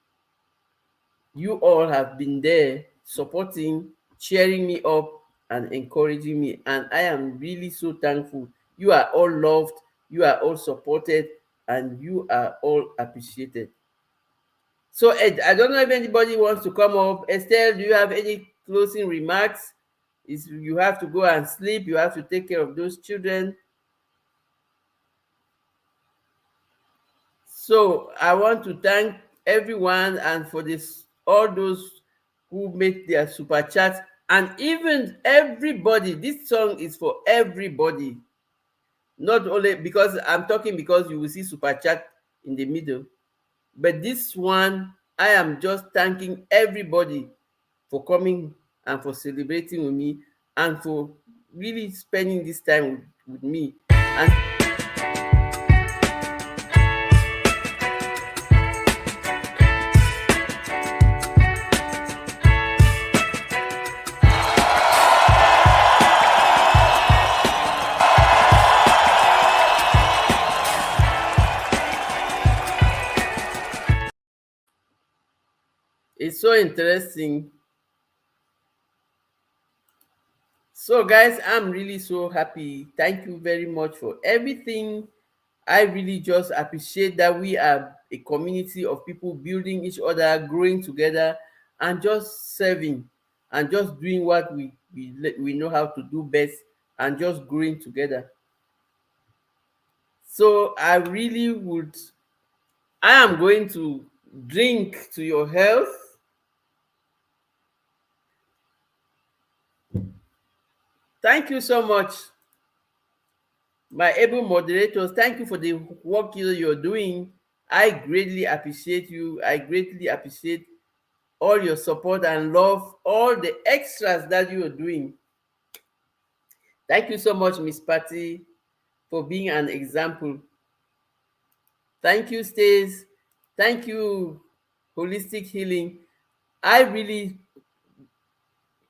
You all have been there supporting, cheering me up, and encouraging me. And I am really so thankful. You are all loved, you are all supported, and you are all appreciated. So Ed, I don't know if anybody wants to come up. Estelle, do you have any closing remarks? You have to go and sleep. You have to take care of those children. So I want to thank everyone, and for this, all those who made their super chats, and even everybody. This song is for everybody, not only because I'm talking, because you will see super chat in the middle. But this one, I am just thanking everybody for coming and for celebrating with me and for really spending this time with me. And it's so interesting. So, guys, I'm really so happy. Thank you very much for everything. I really just appreciate that we are a community of people building each other, growing together, and just serving and just doing what we know how to do best and just growing together. So, I am going to drink to your health. Thank you so much, my able moderators. Thank you for the work you're doing. I greatly appreciate you. I greatly appreciate all your support and love, all the extras that you are doing. Thank you so much, Miss Patty, for being an example. Thank you, Stace. Thank you, Holistic Healing. I really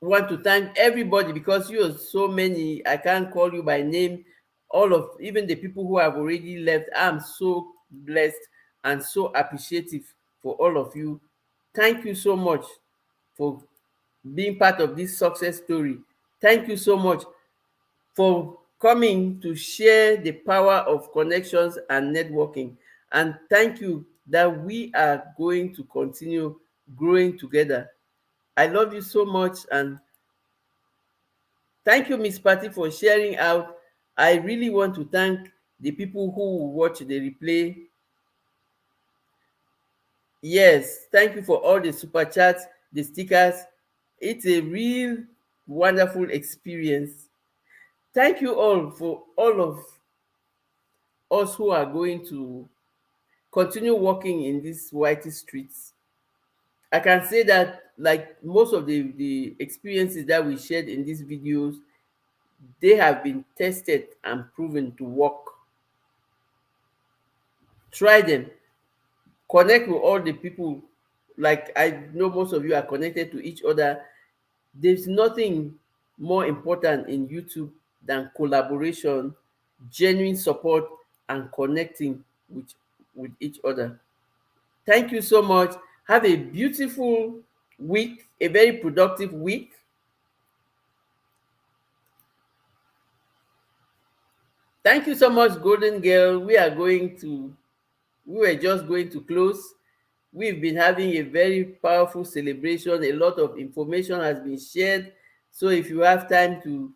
want to thank everybody because you are so many. I can't call you by name. All of even the people who have already left, I'm so blessed and so appreciative for all of you. Thank you so much for being part of this success story. Thank you so much for coming to share the power of connections and networking. And thank you that we are going to continue growing together. I love you so much, and thank you, Miss Patty, for sharing out. I really want to thank the people who watch the replay. Yes, thank you for all the super chats, the stickers. It's a real wonderful experience. Thank you all for all of us who are going to continue working in these whitey streets. I can say that, like most of the experiences that we shared in these videos, they have been tested and proven to work. Try them. Connect with all the people. Like I know most of you are connected to each other. There's nothing more important in YouTube than collaboration, genuine support, and connecting with each other. Thank you so much. Have a beautiful week, a very productive week. Thank you so much, Golden Girl. We were just going to close. We've been having a very powerful celebration. A lot of information has been shared. So if you have time to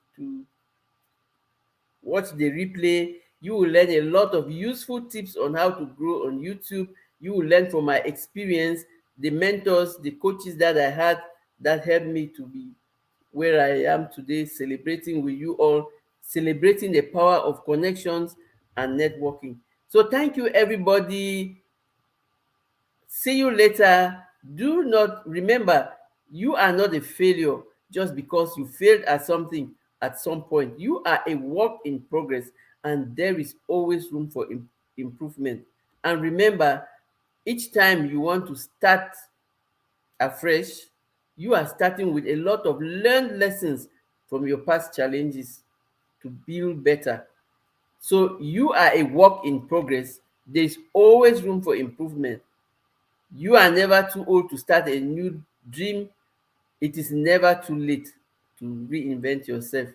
watch the replay, you will learn a lot of useful tips on how to grow on YouTube. You will learn from my experience, the mentors, the coaches that I had that helped me to be where I am today, celebrating with you all, celebrating the power of connections and networking. So thank you, everybody. See you later. Do not remember, you are not a failure just because you failed at something at some point. You are a work in progress, and there is always room for improvement. And remember, each time you want to start afresh, you are starting with a lot of learned lessons from your past challenges to build better. So you are a work in progress. There's always room for improvement. You are never too old to start a new dream. It is never too late to reinvent yourself.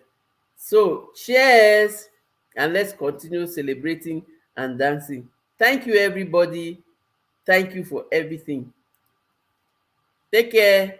So, cheers, and let's continue celebrating and dancing. Thank you, everybody. Thank you for everything. Take care.